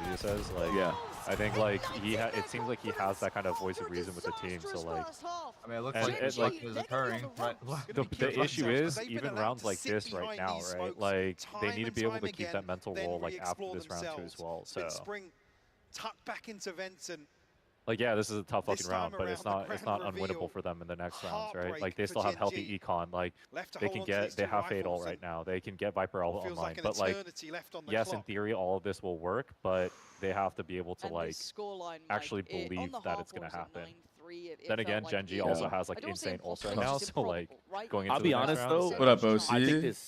Genji says. Like, Yeah. I think like it seems like he has that kind of voice of reason with the team. So like, I mean, it looks and like it, like is occurring. Right. the issue is even rounds like this right now, right? Like they need to be able to keep that mental wall like after this round too as well. So tuck back into vents and like yeah, this is a tough fucking round, but it's not unwinnable for them in the next rounds, right? Like they still have healthy econ, like they have Fatal right now, they can get Viper all online, but like yes, in theory all of this will work, but they have to be able to like actually believe that it's gonna happen. Then again, Genji also has like insane ult right now, so like going into I'll be honest though. What up, OC?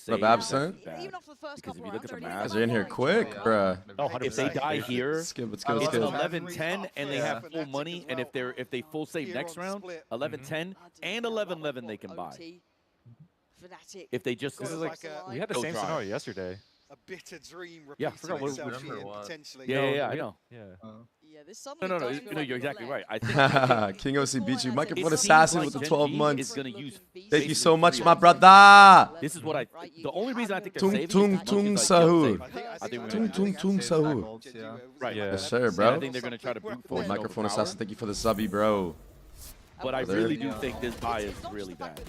What up, Absent? Because if you look at the math, Guys are in here quick, bruh. Oh, if they die here, Let's go, let's go, let's it's go. 11-10 and they have full money, and if they full save next round, 11-10 and 11-11 they can buy. If they just this is like we had the same scenario yesterday. a bitter dream Yeah, I repeating forgot what itself remember here, what. potentially. Yeah, I know. Yeah. No, you're exactly right. I think King OC beat you. Microphone it assassin seems with the like 12 Genji months. is gonna use Thank you so much, my brother. This is what the only reason I think they're Tung saving tung is tung like, sahur. I think we're Tung gonna tung tung sahur. right. Yeah. Yes, sir, I bro. think they're gonna try to brute Oh, force microphone overpower. assassin, thank you for the subby, bro. But I Brother. really do think this buy is really bad.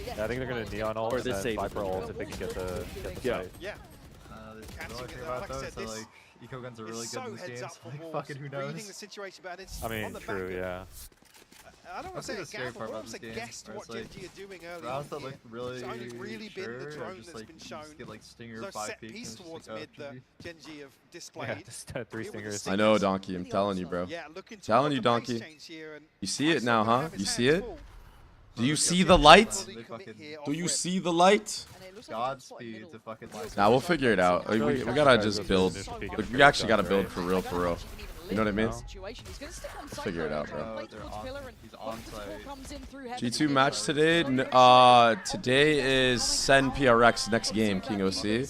Yeah, I think they're gonna Neon ult Or and this then save Viper is really ult if they can get the Yeah. site. Yeah. The only thing about those is like eco guns are really good in this game. So like, fucking who knows? Reading the situation, but it's I on mean, the true, back of, yeah. I don't want That's to say the a scary gamble, part but about almost a this game, guess to where what it's like, Genji are doing early rounds on that here. look really It's only really been the sure, drone just that's like been you shown. just get like stinger Those 5 set peaks piece and it's towards just like, mid oh, that GG. Genji have displayed. Yeah, just 3 stingers. I know, Donkey. I'm telling you, bro. Yeah, looking to Telling work you, the pace Donkey. change here, and You see it Iceland now, gonna huh? have his You see hands it? full. Do you Yeah, see yeah, the yeah. light? Fully commit here Do off you rip. see the light? Godspeed to fucking like. Nah, we'll figure it out. Like, we gotta just build. Like, we actually gotta build for real, for real. You know what I mean? We'll figure it out, bro. He's on site. G2 match today. Today is Sen PRX next game, King OC. They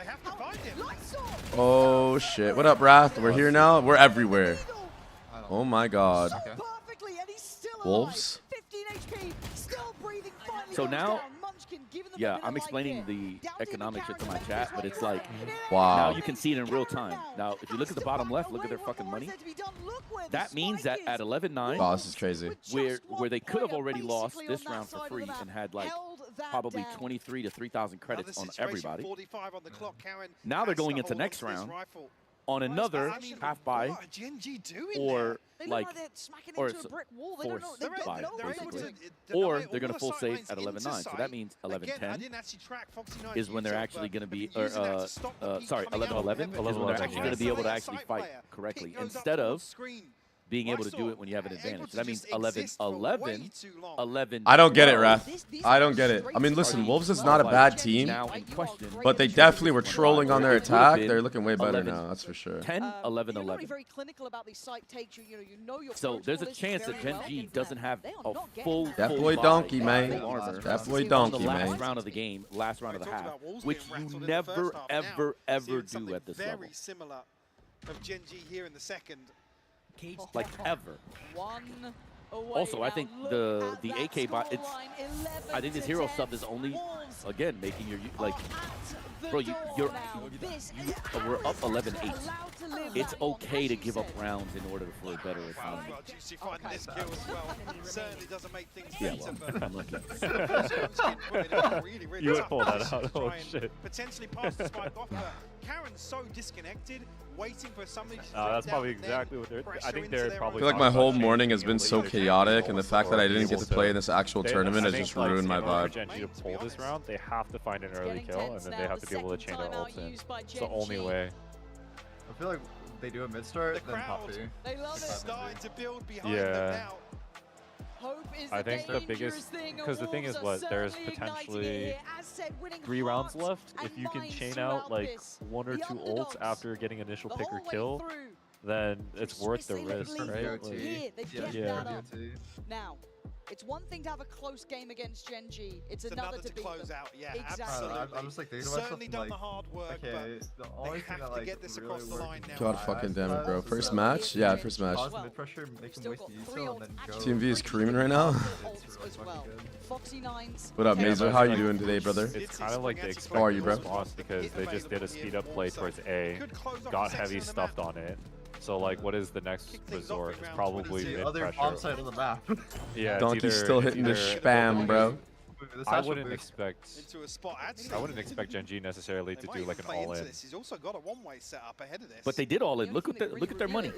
have to find him. Oh shit. What up, Wrath? We're here now? We're everywhere. Oh my god. Okay. Wolves? So now, yeah, I'm explaining the economic shit to my chat, but it's like, now Wow. you can see it in real time. Now, if you look at the bottom left, look at their fucking money. That means that at 11-9, Wow, this is crazy. where they could have already lost this round for free and had like probably 23 to 3,000 credits on everybody. 45 on the clock, Karen Now they're has going to into hold next onto this round rifle. on another I mean, half buy what are Genji doing or there? like or force buy, They're able basically. to Or deny they're going all to full the save sightlines at into 11-9. So that sight. means Again, I 11-10 didn't actually track Foxy 9 is when they're himself, actually but going to be, they've been using that to stop the peak 11-11 coming out of the is when 11-11, they're actually going to be able to yeah. actually fight Player correctly kick goes up instead of towards screen. being able to do it when you have an advantage. That means 11-11, 11. I don't get it, Wrath. I don't get it. I mean, listen, Wolves is not a bad team, Now in question, but they definitely were trolling on their attack. They're looking way better 11. now, that's for sure. 10, 11, 11. So there's a chance that Genji doesn't have a full That full boy body, donkey, full man. armor That boy on donkey, the last man. round of the game, last round of the We talked half, about Wolves which getting you rattled in the never, first half. Now, ever seeing do something at this level. very similar of Genji here in the second. Like ever. Also, I think the AK bot, I think this hero stuff is only, again, making your, like, bro, we're up 11-8. It's okay to give up rounds in order for a better economy. Well, Juicy finding this kill as well certainly doesn't make things Yeah, better, well, I'm lucky. but really You would tough pull that position out, to oh try and shit. potentially pass the spike off, but Karen's so disconnected, waiting for somebody to That's drop probably down and then exactly what they're. I pressure think into they're their probably. I feel like my whole morning has been so chaotic, and the fact that I didn't get to play in this actual tournament has just ruined my In order vibe. for Genji to pull this round, they have to find an early kill, and then they have to be able to chain their ults in. It's the only way. I feel like they do a mid start, The then crowd, pop B. They love it. starting to build behind Yeah. them now. Hope is I think the biggest, because the thing is what, there's potentially 3 rounds left. If you can chain out like 1 or 2 ults after getting initial pick or kill, then it's worth the risk, right? Like, Yeah. yeah. DOT. Now, It's one thing to have a close game against Gen G. It's another to beat close them. out. Yeah, Exactly. absolutely. I'm just like thinking about Certainly something done like, the hard work, okay, the but only they thing have that to like get this really across the worked line now. God fucking damn it, bro. is, First match? Yeah, first match. Pause the pressure, make him waste the util, and then go. Team V is creaming right now. It's really fucking good. Foxy Nines. What up, Yeah, Mazer? but How it's you like- doing today, brother? It's kind of like they How are you, expected bro? response because they just did a speed up play towards A, got heavy stuffed on it. So like, what is the next resort? It's probably The mid other bomb pressure. side of the map. Yeah, it's Donkey's either- still it's hitting the either- spam, bro. This I actual wouldn't boost. expect. Into a spot. I wouldn't expect Gen G necessarily to do like an all-in. He's also got a one-way set up ahead of this. But they did all in. Look at their money.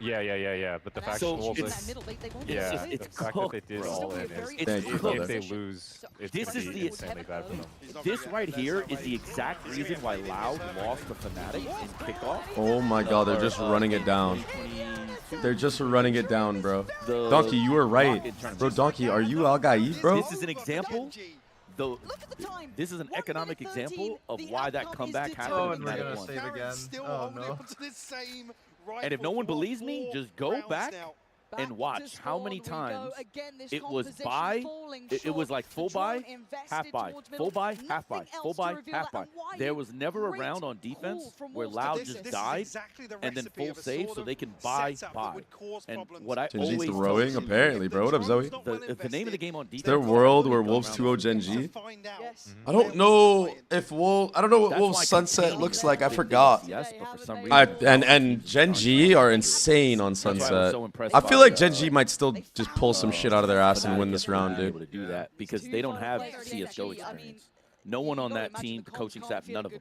Yeah. But the fact So that it's- yeah, it's the fact that cooked, they did bro. all in is It's Thank you, if brother. they lose, it's This gonna is be the- insanely bad for them. This right here is the exact reason why Loud lost the Fnatic in kickoff. Oh my god, they're just running it down. They're just running it down, bro. Donkey, you were right. Bro, Donkey, are you Al-Gaid, bro? This is an example. This is an economic example of why that comeback Oh, happened and in we're Fnatic gonna 1. save again. Oh no. And if no one believes me, just go back and watch how many times it was buy, it was like full buy, half buy, full buy, half buy, full buy, half buy. There was never a round on defense where Loud just died and then full save so they can buy. And what I Gen G's always throwing, tell you, apparently, bro. What up, Zoe? the name of the game on defense. Their world where Wolves 2-0 Gen G? Yes. I don't know if Wolves... I don't know what That's Wolves why Sunset Containment looks is like. I big forgot. Yes, but for some reason, And Gen G are insane on that's why I was Sunset. so impressed I by, feel like Gen G might still just pull some shit out of their ass and win this round, Able dude. to do that because they don't have CS:GO experience. No one on that team, the coaching staff, none of them.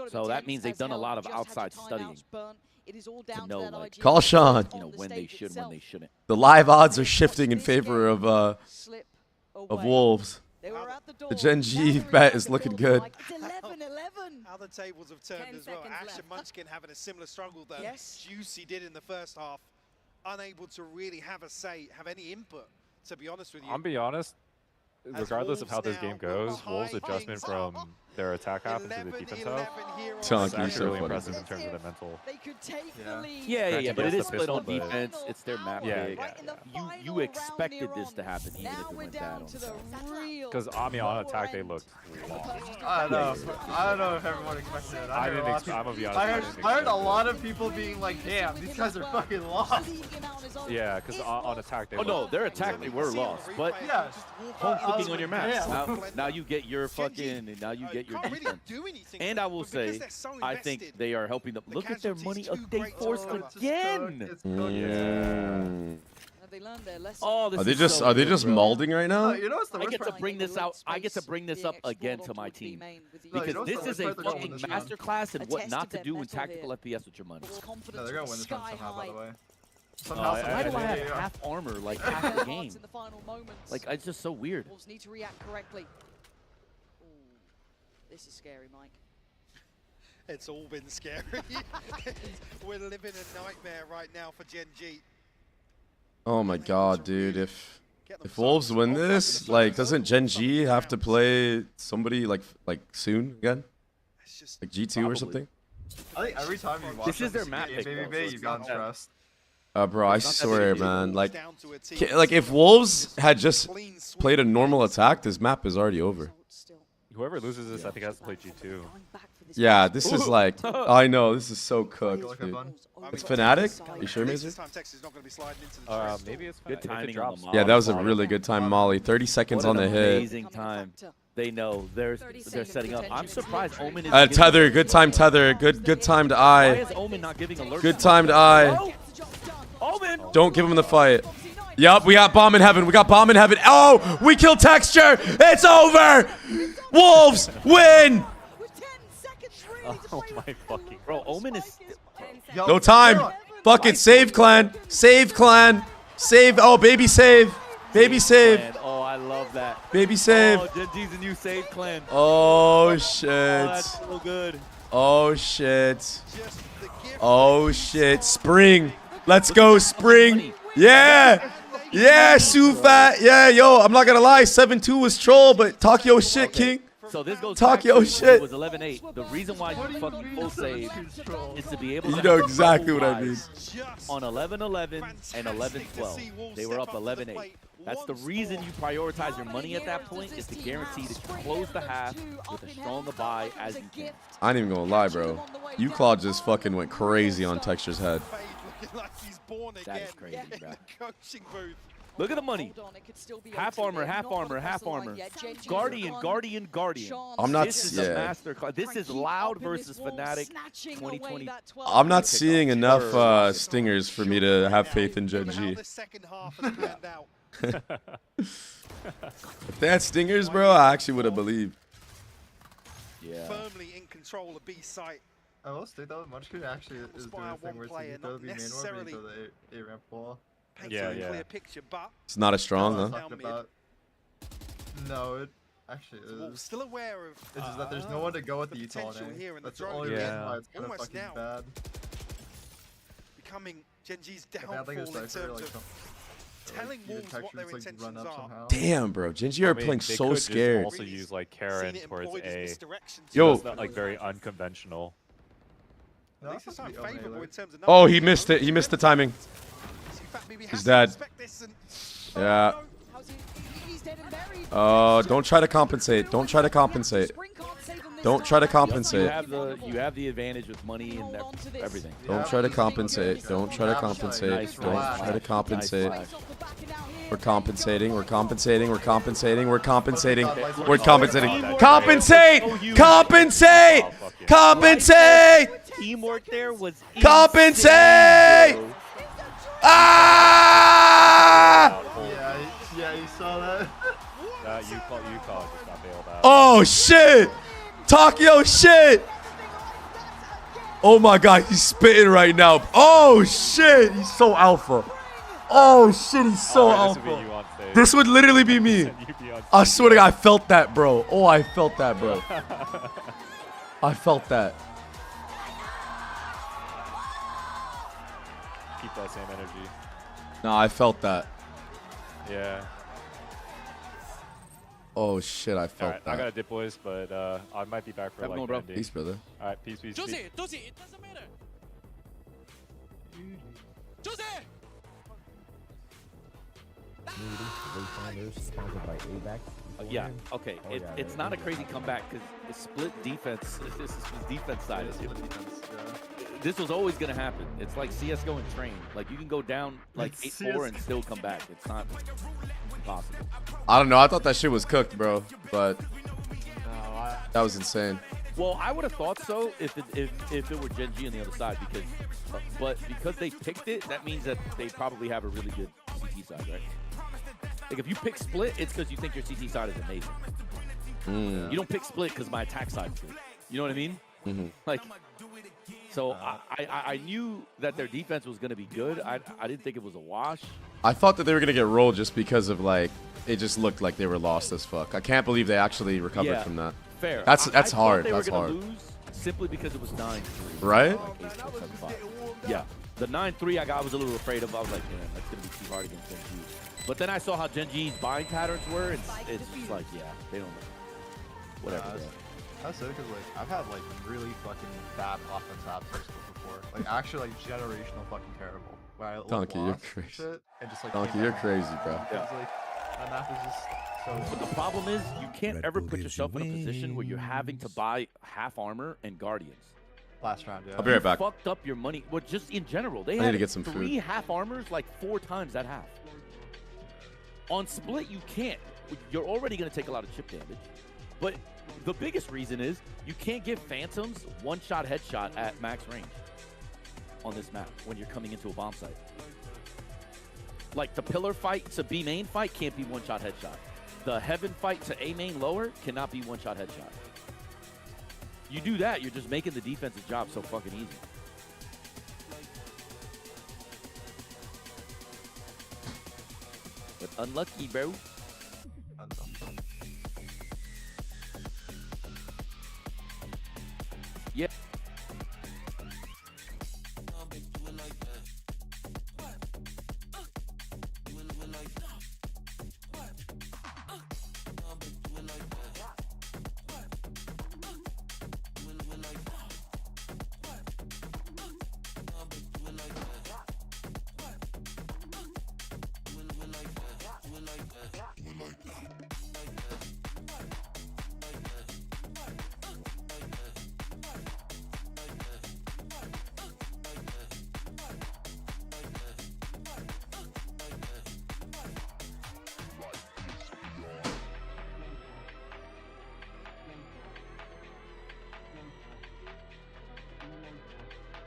So that means they've done a lot of outside studying to know, like, Call Sean. You know, when they should, when they shouldn't. The live odds are shifting in favor of Wolves. The Gen G bet is looking good. It's 11-11. How the tables have turned 10 as well. seconds Ash left. and Munchkin having a similar struggle that Yes. Juicy did in the first half. Unable to really have a say, have any input, to be honest with you. I'm be honest. Regardless of how this game goes, now Wolves' behind adjustment from their attack half into the defense half Chunk, is you're actually so really funny. impressive in terms of the mental. They could take Yeah. the lead. Yeah, but it Granted, is split on pistol, but- defense. It's their map Yeah, pick. yeah. You expected this to happen even Now if it we're went bad down on to the the side. real. Because I mean, on attack they looked. I don't know if everyone expected it. I heard a didn't. lot of I'm gonna be honest. I heard, didn't I heard a expect it. lot of people being like, damn, these guys are fucking lost. Yeah, because on attack they. Oh no, looked their attack they were lost, but Yeah. home I was clicking on your like, maps. damn. Now you get your fucking. Now you get your defense. And I will say, I think they are helping them. Look at their money. They forced again. It's cooked. Mm. They learned their lesson. Oh, this Are they is just so are they good, just bro. molding right now? You know what's the I worst get to part? bring this out. I get to bring this up again to my team because know what's this the is a worst part fucking about this round? masterclass in A what test not of to their do in mettle tactical here. FPS with your money. No, they're gonna win this round sky somehow, by the high. way. I- Somehow, Why do I have yeah. half armor like half the game? In the final moments. Like it's just so weird. Wolves need to react correctly. Ooh, this is scary, Mike. It's all been scary. We're living a nightmare right now for Gen G. Oh my god, dude. If Wolves win this, like, doesn't Gen G have to play somebody like soon again? It's just Like G2 or Probably. something? I think every time you watch This is their them map game, pick, Baby though, Bay, so you it's got not that- stressed. Bro, I It's not that swear, big a man. Like, down to a team. like if Wolves had just Clean sweep. played a normal attack, this map is already over. Still. Whoever loses this, I think has to play G2. Going back for this Yeah, match. this is like, I know, this is so cooked, Look dude. at fun. It's Fnatic? Are you sure, At least Mazer? this time Texas is not going to be sliding into the chest. Maybe it's Good if it timing on drops. the mob. Yeah, that was a really good time, Molly. 30 seconds What on an the hit. amazing time. They know they're setting up. I'm surprised Omen is. Tether, good time, Tether. Good time to Why eye. is Omen not giving alerts? Good time to eye. Oh, Omen! Don't give him the fight. Yup, we got bomb in heaven. We got bomb in heaven. Oh, we killed Texture. It's over. Wolves win. With 10 seconds really to Oh play my with. fucking. Bro, Omen is. Yo, No time. Fuck it. Save clan. Save clan. Save. Oh, baby save. Baby save. Man, oh, I love that. Baby save. Oh, Gen G's a new save clan. Oh Oh, shit. that's so good. Oh shit. Just the gift. Oh shit. Spring. Let's go, Spring. Yeah. Yeah, Sufat. Yeah, yo, I'm not gonna lie. 7-2 was troll, but talk your shit, King. So this goes Talk back your to when shit. It was 11-8. The reason why you fucking full save is to be able to You know have exactly double what I mean. buys on 11-11 and 11-12. They were up 11-8. That's the reason you prioritize your money at that point, is to guarantee that you close the half with as strong a buy as you can. I ain't even gonna lie, bro. Uclaw just fucking went crazy on Texture's head. That is crazy, bro. Coaching booth. Look at the money. Half armor, half armor, half armor. Guardian, guardian, guardian. I'm not. This is a master class. This is Loud versus Fnatic 2020. I'm not seeing enough stingers for me to have faith in Gen G. If they had stingers, bro, I actually would have believed. Yeah. Firmly in control of B site. I will state though, Munchkin actually is doing a thing where it's like, go to be main war, but you go to the A-ramp wall. Yeah. Clear picture, but It's not as strong, huh? No, it actually is. Still aware of. It's just that there's no one to go with the Utah here in That's the the only drone. reason why it's kind of Almost fucking now. bad. Becoming Gen G's If they downfall had like a in cipher, terms like of some, telling like, Wolves what their textures, like, run intentions up are. somehow. Damn, bro. Gen G are playing they so could just scared. also use like Karen towards A. Yo. That's not like very unconventional. No, At least it's not favorable in terms of Oh, numbers. he missed it. He missed the timing. So in fact, maybe He's has to dead. respect this and- Yeah. Don't try to compensate. Don't try to compensate. Don't try to You compensate. have the advantage with money and everything. Don't try to compensate. Don't try to compensate. Nice Don't flash. try to compensate. Nice We're compensating. We're compensating. We're compensating. We're compensating. We're compensating. Compensate! Compensate! Compensate! Teamwork there was Compensate! insane, bro. Ah! Yeah, you saw that. Uclaw just got bailed out. Oh shit! Talk your shit! Oh my god, he's spitting right now. Oh shit, he's so alpha. Oh shit, he's so This would be alpha. you on stage. This would literally be me. You'd be on I stage. swear to God, I felt that, bro. Oh, I felt that, bro. I felt that. Keep that same energy. No, I felt that. Yeah. Oh shit, I All felt right, I got that. a dip, boys, but I might be back for Have a like good one, bro. ending. Peace, brother. All right, peace, peace, peace. Josie, it doesn't matter. Josie! Yeah, okay. It's not a crazy comeback because it's split defense. This is defense side. This was always going to happen. It's like CSGO and train. Like, you can go down like 8-4 and still come back. It's not impossible. I don't know. I thought that shit was cooked, bro. But that was insane. Well, I would have thought so if it were Gen G on the other side, because they picked it, that means that they probably have a really good CT side, right? Like, if you pick split, it's because you think your CT side is amazing. You don't pick split because my attack side is good. You know what I mean? Like, so I knew that their defense was going to be good. I didn't think it was a wash. I thought that they were gonna get rolled just because of like it just looked like they were lost as fuck. I can't believe they actually recovered from that. Fair. That's I hard. thought they were That's gonna hard. lose simply because it was 9-3. Right? Like 8-4, 7-5. Yeah. The 9-3 I was a little afraid of. I was like, man, that's going to be too hard against Gen G. But then I saw how Gen G's buying patterns were, and it's just like, yeah, they don't know. Whatever, bro. That's it, because like I've had like really fucking bad offensive absence before. Like actually like generational fucking terrible. Where I Donkey, you're lost crazy. shit and just like Donkey, came you're back. crazy, bro. It's like that map is just so. But the problem is, you can't ever put yourself in a position where you're having to buy half armor and guardians. Last round, yeah. I'll be right back. Fucked up your money. Well, just in general, they I need had to get some 3 food. half armors like 4 times that half. On split, you can't. You're already going to take a lot of chip damage. But the biggest reason is you can't give Phantoms one-shot headshot at max range on this map when you're coming into a bomb site. Like the pillar fight to B main fight can't be one-shot headshot. The heaven fight to A main lower cannot be one-shot headshot. You do that, you're just making the defensive job so fucking easy. But unlucky, bro. Yeah.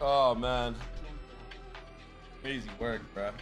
Oh man. Crazy work, bro.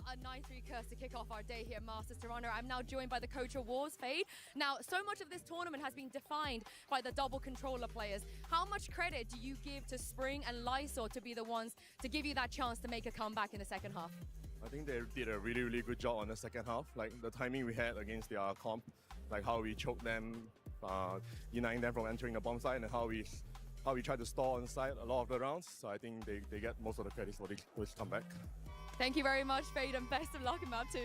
A nice recurse to kick off our day here, Masters Toronto. I'm now joined by the coach of Wars, Fade. Now, so much of this tournament has been defined by the double controller players. How much credit do you give to Spring and Lysol to be the ones to give you that chance to make a comeback in the second half? I think they did a really, really good job on the second half. Like the timing we had against their comp, like how we choked them, denying them from entering the bomb site, and how we tried to stall on site a lot of the rounds. So I think they get most of the credits for this comeback. Thank you very much, Fade, and best of luck in map 2.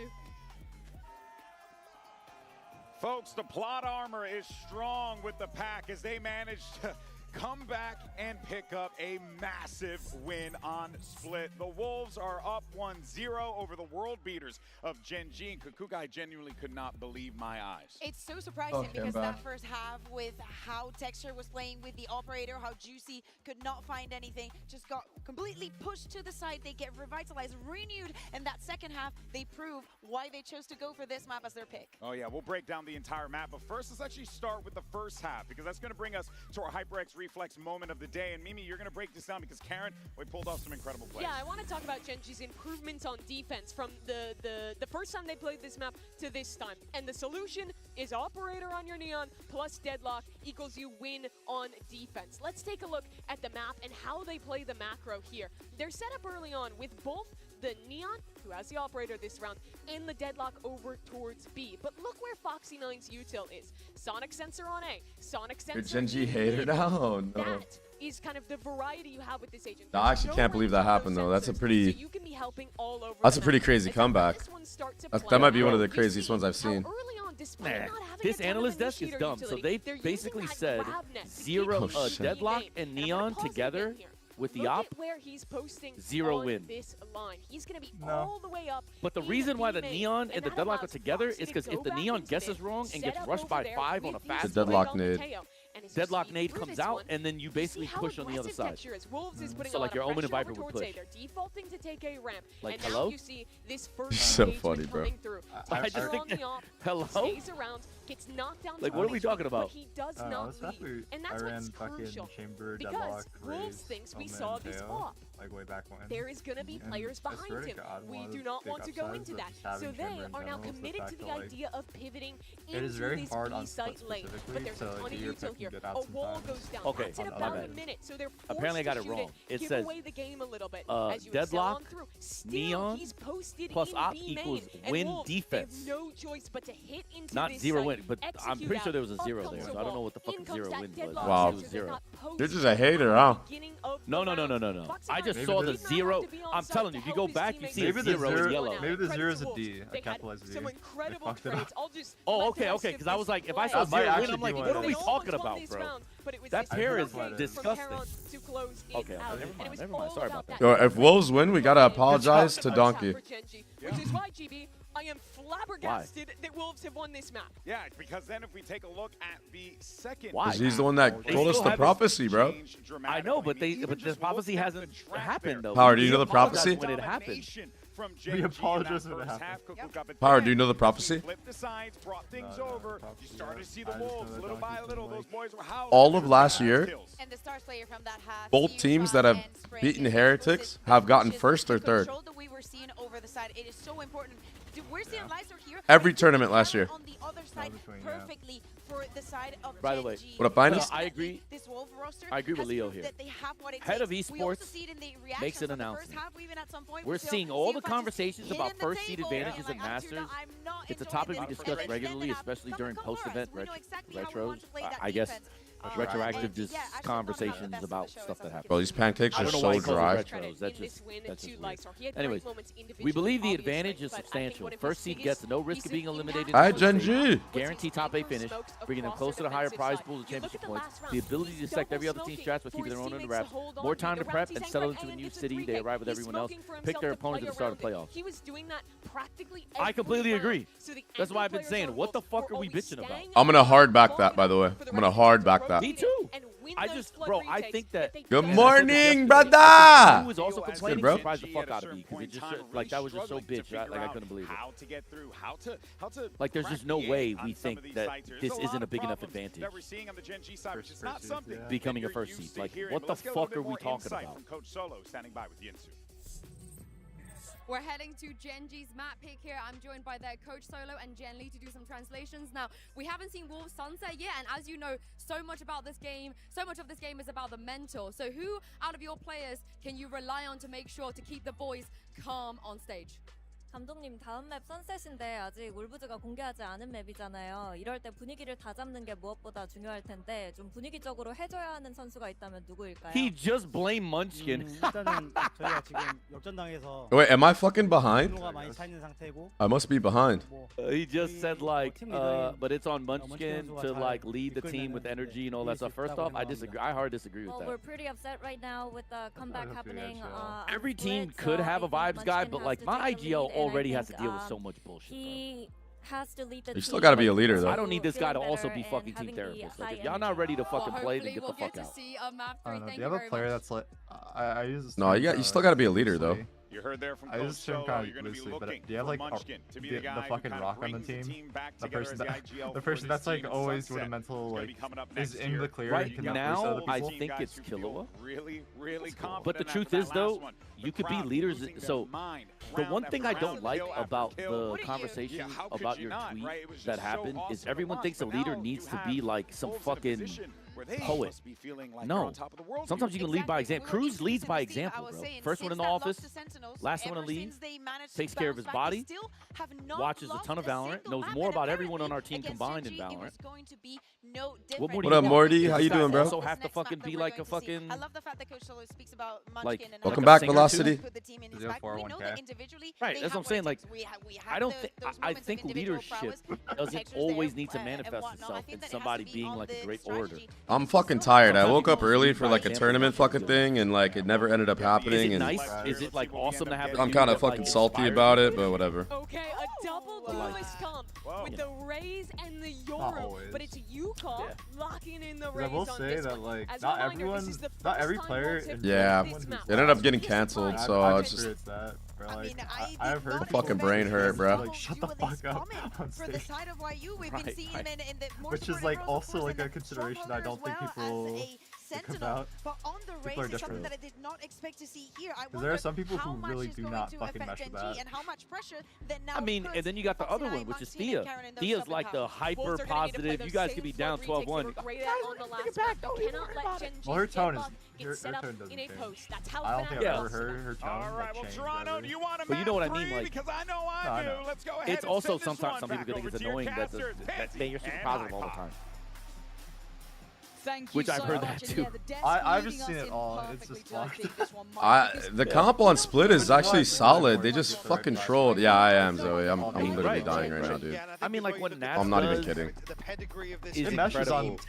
Folks, the plot armor is strong with the pack as they manage to come back and pick up a massive win on Split. The Wolves are up 1-0 over the world beaters of Gen G, and Kukuka, I genuinely could not believe my eyes. It's so surprising because that first half with how Texture was playing with the operator, how Juicy could not find anything, just got completely pushed to the side. They get revitalized, renewed, and that second half, they prove why they chose to go for this map as their pick. Oh yeah, we'll break down the entire map, but first let's actually start with the first half because that's going to bring us to our HyperX Reflex moment of the day. And Mimi, you're going to break this down because Karen, we pulled off some incredible plays. Yeah, I want to talk about Gen G's improvements on defense from the first time they played this map to this time. And the solution is Operator on your Neon plus Deadlock equals you win on defense. Let's take a look at the map and how they play the macro here. They're set up early on with both the Neon, who has the Operator this round, and the Deadlock over towards B. But look where Foxy9's util is. Sonic Sensor on A, Sonic Sensor. You're Gen G hater now? Oh, no. That is kind of the variety you have with this agent. I actually can't believe that happened though. That's a pretty. So you can be helping all over That's a pretty crazy comeback. That might be one of the craziest ones I've seen. This analyst desk is dumb. So they basically said zero Deadlock and Neon together with the op, where he's posting 0 win. This line. He's going to be all the way up. But the reason why the Neon and the Deadlock are together is because if the Neon guesses wrong and gets rushed by 5 on a fast the Deadlock nade. Deadlock nade comes out, and then you basically push on the other side. So like your Omen and Viper would push. They're defaulting to take a ramp. Like, and hello? Now you see this first So funny, bro. I just think that, hello? Stays around, gets knocked down like, what are we talking about? But he does not leave. And that's what's crucial. Because Wolves thinks we saw this op. Like way back when. There is going to be players behind him. We do not want to go into that. So they are now committed to the idea of pivoting into this B site lane. But there's a ton of util here. A wall goes down. Okay, That's in about a minute. So they're apparently I got it wrong. It says away the game a little bit. Deadlock, Neon, plus op equals win defense. No choice but to hit into not this 0 site, win, but I'm pretty sure there was a 0 there. So I don't know what the fucking 0 win was. Wow. It was 0. You're just a hater, huh? No. I just saw the 0. I'm telling you, if you go back, you see a 0 in yellow. Maybe the 0 is a D, a capitalized D. Oh, okay, because I was like, if I saw 0 win, I'm like, what are we talking about, bro? That pair is disgusting. Okay, never mind. Sorry about that. Yo, if Wolves win, we gotta apologize to Donkey. Which is why, GB, I am flabbergasted that Wolves have won this map. Yeah, because then if we take a look at the second... Why? Because he's the one that told us the prophecy, bro. I know, but the prophecy hasn't happened, though. Power, do you know the prophecy? When it happened. We apologize when it happened. Power, do you know the prophecy? All of last year, both teams that have beaten Heretics have gotten first or third. Every tournament last year. By the way, what up, Finest? I agree with Leo here. Head of Esports makes an announcement. We're seeing all the conversations about first seed advantages and Masters. It's a topic we discuss regularly, especially during post-event retros. I guess retroactive conversations about stuff that happened. Bro, these pancakes I are don't know so why he calls dry. it retros. That's just weird. Anyways, we believe the advantage is substantial. First seed gets no risk of being eliminated. Alright, Gen G. Guarantee top 8 finish, bringing them closer to higher prize pools and championship points. The ability to dissect every other team's strats but keeping their own under wraps. More time to prep and settle into a new city. They arrive with everyone else. Pick their opponent at the start of the playoffs. He was doing that practically I completely agree. That's why I've been saying, what the fuck are we bitching about? I'm gonna hard back that, by the way. I'm gonna hard back that. Me too. Bro, I think that. Good morning, brother. Who was also complaining, bro. surprised the fuck out of me because it just like that was just so bitch. Like I couldn't believe it. Like there's just no way we think that this isn't a big enough advantage. Becoming a first seed. Like what the fuck are we talking about? We're heading to Gen G's map pick here. I'm joined by their coach Solo and Jen Lee to do some translations. Now, we haven't seen Wolves Sunset yet, and as you know, so much of this game is about the mental. So who out of your players can you rely on to make sure to keep the boys calm on stage? 감독님, 다음 맵 선셋인데 아직 울브즈가 공개하지 않은 맵이잖아요. 이럴 때 분위기를 다 잡는 게 무엇보다 중요할 텐데 좀 분위기적으로 해줘야 하는 선수가 있다면 누구일까요? He just blamed Munchkin. 일단은 저희가 지금 역전당해서 Wait, am I fucking behind? 분노가 많이 차 있는 상태고. I must be behind. He just said like, but it's on Munchkin to like lead the team with energy and all that stuff. First off, I disagree. I hard disagree with Well, that. we're pretty upset right now with the comeback happening. Every team could have a vibes guy, but like my IGL already has to deal with so much bullshit. He has to lead the You still gotta be a leader, though. I don't need this guy to also be fucking team therapist. Like, if y'all not ready to fucking play, then get the fuck out. I don't know. Do you have a player that's like I use this No, you still gotta be a leader, though. You heard there from I use this term kind of loosely, but do you have like the fucking rock on the team? The person that's like always doing a mental like is in the clear. Right now, I think it's Killua. But the truth is, though, you could be leaders. So the one thing I don't like about the conversation about your tweet that happened is everyone thinks a leader needs to be like some fucking poet. No. Sometimes you can lead by example. Cruz leads by example, bro. First one in the office, last one to lead, takes care of his body, watches a ton of Valorant, knows more about everyone on our team combined in Valorant. What up, Morty? How you doing, bro? Also have to fucking be like a fucking. I love the fact that Coach Solo speaks about like, Munchkin and welcome back, Velocity. Right, that's what I'm saying. Like, I don't think I think leadership doesn't always need to manifest itself in somebody being like a great orator. I'm fucking tired. I woke up early for like a tournament fucking thing, and like it never ended up happening. Is it And nice? Is it like awesome to have? I'm kind of fucking salty about it, but whatever. Okay, a double duelist comp with the Raze and the Yoru, but it's UConn locking in the Raze. I will say that like not every player. Yeah, it ended up getting canceled, so it's just. I've heard fucking brain hurt, bro. Like, shut the fuck up on stage. Which is like also like a consideration I don't think people think about. People are different. Because there are some people who really do not fucking mesh with that. I mean, and then you got the other one, which is Thea. Thea's like the hyper positive. You guys could be down 12-1. Well, her tone is. Her tone doesn't change. I don't think I've ever heard her tone. All right, well, Toronto, do you want to But you know what I mean, like, because I know I do. Let's go ahead. It's also sometimes some people think it's annoying that you're super positive all the time. Which I've heard that too. I've just seen it all. It's just fucked. The comp on Split is actually solid. They just fucking trolled. Yeah, I am, Zoe. I'm literally dying right now, dude. I mean, like what Nats I'm not even kidding. Is incredible.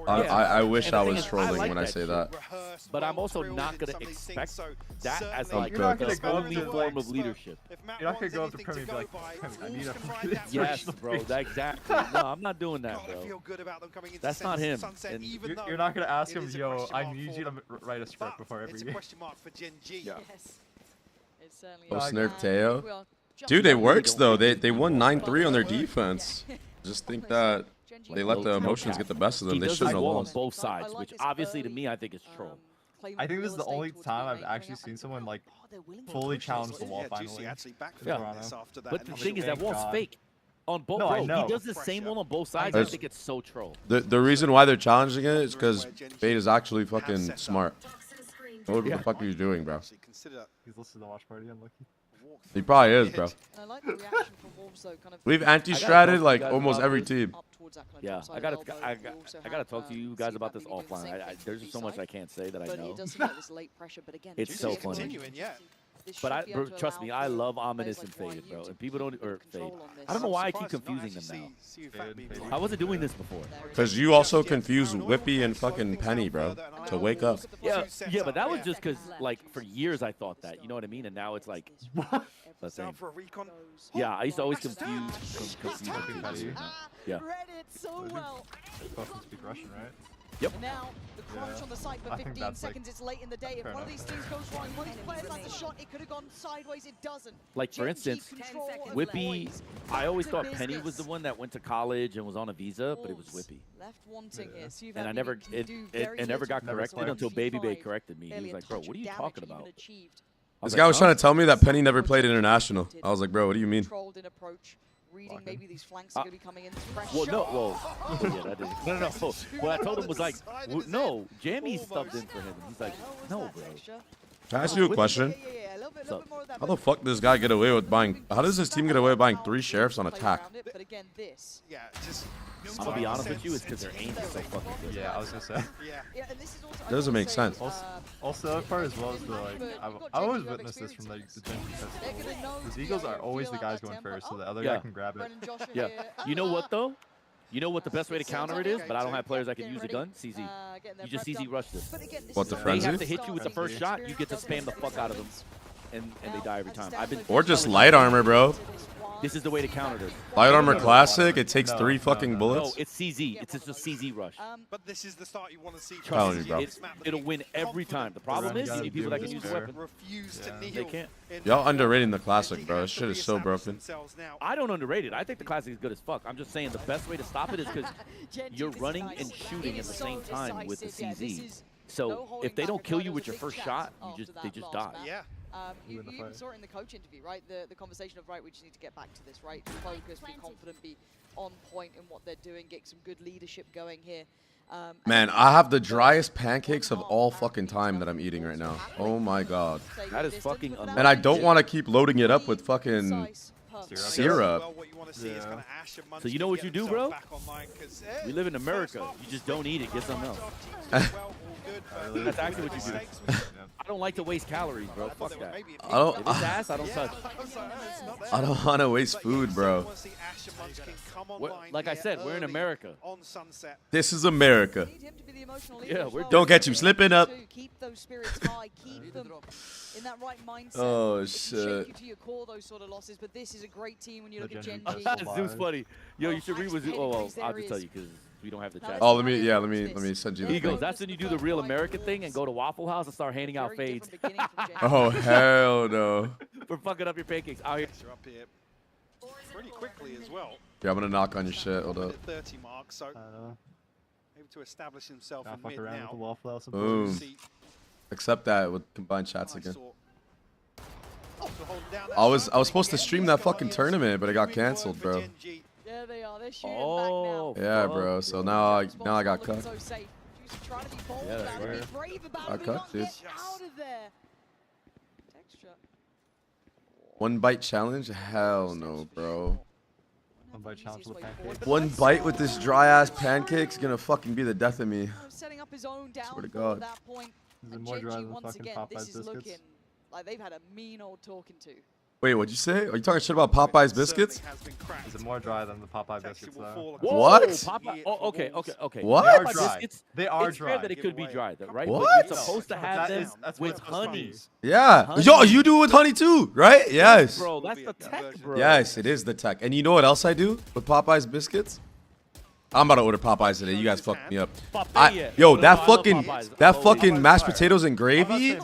I wish I was trolling when I say that. But I'm also not gonna expect that as like the only form of leadership. You're not gonna go up to Premier and be like, I need a yes, bro. Exactly. No, I'm not doing that, bro. That's not him. And you're not gonna ask him, yo, I need you to write a script before every game. Yeah. Oh, Snurf Teo. Dude, it works though. They won 9-3 on their defense. Just think that they let the emotions get the best of them. They shouldn't have lost. On both sides, which obviously to me I think is troll. I think this is the only time I've actually seen someone like fully challenge the wall finally. Yeah. But the thing is that wall's fake. On both, no, bro, I know. He does the same one on both sides. I think it's so troll. The reason why they're challenging it is because Fade is actually fucking smart. What the fuck are you doing, bro? He's listening to Watch Party, unlucky. He probably is, bro. I like the reaction from Wolves, though, kind of We've anti-stratted like almost every team. Yeah, I gotta talk to you guys about this offline. There's just so much I can't say that I know. It's so funny. But bro, trust me, I love Ominous and Faded, bro. And people don't, or Fade. I don't know why I keep confusing them now. I wasn't doing this before. Because you also confused Whippy and fucking Penny, bro. To wake up. Yeah, but that was just because, like, for years I thought that. You know what I mean? And now it's like, the same. Yeah, I used to always confuse people. Yeah. Read it so well. Fucking speak Russian, right? Yep. And now the crunch on the site for 15 seconds. It's late in the day. If one of these things goes wrong, one of these players lands a shot, it could have gone sideways. It doesn't. Like, for instance, Whippy, I always thought Penny was the one that went to college and was on a visa, but it was Whippy. Left wanting here. And I never, it never got corrected until Babybay corrected me. He was like, bro, what are you talking about? This guy was trying to tell me that Penny never played international. I was like, bro, what do you mean? Reading maybe these flanks are going to be coming in. Well, no, yeah, that didn't. No. What I told him was like, no, Jamie stubbed in for him. He's like, no, bro. Can I ask you a question? How the fuck does this guy get away with buying? How does this team get away with buying 3 sheriffs on attack? I'm gonna be honest with you, it's because their aim is so fucking good. Yeah, I was gonna say. Doesn't make sense. Also, the other part as well is the like, I've always witnessed this from like the Gen G festival. The Eagles are always the guys going first, so the other guy can grab it. Yeah. You know what though? You know what the best way to counter it is, but I don't have players that can use a gun? CZ. You just CZ rush this. What, the They frenzy? have to hit you with the first shot, you get to spam the fuck out of them. And they die every time. Or just light armor, bro. This is the way to counter this. Light armor classic, it takes 3 fucking bullets. No, it's CZ. It's just a CZ rush. But this is the start you want to see. Telling you, bro. It'll win every time. The problem is you need people that can use a weapon. They can't. Y'all underrating the classic, bro. This shit is so broken. I don't underrate it. I think the classic is good as fuck. I'm just saying the best way to stop it is because you're running and shooting at the same time with the CZ. So if they don't kill you with your first shot, they just die. Yeah. You even saw it in the coach interview, right? The conversation of, right, we just need to get back to this, right? Focus, be confident, be on point in what they're doing, get some good leadership going here. Man, I have the driest pancakes of all fucking time that I'm eating right now. Oh my god. That is fucking unreal. And I don't want to keep loading it up with fucking syrup. Yeah. So you know what you do, bro? We live in America. You just don't eat it. Get something else. That's actually what you do. I don't like to waste calories, bro. Fuck that. If it's ass, I don't touch. I don't want to waste food, bro. Like I said, we're in America. This is America. Yeah, don't get you slipping up. Keep those spirits high. Keep them in that right mindset. Oh, shit. shit. You to your core, those sort of losses, but this is a great team when you look at Gen G. Zeus funny. Yo, you should read with Zeus. Oh, well, I'll just tell you because we don't have the chat. Oh, let me send you the He goes, thing. that's when you do the real American thing and go to Waffle House and start handing out fades. Oh, hell no. For fucking up your pancakes out here. Up here pretty quickly as well. Yeah, I'm going to knock on your shit. Hold up. 30 mark, so able to establish himself in mid around now. with the Waffle House. Boom. Accept that with combined chats again. I was supposed to stream that fucking tournament, but it got canceled, bro. There they are. They're shooting back now. Yeah, bro. So now I got cut. Yeah, I cut, dude. Out of there. One bite challenge? Hell no, bro. 1 bite challenge with the pancake. 1 bite with this dry ass pancake is gonna fucking be the death of me. Setting up his own down Swear to God. at that point. Is it more dry than fucking Popeye's this is biscuits? looking like they've had a mean old talking to. Wait, what'd you say? Are you talking shit about Popeye's biscuits? Is it more dry than the Popeye biscuits though? What? Popeye, oh, okay. What? They are Popeye dry. biscuits, They are it's dry. fair that it could be dry, right? What? But you're supposed to have them that's with what honey. Yeah. Honey. Yo, you do it with honey too, right? Yes. Bro, that's the tech, bro. Yes, it is the tech. And you know what else I do with Popeye's biscuits? I'm about to order Popeyes today. You guys fucked me up. Yo, that fucking mashed potatoes and gravy.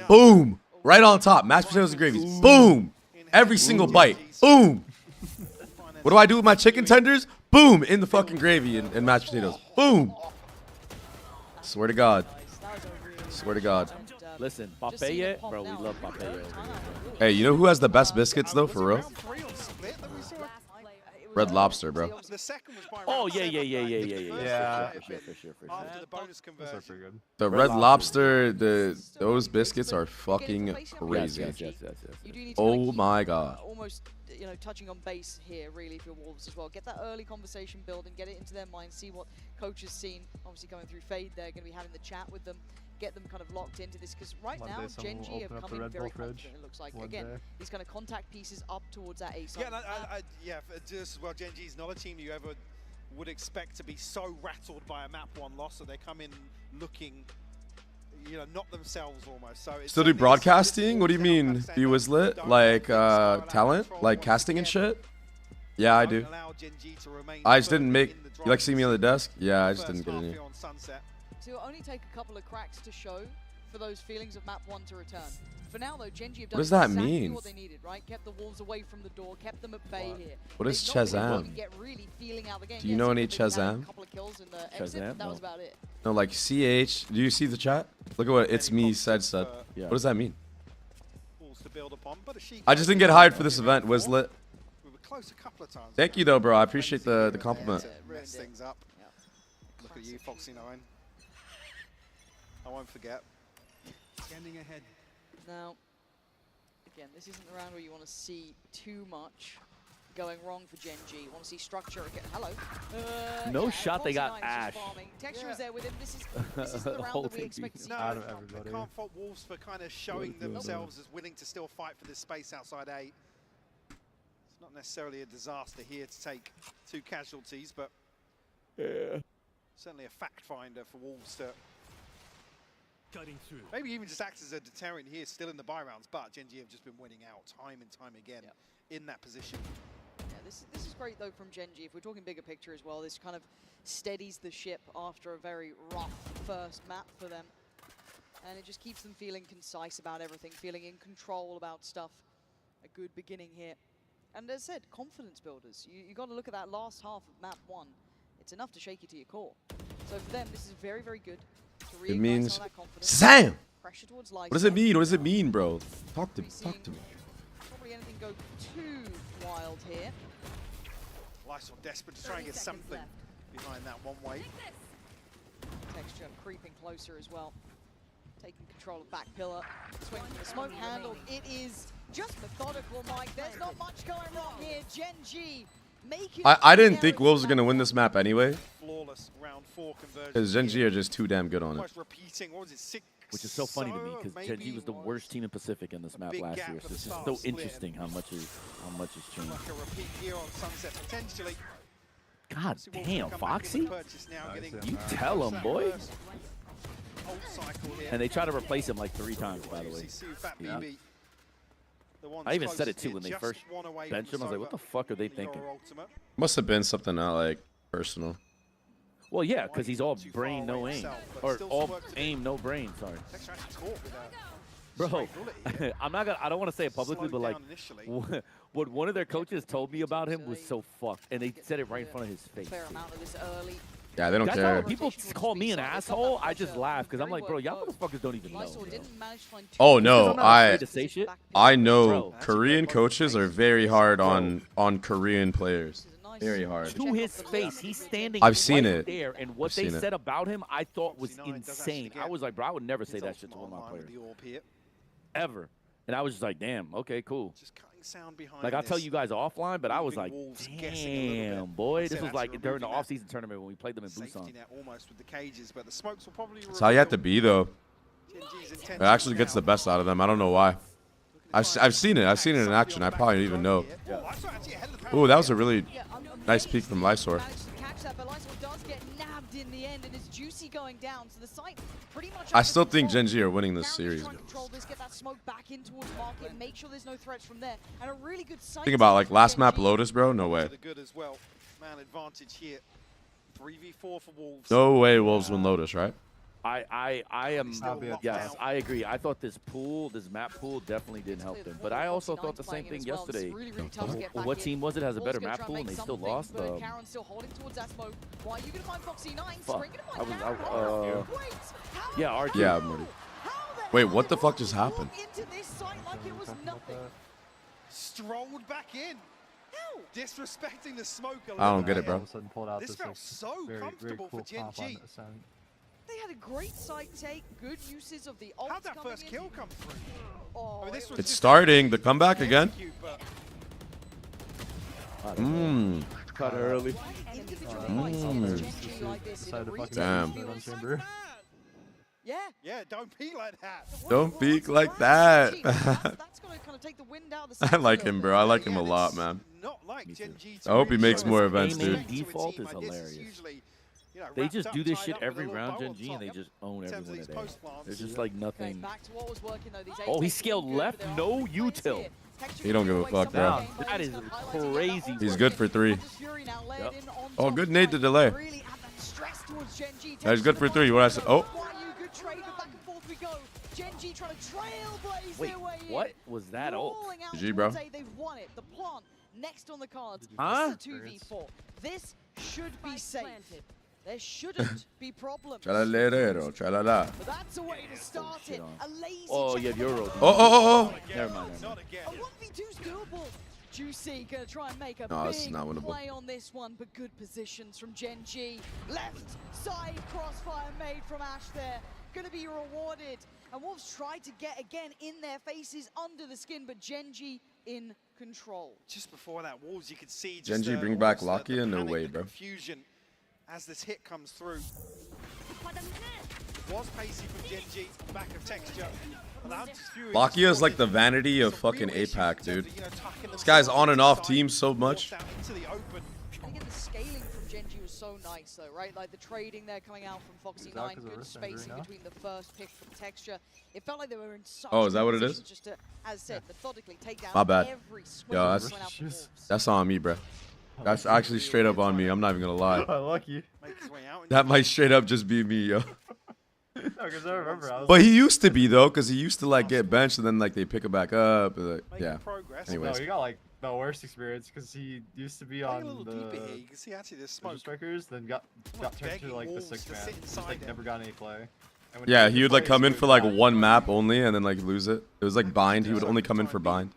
Boom. Right on top. Mashed potatoes and gravy. Boom. Every single bite. Boom. What do I do with my chicken tenders? Boom. In the fucking gravy and mashed potatoes. Boom. Swear to God. Swear to God. Listen, Babybay, bro, we love Babybay over here, bro. Hey, you know who has the best biscuits though, for real? Red Lobster, bro. The second was by Oh, round yeah. For sure. After the bonus Those are pretty good. The Red Lobster, those biscuits are fucking crazy. Yes. You do need to Oh kinda keep, my god. almost, you know, touching on base here, really, for Wolves as well. Get that early conversation building, get it into their minds, see what coach has seen. Obviously, going through Fade, they're going to be having the chat with them, get them kind of locked into this, because right now, Gen G have come in very confident, it looks like. Again, these kind of contact pieces up towards that A side. Yeah, just as well, Gen G is not a team you ever would expect to be so rattled by a map 1 loss, so they come in looking, you know, not themselves almost. So it's Still do broadcasting? What do you mean? Be Wizlet? Like talent? Like casting and shit? Yeah, I do. I just didn't make. You like seeing me on the desk? Yeah, I just didn't get any. So it'll only take a couple of cracks to show for those feelings of map 1 to return. For now, though, Gen G have done exactly mean? what they needed, right? Kept the Wolves away from the door, kept them at bay here. What is Chazam? Do you know any Chazam? Chazam? That was about it. No, like CH. Do you see the chat? Look at what It's Me said. What does that mean? I just didn't get hired for this event, Wizlet. Thank you, though, bro. I appreciate the compliment. Mess things up. Look at you, Foxy 9. I won't forget. Standing ahead. Now, again, this isn't the round where you want to see too much going wrong for Gen G. You want to see structure again. Hello. No shot, they got Ash. Texture is there with him. This is the round that we expect to see. I can't fault Wolves for kind of showing themselves as willing to still fight for this space outside A. It's not necessarily a disaster here to take 2 casualties, but certainly a fact finder for Wolves to maybe even just act as a deterrent here, still in the buy rounds. But Gen G have just been winning out time and time again in that position. Yeah, this is great though from Gen G. If we're talking bigger picture as well, this kind of steadies the ship after a very rough first map for them, and it just keeps them feeling concise about everything, feeling in control about stuff. A good beginning here, and as I said, confidence builders. You got to look at that last half of map 1. It's enough to shake you to your core. So for them, this is very, very good. It means Sam. What does it mean? What does it mean, bro? Talk to me. Probably anything go too wild here. Lysol desperate to try and get something behind that one way. Texture creeping closer as well. Taking control of back pillar. Swing for the smoke handle. It is just methodical, Mike. There's not much going wrong here. Gen G. I didn't think Wolves were going to win this map anyway. Flawless round 4 conversion. Because Gen G are just too damn good on it. Which is so funny to me because Gen G was the worst team in Pacific in this map last year. So it's just so interesting how much has changed. Like a repeat here on Sunset potentially. God damn, Foxy? You tell him, boy. And they try to replace him like 3 times, by the way. Yeah. I even said it too when they first benched him. I was like, what the fuck are they thinking? Must have been something not like personal. Well, yeah, because he's all brain, no aim. Or all aim, no brain, sorry. Bro, I don't want to say it publicly, but like, what one of their coaches told me about him was so fucked. And they said it right in front of his face. Yeah, they don't care. When people call me an asshole, I just laugh because I'm like, bro, y'all motherfuckers don't even know. Oh no, I know Korean coaches are very hard on Korean players. Very hard. To his face, he's standing I've seen right it. there, and what they said about him, I thought was insane. I was like, bro, I would never say that shit to one of my players. Ever. And I was just like, damn, okay, cool. Like, I'll tell you guys offline, but I was like, damn, boy. This was like during the off-season tournament when we played them in Busan. That's how you have to be, though. It actually gets the best out of them. I don't know why. I've seen it. I've seen it in action. I probably don't even know. Ooh, that was a really nice peek from Lysor. I still think Gen G are winning this series. Think about like last map Lotus, bro. No way. No way Wolves win Lotus, right? I am, yes, I agree. I thought this map pool definitely didn't help them. But I also thought the same thing yesterday. What team was it has a better map pool and they still lost? Yeah, RG. Yeah, Morty. Wait, what the fuck just happened? Strolled back in. Disrespecting the smoke a little. I don't get it, bro. All of a sudden pulled out This this felt like, so very comfortable cool for Gen comp on G. Ascent. They had a great side take, good uses of the ult. How'd that first kill come through? Oh, I mean, this was It's just starting. The comeback again. cute, but Mmm. Cut early. Damn. yeah, don't peek like that. Don't peek like that. That's gonna kind of take the wind out of the I like him, bro. I like him a lot, man. Not like Gen G I hope he really makes show more us events, respect dude. to a Default team is like this. It's hilarious. usually, you know, They wrapped just up, do this tied shit up with a every little round, bow Gen on G, and they top. just own In terms every of one these of post theirs. plants. There's just like Okay, nothing. back to what was working though. These Oh, he A-Takes scaled looking good, left, but there no are util. here. Texture He don't give a away fuck, some bro. of the game, but That he's is kind of highlighting crazy. that He's on good for 3. Just Fury now layered Yep. in on Oh, top, good nade to delay. really add that stress towards Gen G. Yeah, he's good for 3. What I said? Oh. Good trade, but back and forth we go. Gen G trying to trailblaze Wait, their way in. what was that ult? Rolling out GG, bro. towards A, they've won it. The plant next on the cards. Huh? This is a 2v4. This should be safe. There shouldn't be problems. Chalalero, chalala. But that's a way to start it. A lazy Oh, check yeah, on the you're ball. rolling. Oh. Never mind. Never mind. A 1v2's doable. Juicy gonna try and make a No, this is big not winnable. play on this one, but good positions from Gen G. Left side crossfire made from Ash there. Gonna be rewarded. And Wolves tried to get again in their faces under the skin, but Gen G in control. Just before that, Wolves, you could see Gen just G bring back almost the Lakia? No panic, way, the bro. Confusion as this hit comes through. Was pacey from Gen G, back of texture. Lakia is like the vanity of fucking APAC, dude. This guy's on and off teams so much. And again, the scaling from Gen G was so nice, though, right? Like the trading there coming out from Foxy9, good spacing between the first pick from texture. It felt like they were in such Oh, is that what it position is? just to, as said, methodically take down My bad. every swing Yo, that went out from Wolves. that's on me, bro. That's actually straight up on me. I'm not even gonna lie. Lucky. That might straight up just be me, yo. Because I remember. I was But he used to be though, because he used to like get benched and then like they pick him back up. Like, yeah. Anyways. No, he got like the worst experience because he used to be on the You can see actually there's smoke. strikers, then got turned to like the 6th man. Just like never got any play. And when Yeah, did he would like plays, come in would for like die. one map only and then like lose it. It was like bind. He would only come in for bind.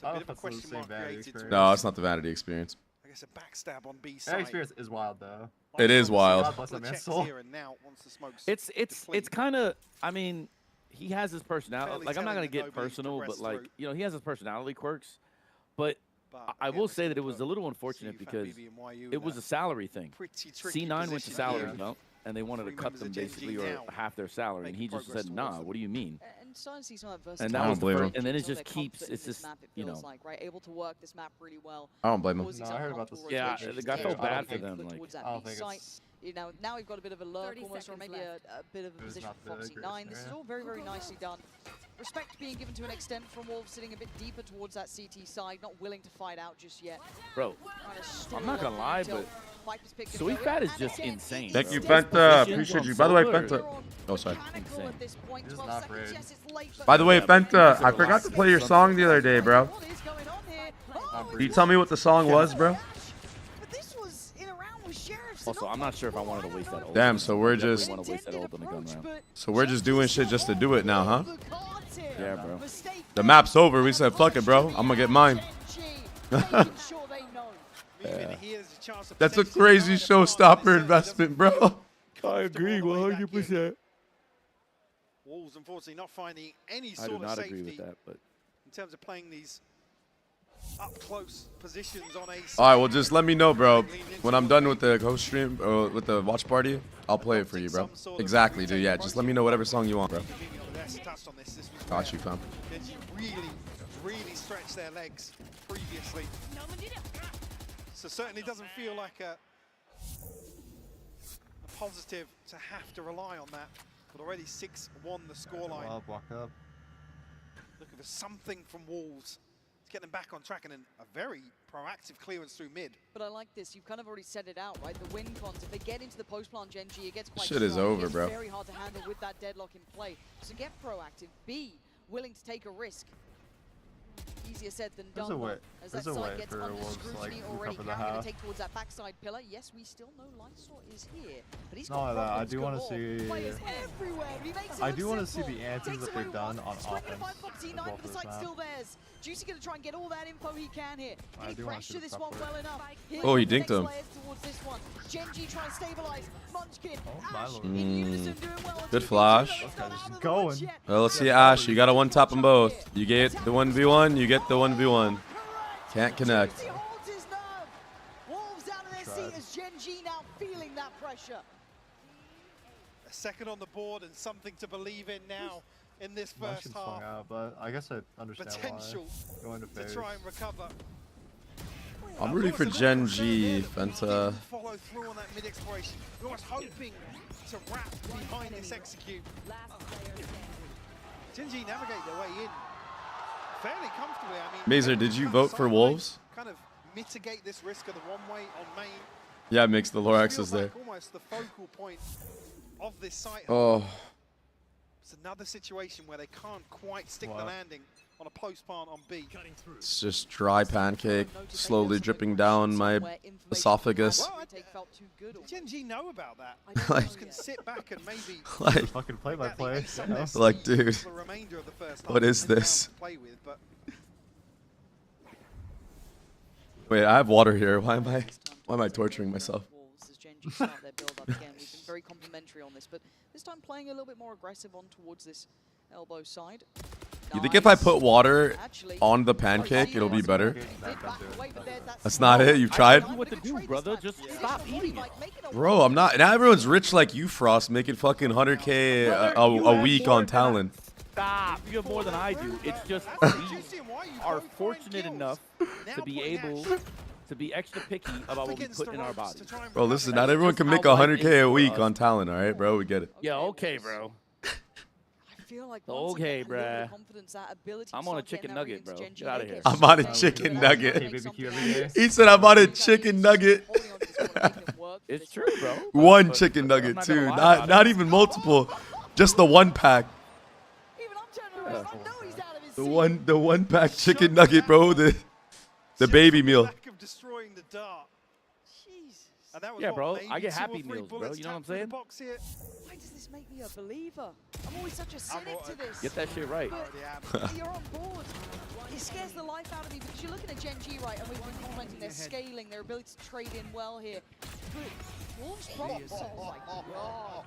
I don't know if that's the same vanity experience. No, it's not the vanity experience. I guess a backstab on B That side. experience is wild though. It is wild. God bless him, man. Soul. It's kind of. I mean, he has his personality. Fairly Like I'm not gonna telling get that nobody's personal, but progressed like through. you know, he has his personality quirks. But I will say that it was a little unfortunate because it was a salary thing. C9 went to salary bump, and they wanted to cut them basically or half their salary, and he just said, "Nah, what do you mean?" And starting to see some of that And versatility that was the blame him. first, and then it until just they're keeps. confident It's in this just map, it you feels know. like, right, able to work this map really well. I don't blame him. Causing No, some I heard about comfortable this. Yeah, rotations I there. felt bad for Put them, like- towards that I don't B think site. it's- You know, now we've got a bit of a lurk 30 almost, or seconds maybe a left. bit of a It was position not for the Foxy9. greatest This is area. all very, very nicely done. Respect being given to an extent from Wolves, sitting a bit deeper towards that CT side, not willing to fight out just yet. Bro, Trying to stall I'm not gonna up lie, until but Viper's pick can Sweet go Fat in. is And just again, insane. it Thank you, is Fenta. Fenta. Appreciate you. By the way, Silver. Fenta. Oh, sorry. mechanical at this point. This is 12 not seconds, raid. yes, it's late, but By the way, Yeah, but Fenta, it's I a forgot to lot. play your song the other day, bro. what is going on here? Oh, Can you tell me what the song was, bro? but this was in a round with Sheriffs. Also, I'm not sure if I wanted to waste that ult. Damn, so we're Definitely just want to waste that ult on the gun round. so we're just doing shit just to do it now, huh? Yeah, bro. The map's over. We said fuck it, bro. I'm gonna get mine. That's a crazy showstopper investment, bro. I agree 100%. Wolves, unfortunately, not finding any I sort do of not safety agree with that, but in terms of playing these up close positions on A. All right, well, just let me know, bro. When I'm done with the host stream or with the watch party, I'll play it for you, bro. Exactly, dude. Yeah, just let me know whatever song you want, bro. Got you, fam. Genji really stretched their legs previously. So certainly doesn't feel like a positive to have to rely on that. But already 6-1 the scoreline. Well, block up. Looking for something from Wolves to get them back on track, and then a very proactive clearance through mid. But I like this. You've kind of already set it out, right? The win cons. If they get into the post plant Gen G, it gets quite Shit is strong. over, It's bro. very hard to handle with that deadlock in play. So get proactive. Be willing to take a risk. He's easier said than done. There's a way. As There's that a way side gets for under Wolves to scrutiny like already. recover the Karen gonna half. take towards that backside pillar. Yes, we still know Lysor is here, but he's Not got only that, I problems do want to galore. see. Players everywhere, but he makes it I look do want to see simple. the antics Takes that they've away done one, on swinging offense. a 5-4-T9, as well but the for this site's map. still theirs. Juicy gonna try and get all that info he can here. I Did do he wanna pressure see the this top one for it. well enough? Here Oh, he comes the dinked next him. layers towards this one. Genji trying to stabilize. Munchkin, my Ash lord. in unison doing well. Good flash. Going. Well, let's see Ash. You gotta one-tap them both. You get the 1v1, you get the 1v1. Can't connect. Juicy holds his nerve. Wolves out of their seat as Genji now feeling that pressure. A second on the board and something to believe in now in this first Munchkin half. swung out, but I guess I understand Potential why. Going to to phase. try and recover. I'm rooting for Gen G, Fenta. Follow through on that mid exploration. You're almost hoping to wrap behind this execute. Gen G navigate their way in fairly comfortably. I mean, Mazer, did you vote for Wolves? Kind of mitigate this risk of the one-way on main. Yeah, Mix, the Lorax Feels is there. like almost the focal point of this site. Oh, It's another situation where they can't quite stick the landing on a post plant on B. it's just dry pancake, slowly dripping down my esophagus. Well, did Gen G know about that? Like- Wolves can sit back and maybe Like, Fucking play-by-play. some of their like, speed dude, for the remainder of the first what half is and down this? to play with, but Wait, I have water here. Why am I torturing myself? Wolves as Gen G start their build up again. We've been very complimentary on this, but this time playing a little bit more aggressive on towards this elbow side. You think if I Nice. put water Actually, on the pancake, it'll be better? did back away, but there's that That's not it? You've tried? I know what to do, brother. Just stop eating it. Bro, I'm not. Now everyone's rich like you, Frost, making fucking 100K a week on Talon. Stop. You have more than I do. It's just we are fortunate enough to be able to be extra picky about what we put in our bodies. Bro, listen, not everyone can make 100K a week on Talon, all right, bro? We get it. Yeah, okay, bro. I feel like Okay, bruh. I'm I'm on a chicken nugget, bro. Get out of here. I'm on a chicken nugget. BBQ every day. He said I'm on a chicken nugget. It's true, bro. One But chicken I'm nugget not too, gonna lie about not it. even multiple, just the one pack. The one pack chicken nugget, bro. The baby meal. lack of destroying the dart. And that was Yeah, what, bro. maybe I get 2 or Happy 3 Meals, bro. bullets You know what I'm tapped through the saying? box here. Why does this make me a believer? I'm always such a cynic to this. Get that shit right. But you're on board. It scares the life out of me because you're looking at Gen G, right, and we've been commenting they're scaling, their ability to trade in well here. But Wolves' problems. Oh my god.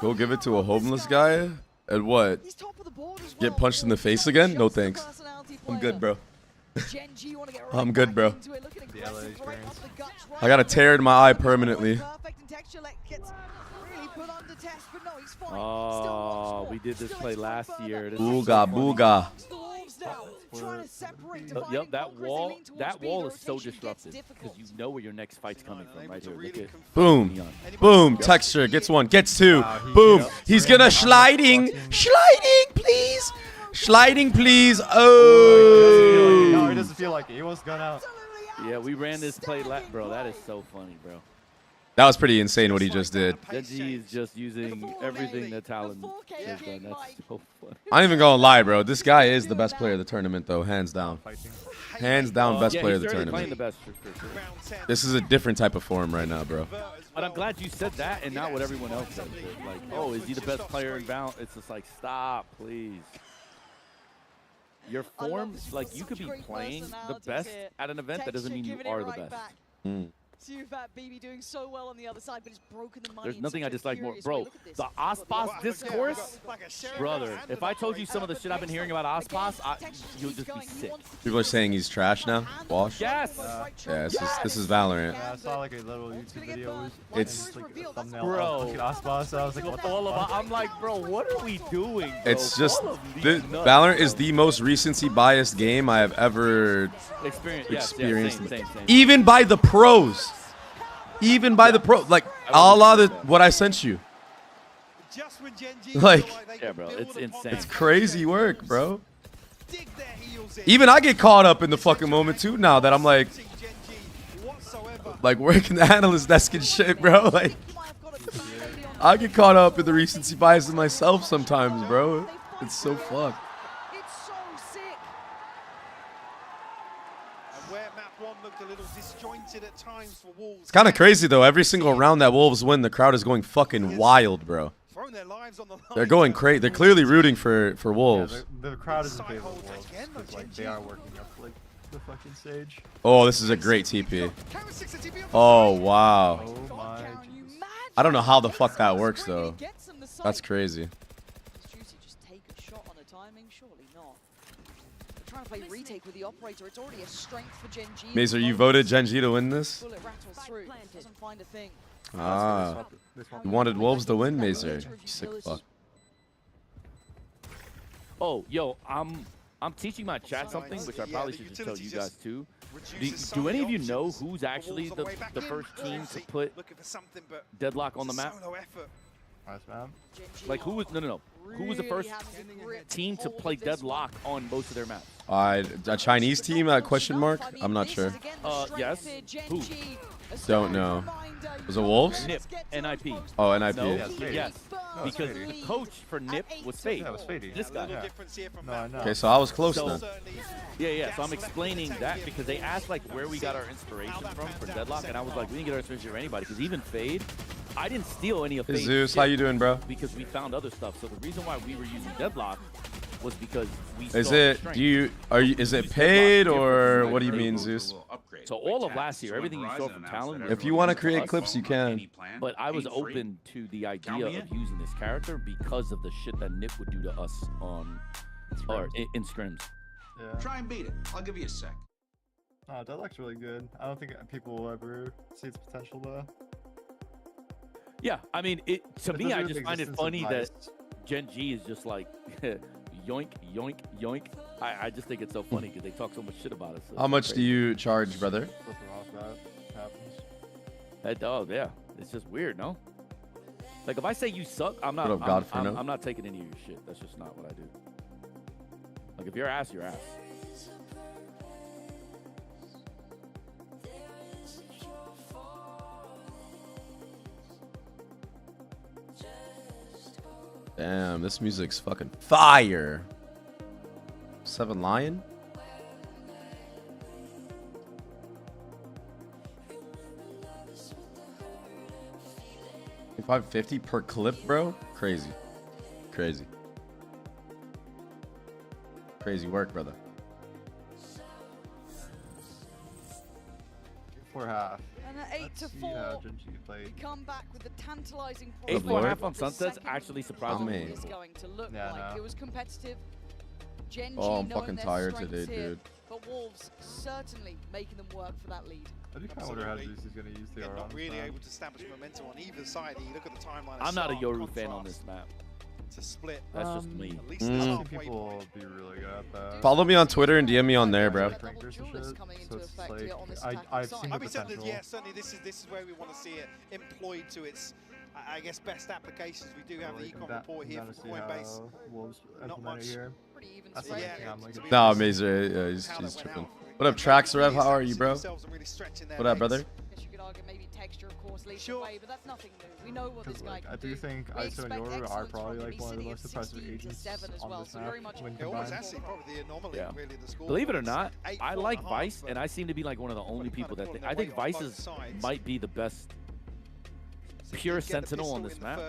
Go give it to a homeless guy? And what? He's top of the board as Get well. punched in the face again? No thanks. I'm good, bro. Gen G want to get I'm right good, back bro. into it, looking aggressive, right up the guts, right I got a up the tear in my eye permanently. perfect in texture, like, gets really put under test, but no, he's fine. Oh, we did this play last year. This is Booga, so funny. booga. The Wolves now trying to separate, Yep, dividing that conquer as they wall, lean towards that B. wall The is so rotation gets disruptive difficult. because you know where your next fight's coming from right here. Look at Boom. Neon. Boom. Texture. Gets one. Gets two. Wow, Boom. He's gonna sliding. Sliding, please. Sliding, please. Oh. No, he doesn't feel like it. He wants gun out. Yeah, we ran this play, bro. That is so funny, bro. That was pretty insane what he just did. Genji is just using everything that Talon has done. That's so funny. I ain't even gonna lie, bro. This guy is the best player of the tournament, though, hands down. Hands down, best Yeah, player of he's the certainly playing tournament. the best for sure. This is a different type of form right now, bro. But I'm glad you said that and not what everyone else said. Like, oh, is he the best player in Valorant? It's just like, stop, please. Your form, like, you could be playing the best at an event. That doesn't mean you are the best. Fat BB doing so well on the other side, but it's broken the money. There's in nothing such I a dislike more. curious Bro, way. Look at this. the Aspas discourse, brother, if I told you some of the shit I've been hearing about Aspas, you'll just be sick. People are saying he's trash now. Wash. Yes. Yeah, this is Valorant. Yeah, I saw like a little YouTube video. It's like a thumbnail Bro. of fucking Aspas. I was like, what the fuck? I'm like, bro, what are we doing? Bro? It's just All of these nuts. Valorant is the most recency biased game I have ever experienced. Same. even by the pros. Even by the pro, like a lot of what I sent you. Just when Gen G Like, Yeah, bro, it's insane. it's crazy work, bro. Even I get caught up in the fucking moment too now that I'm like working the analyst desk and shit, bro. Like, I get caught up in the recency bias of myself sometimes, bro. It's so fucked. It's so sick. And where map 1 looked a little disjointed at times for Wolves. It's kind of crazy though. Every single round that Wolves win, the crowd is going fucking wild, bro. Their lives on the line. They're going crazy. They're clearly rooting for Wolves. Yeah, the crowd is in favor of Wolves because like they are working up like the fucking stage. Oh, this is a great TP. Oh wow. Oh my. I don't know how the fuck that works though. That's crazy. Does Juicy just take a shot on a timing? Surely not. They're trying to play retake with the operator. It's already a strength for Gen G. Mazer, you voted Gen G to win this? Bullet rattles through. Doesn't find a thing. Ah. You wanted Wolves to win, Mazer. You sick fuck. Oh, yo, I'm teaching my chat something, which I probably should just tell you guys too. Do any of you know who's actually the first team to put Deadlock on the map? Like who was no. Who was the first team to play Deadlock on most of their maps? A Chinese team? Question mark? I'm not sure. Yes. Who? Don't know. Was it Wolves? NIP. NIP. Oh, NIP. No, yes. Because the coach for NIP was Fade. Yeah, it was Fade. This guy. Yeah. No, I know. Okay, so I was close then. Yeah. So I'm explaining that because they asked like where we got our inspiration from for Deadlock, and I was like, we didn't get our inspiration from anybody because even Fade, I didn't steal any of Fade's Zeus, shit how you doing, bro? Because we found other stuff. So the reason why we were using Deadlock was because we. Is it? Is it paid or what do you mean, Zeus? So all of last year, everything you saw from Talon. If you want to create clips, you can. But I was open to the idea of using this character because of the shit that Nip would do to us on or in scrims. Yeah. Try and beat it. I'll give you a sec. Oh, Deadlock's really good. I don't think people will ever see its potential though. Yeah, I mean, to me, I just find it funny that Gen G is just like yoink, yoink, yoink. I just think it's so funny because they talk so much shit about us. So How much do you charge, brother? Oh yeah, it's just weird, no? Like if I say you suck, I'm not. I'm not taking any of your shit. That's just not what I do. Like if you're ass, you're ass. Damn, this music's fucking fire. 7 Lion? $550 per clip, bro? Crazy. Crazy. Crazy work, brother. For half. And at 8-4, we come back with the tantalizing 8.5 on Sunsets actually surprised me. It's going to look like it was competitive. Gen G I'm fucking tired today, dude. But Wolves certainly making them work for that lead. I do kind of wonder how Zeus is going to use the They're not really able to establish momentum on either side. You look at the timeline. I'm not a Yoru fan on this map. It's a split. That's just me. At least some people will be really good at that. Follow me on Twitter and DM me on there, bro. So it's like, I've seen the potential. Yeah, certainly this is where we want to see it employed to its, I guess, best applications. We do have the econ report here from Coinbase. Not much. Pretty even No, Mazer, yeah, he's tripping. What up, Trax Rev? How are you, bro? What up, brother? Maybe texture, of course, leads the way, but that's nothing new. We know what this guy can I do think ISO and Yoru are probably like one of the most impressive agents on this map when combined. Yeah. Believe it or not, I like Vice, and I seem to be like one of the only people that I think Vice might be the best pure Sentinel on this map.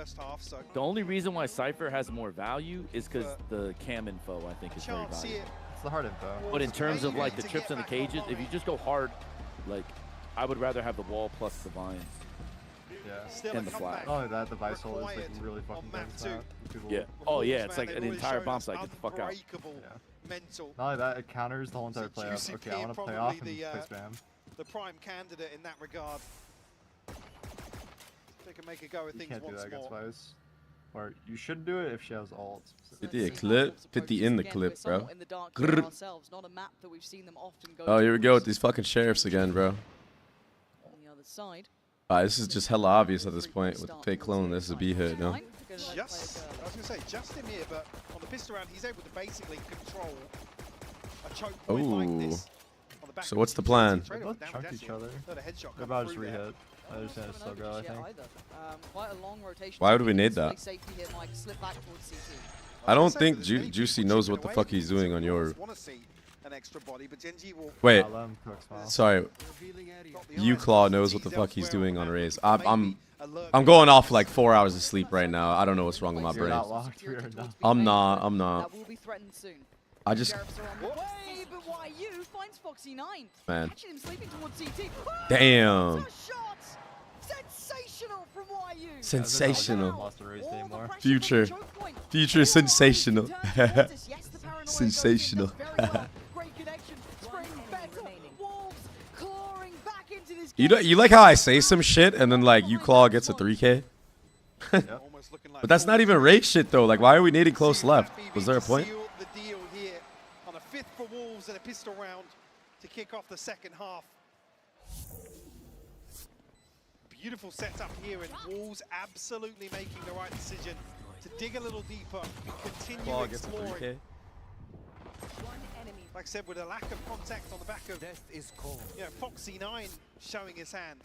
The only reason why Cypher has more value is because the cam info, I think, is very valuable. It's the hard info. But in terms of like the trips and the cages, if you just go hard, like I would rather have the wall plus the vines. Yeah. And the flag. Not only that, the Vice hole is like really fucking good. Yeah. Oh yeah, it's like an entire bomb site. Get the fuck out. Yeah. Not only that, it counters the whole entire playoff. Okay, I want to play off and play spam. The prime candidate in that regard. They can make a go at things once more. You can't do that against Vice. Or you should do it if she has ult. 50 a clip, 50 in the clip, bro. Oh, Oh, here we go with these fucking sheriffs again, bro. On the other side. This is just hella obvious at this point with the fake clone. This is a B hit, no? I was going to say, just him here, but on the pistol round, he's able to basically control a choke point like this. So what's the plan? They both chunk each other. They're about to just re-hit. I just gonna still go, I think. Quite a long rotation. Why would we need that? I don't think Juicy knows what the fuck he's doing on your. Wait, sorry. Claw knows what the fuck he's doing on Raze. I'm going off like 4 hours of sleep right now. I don't know what's wrong with my brain. I'm not. I just. Man. Damn. Sensational. Future sensational. Sensational. You like how I say some shit and then like Claw gets a 3K? But that's not even rage shit though. Like why are we needing close left? Was there a point? The deal here on a 5th for Wolves and a pistol round to kick off the second half. Beautiful setup here, and Wolves absolutely making the right decision to dig a little deeper and continue exploring. Like I said, with a lack of contact on the back of Foxy9 showing his hand.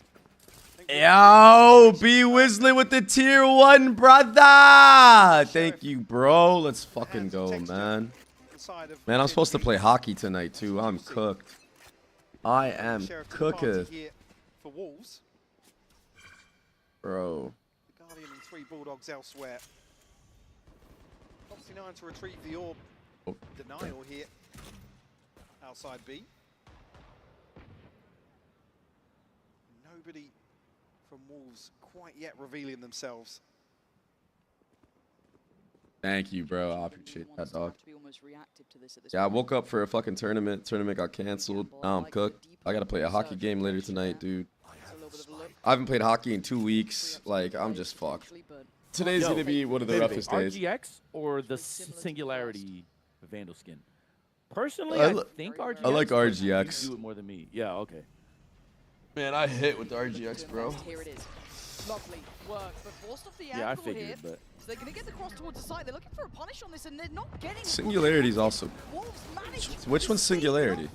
Yo, B Wizzlet with the tier 1, brother. Thank you, bro. Let's fucking go, man. Man, I'm supposed to play hockey tonight too. I'm cooked. I am cooked. For Wolves. Bro. Guardian and 3 Bulldogs elsewhere. Foxy9 to retrieve the orb. Denial here. Outside B. Nobody from Wolves quite yet revealing themselves. Thank you, bro. I appreciate that, dog. Yeah, I woke up for a fucking tournament. Tournament got canceled. Now I'm cooked. I gotta play a hockey game later tonight, dude. I haven't played hockey in 2 weeks. Like, I'm just fucked. Today's gonna be one of the roughest days. RGX or the Singularity Vandal skin? Personally, I think RGX. I like RGX. You do it more than me. Yeah, okay. Man, I hit with the RGX, bro. Here it is. Lovely work, but forced off the yeah, I angle figured, here. but So they're gonna get the cross towards the side. They're looking for a punish on this, and they're not getting. Singularity's also. Which one's Singularity?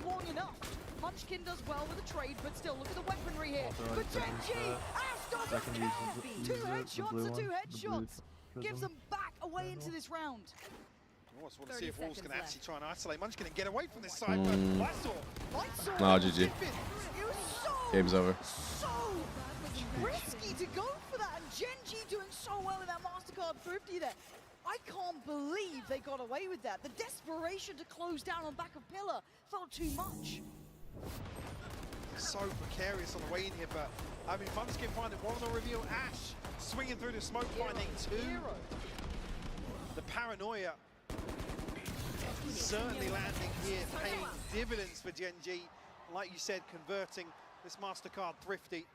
Munchkin does well with the trade, but still, look at the weaponry here. But Genji, Ash doesn't care. 2 headshots are 2 headshots. Gives them back away into this round. I also want to see if Wolves can actually try and isolate Munchkin and get away from this side, but Lysor. No, GG. Game's over. So risky to go for that, and Genji doing so well in that MasterCard 50 there. I can't believe they got away with that. The desperation to close down on back of Pillar felt too much. So precarious on the way in here, but I mean, Munchkin finding one on the reveal. Ash swinging through the smoke, finding 2. The paranoia certainly landing here, paying dividends for Genji. Like you said, converting this MasterCard thrifty.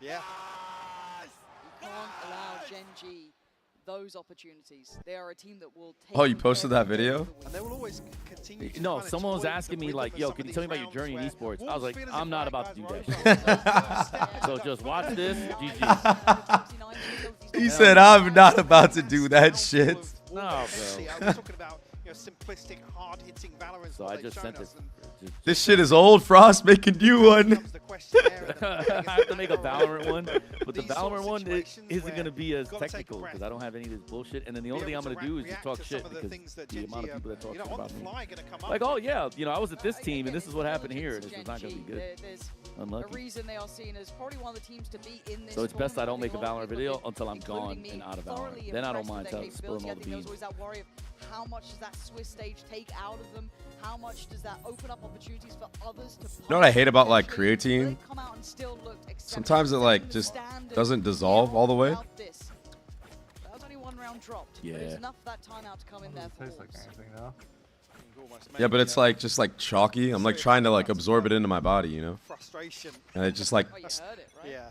Yeah. You can't allow Genji those opportunities. They are a team that will take. Oh, you posted that video? And they will always continue to no, someone was asking me like, yo, can you tell me about your journey in esports? I was like, I'm not about to do that shit. So just watch this. GG. He said, I'm not about to do that shit. No, bro. I was talking about simplistic, hard-hitting Valorant. So I just sent it. This shit is old. Frost, make a new one. I have to make a Valorant one, but the Valorant one isn't going to be as technical because I don't have any of this bullshit. And then the only thing I'm going to do is just talk shit because the amount of people that talk shit about me. Like, oh yeah, I was at this team and this is what happened here. This is not going to be good. Unlucky. The reason they are seen as probably one of the teams to beat in this. So it's best I don't make a Valorant video until I'm gone and out of Valorant. Then I don't mind spilling all the beans. How much does that Swiss stage take out of them? How much does that open up opportunities for others to? You know what I hate about like creatine? Sometimes it like just doesn't dissolve all the way. That was only 1 round dropped. Yeah. But it's enough for that timeout to come in there. Tastes like anything now. Yeah, but it's like just like chalky. I'm like trying to like absorb it into my body, you know? Frustration. And it just like, Oh, you heard it, right? Yeah.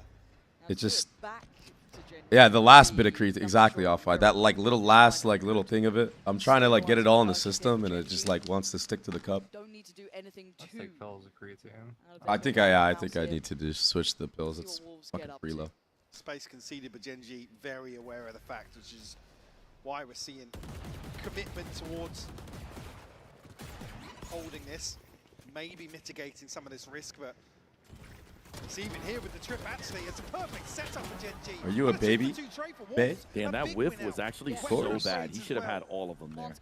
it just, Back to Genji. yeah, the last bit of creatine, exactly off-white. That like little thing of it. I'm trying to like get it all in the system, and it just like wants to stick to the cup. Don't need to do anything I too. think pills of creatine. I think I need to just switch the pills. It's fucking free low. Space conceded, but Genji very aware of the fact, which is why we're seeing commitment towards holding this, maybe mitigating some of this risk, but Even here with the trip, actually, it's a perfect setup for Gen.G. Are you a baby? Damn, that whiff was actually so bad. He should have had all of them there.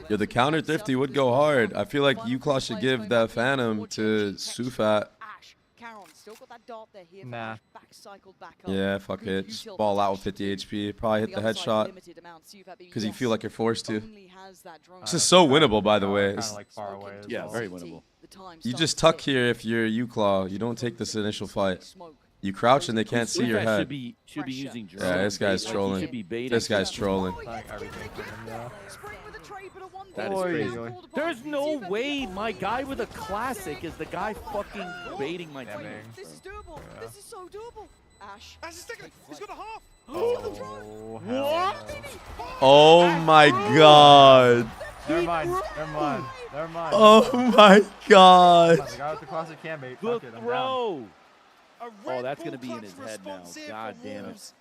Yo, the counter thrifty would go hard. I feel like UClaw should give that Phantom to Sufat. Nah. Yeah, fuck it. Just ball out with 50 HP. Probably hit the headshot. Because you feel like you're forced to. This is so winnable, by the way. Like far away as Yeah, well. very winnable. You just tuck here if you're UClaw. You don't take this initial fight. You crouch and they can't see your head. Should be using drones. Yeah, this guy's trolling. This guy's trolling. That is crazy. There's no way my guy with a classic is the guy fucking baiting my team. This is doable. This is so doable. Ash. Ash is taking it. He's got a half. What? Oh my god. Never mind. Never mind. Never mind. Oh my god. The guy with the classic can bait. The Fuck it, I'm throw. Oh, that's gonna be in his head now. God damn it.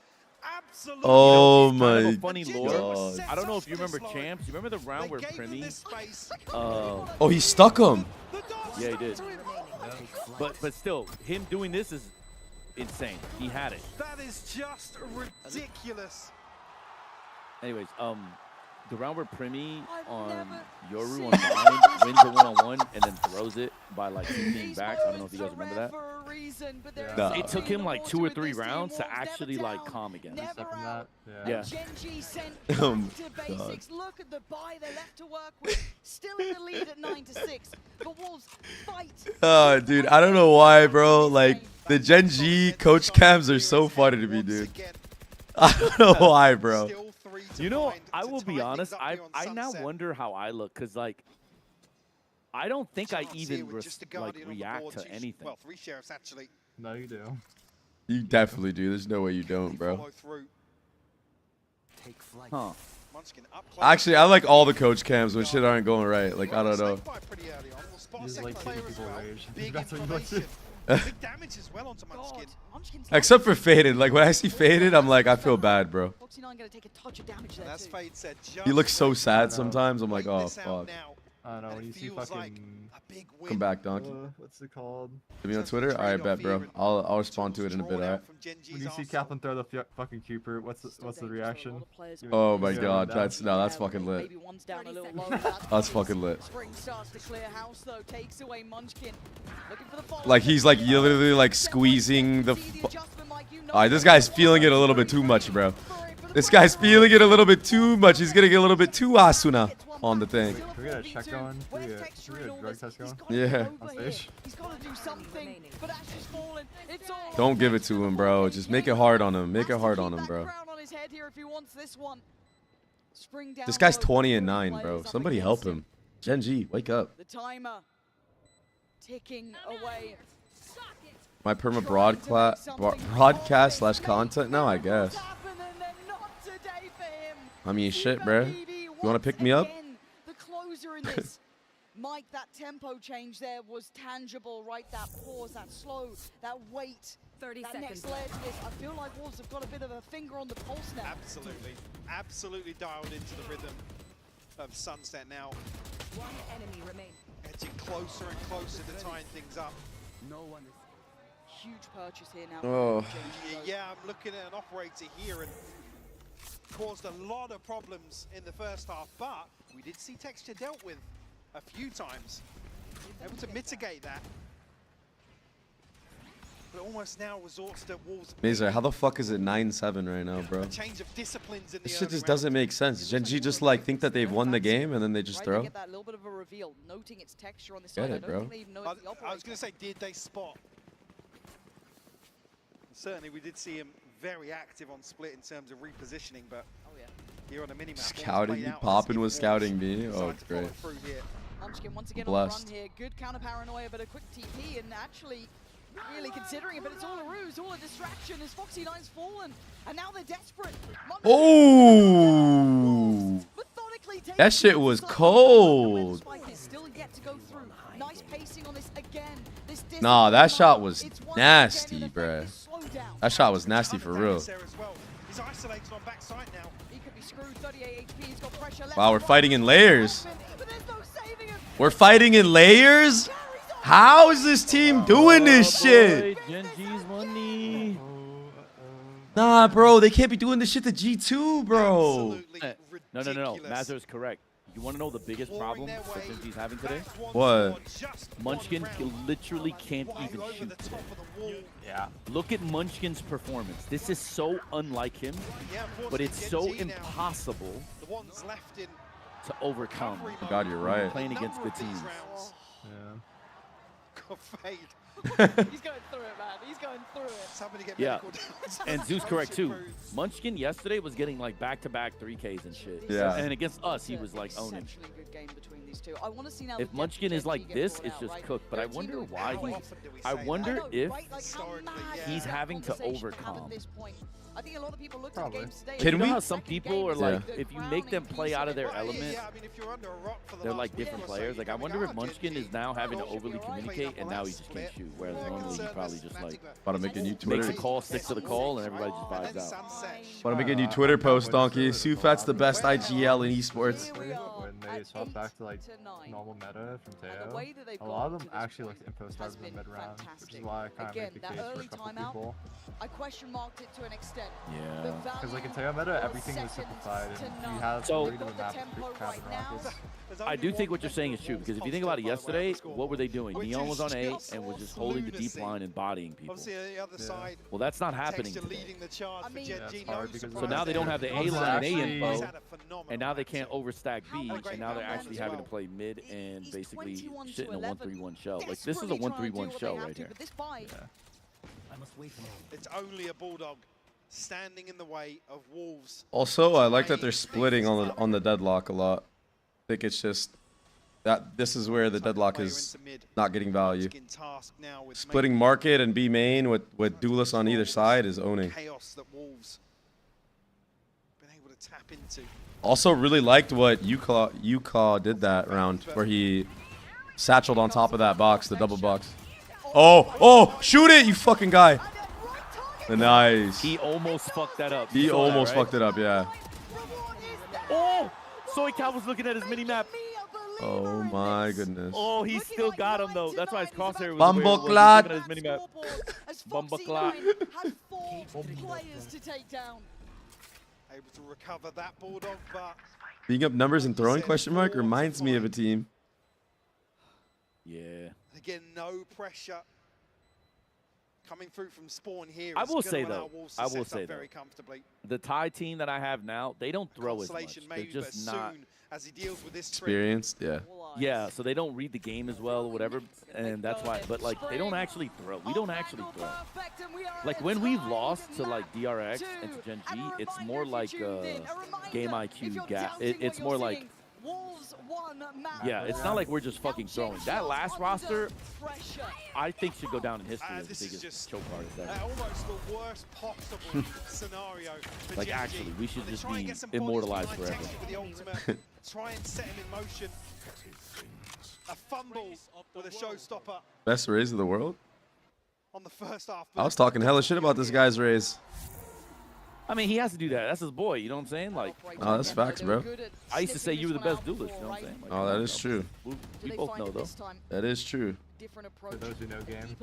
Oh Kind my of a funny lore. god. I don't know if you remember Champs. You remember the round where Primi? Oh, he stuck him. Yeah, he did. But still, him doing this is insane. He had it. That is just ridiculous. Anyways, the round where Primi on Yoru on mine wins a one-on-one and then throws it by like 15 backs. I don't know if you guys remember that. No. It took him like 2 or 3 rounds to actually like calm again. Yeah. Oh my god. Look at the buy they left to work with. Still in the lead at 9-6. The Wolves fight. Oh, dude, I don't know why, bro. Like, the Gen.G coach cams are so funny to me, dude. I don't know why, bro. You know, I will be honest. I now wonder how I look, because, like, I don't think I even react to anything. Well, 3 sheriffs actually. No, you do. You definitely do. There's no way you don't, bro. Huh. Actually, I like all the coach cams when shit aren't going right. Like, I don't know. You just like seeing people rage. That's what you like to. Big damage as well onto Munchkin. Except for Faded. Like, when I see Faded, I'm like, I feel bad, bro. As Fade said, He looks so sad sometimes. I'm like, oh, fuck. I don't know, when you see fucking... Come back, Donkey. What's it called? Hit me on Twitter? Alright, bet, bro. I'll respond to it in a bit, alright? When you see Kaplan throw the fucking Cooper, what's the reaction? Oh my god, that's fucking lit. That's fucking lit. Like, he's like literally like squeezing the Alright, this guy's feeling it a little bit too much, bro. This guy's feeling it a little bit too much. He's gonna get a little bit too Asuna on the thing. Can we get a check going? Can we get a drug test going? Yeah. On stage? Don't give it to him, bro. Just make it hard on him. Make it hard on him, bro. This guy's 20-9, bro. Somebody help him. Gen.G, wake up. The timer ticking away. My perma broadcast slash content now, I guess. I mean, shit, bro. You want to pick me up? The closer in this. Mike, that tempo change there was tangible, right? That pause, that slow, that weight, 30 that seconds. next ledge. I feel like Wolves have got a bit of a finger on the pulse now. Absolutely. Absolutely dialed into the rhythm of Sunset now. One enemy remains. Edging closer and closer to tying things up. No one is. Huge purchase here now. Oh. Yeah, I'm looking at an operator here and caused a lot of problems in the first half, but we did see Texture dealt with a few times. Able to mitigate that. But almost now resorts to Wolves. Mazer, how the fuck is it 9-7 right now, bro? A change of disciplines in This the shit just doesn't make sense. Gen.G just like think that they've won the game and then they just throw. Get that little bit of a reveal, noting its texture on the Get side. it, bro. I was going to say, did they spot? Certainly, we did see him very active on split in terms of repositioning, but here on the minimap, Scouting me, popping with scouting me. Oh, it's great. Munchkin once again Blessed. on the run here. Good counter paranoia, but a quick TP, and actually really considering it, but it's all a ruse, all a distraction as Foxy9's fallen, and now they're desperate. Oh! That shit was cold. Still yet to go through. Nice pacing on this again. Nah, that shot was nasty, bruh. That shot was nasty for real. Wow, we're fighting in layers. We're fighting in layers? How is this team doing this shit? Genji's money. Nah, bro, they can't be doing this shit to G2, bro. No. Mazur is correct. You want to know the biggest problem that Genji's having today? What? Munchkin literally can't even shoot today. Yeah. Look at Munchkin's performance. This is so unlike him, but it's so impossible to overcome. Oh God, you're right. Playing against good teams. Fade. He's going through it, man. He's going through it. Somebody get Yeah, medical and Zeus correct too. Munchkin yesterday was getting like back-to-back 3Ks and shit. Yeah. And against us, he was like owning. Exceptionally good game between these two. I want to see now If Munchkin is like this, it's just cooked. But I wonder why he. I wonder if he's having to overcome. I think a lot of people looked at the games today. Can we? How some people are like, if you make them play out of their element, they're like different players. Like I wonder if Munchkin is now having to overly communicate, and now he just can't shoot. Whereas normally he probably just like About to make a new Twitter. makes a call, sticks to the call, and everybody just vibes out. About to make a new Twitter post, Donkey. Sufat's the best IGL in esports. When they swap back to like normal meta from Teo, a lot of them actually like to info start in the mid round, which is why I kind of make the case for a couple people. I question marked it to an extent. Yeah. Because like in Teo meta, everything was simplified, and you have So- freedom of map to crab and rockets. I do think what you're saying is true, because if you think about it yesterday, what were they doing? Neon was on A and was just holding the deep line and bodying people. Well, that's not happening today. So now they don't have the A line and A info, and now they can't overstack B, and now they're actually having to play mid and basically shit in a 1-3-1 shell. Like, this is a 1-3-1 shell right here. It's only a Bulldog standing in the way of Wolves. Also, I like that they're splitting on the deadlock a lot. I think it's just that this is where the deadlock is not getting value. Splitting market and B main with duelists on either side is owning. Chaos that Wolves been able to tap into. Also, really liked what Yuka did that round, where he satcheled on top of that box, the double box. Oh, shoot it, you fucking guy. Nice. He almost fucked that up. He almost fucked it up, yeah. Oh, Soy Cow was looking at his mini map. Oh my goodness. Oh, he still got him though. That's why his crosshair was Bumbleclad. looking at his mini map. Bumbleclad. Had 4 players to take down. Able to recover that Bulldog, but Being up numbers and throwing question mark reminds me of a team. Yeah. again, no pressure coming through from spawn here. I will say though, very comfortably. the Thai team that I have now, they don't throw as much. They're just not as he deals with this experienced. Yeah. Yeah, so they don't read the game as well or whatever, and that's why. But like, they don't actually throw. We don't actually throw. Like when we've lost to like DRX and to Gen G, it's more like game IQ gap. It's more like. Yeah, it's not like we're just fucking throwing. That last roster, I think, should go down in history as the biggest choke artist ever. Almost the worst possible scenario. Like, actually, we should just be immortalized forever. Try and set him in motion. A fumble with a showstopper. Best raise of the world? On the first half. I was talking hella shit about this guy's raise. I mean, he has to do that. That's his boy. You know what I'm saying? Like, oh, that's facts, bro. I used to say you were the best duelist. You know what I'm saying? Like, oh, that is true. We both know, though. That is true. For those who know game.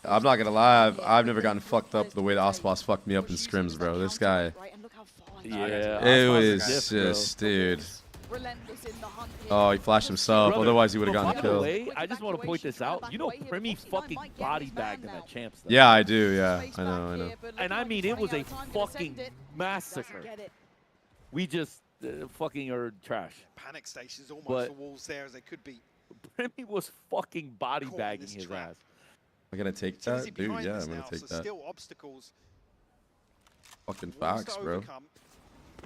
I'm not gonna lie. I've never gotten fucked up the way the Ospas fucked me up in scrims, bro. This guy. Yeah. It was just, dude. Oh, he flashed himself. Brother, Otherwise, he would have gotten by killed. the way, I just want to point this out. You know, Primi fucking body bagged him at champs. Though. Yeah, I do. Yeah, I know. And I mean, it was a fucking massacre. We just fucking are trash. Panic stations almost the walls there as they could be. Primi was fucking body bagging his ass. I'm gonna take that, dude. Yeah, I'm gonna take that. Still obstacles. Fucking facts, bro.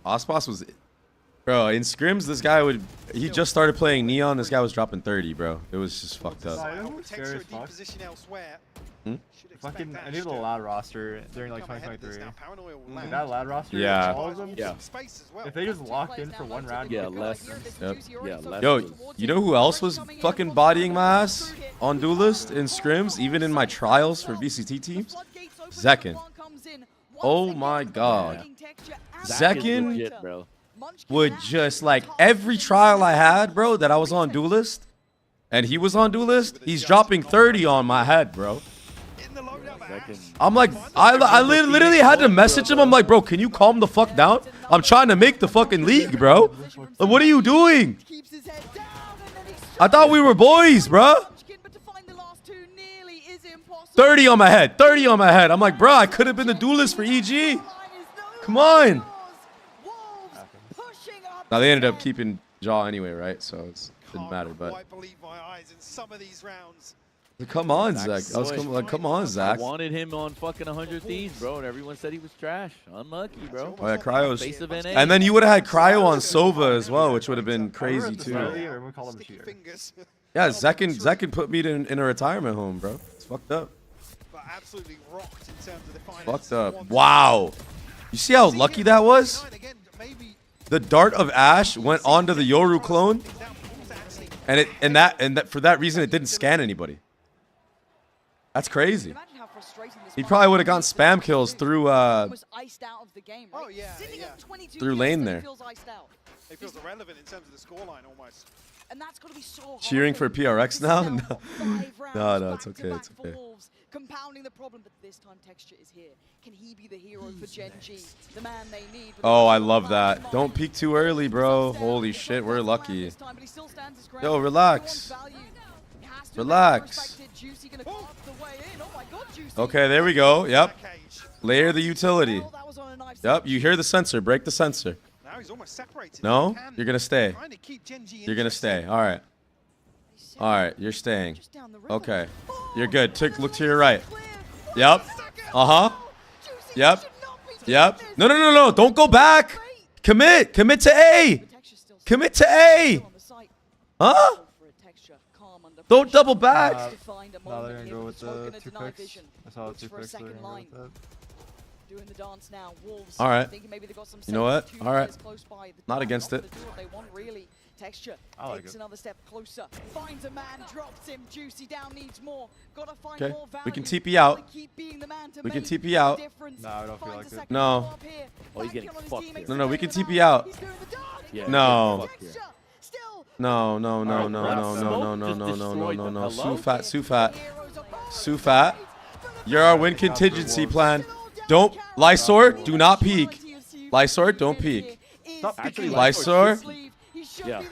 Ospas was. Bro, in scrims, this guy he just started playing Neon. This guy was dropping 30, bro. It was just fucked up. Fucking, I knew the loud roster during like 2023. That loud roster, yeah. all of them, if they just locked in for one round, less. Yep. Yeah, less. Yo, you know who else was fucking bodying my ass on Duelist in scrims, even in my trials for VCT teams? Zekin. Oh my god. Zekin bro. would just, like, every trial I had, bro, that I was on Duelist, and he was on duelist, he's dropping 30 on my head, bro. I'm like, I literally had to message him. I'm like, bro, can you calm the fuck down? I'm trying to make the fucking league, bro. Like, what are you doing? I thought we were boys, bro. 30 on my head. 30 on my head. I'm like, bro, I could have been the duelist for EG. Come on. Now, they ended up keeping Jaw anyway, right? So it didn't matter, but... Come on, Zach. I was like, come on, Zach. I wanted him on fucking 100 Thieves, bro, and everyone said he was trash. Unlucky, bro. Oh, yeah, Cryo's. And then you would have had Cryo on Sova as well, which would have been crazy, too. Yeah, Zach can put me in a retirement home, bro. It's fucked up. Fucked up. Wow. You see how lucky that was? The Dart of Ash went onto the Yoru clone, and for that reason, it didn't scan anybody. That's crazy. He probably would have gotten spam kills through through lane there. It feels irrelevant in terms of the scoreline almost. And that's got to be so hard. Cheering for PRX now? No, it's okay. It's okay. Compounding the problem, but this time Texture is here. Can he be the hero for Gen G? The man they need. Oh, I love that. Don't peek too early, bro. Holy shit, we're lucky. Yo, relax. Relax. Okay, there we go. Yep. Layer the utility. Yep, you hear the sensor. Break the sensor. No? You're going to stay. You're going to stay. All right. All right, you're staying. Okay. You're good. Look to your right. Yep. Uh-huh. Yep. Yep. No. Don't go back. Commit. Commit to A. Commit to A. Huh? Don't double back. No, they're going to go with the 2 picks. I saw the 2 picks. They're going to go with that. Doing the dance now. Wolves, all right. maybe they got some you know what? All right. by. Not against it. They want really. Texture takes another step closer. Finds a man, drops him. Juicy down, needs more. Gotta find more value. We can TP out. We can TP out. No, I don't feel like it. No. Oh, you're getting fucked here. No, we can TP out. Yeah, no. No. Sufat. You're our win contingency plan. Don't. Lysor, do not peek. Lysor, don't peek. Lysor. Yeah.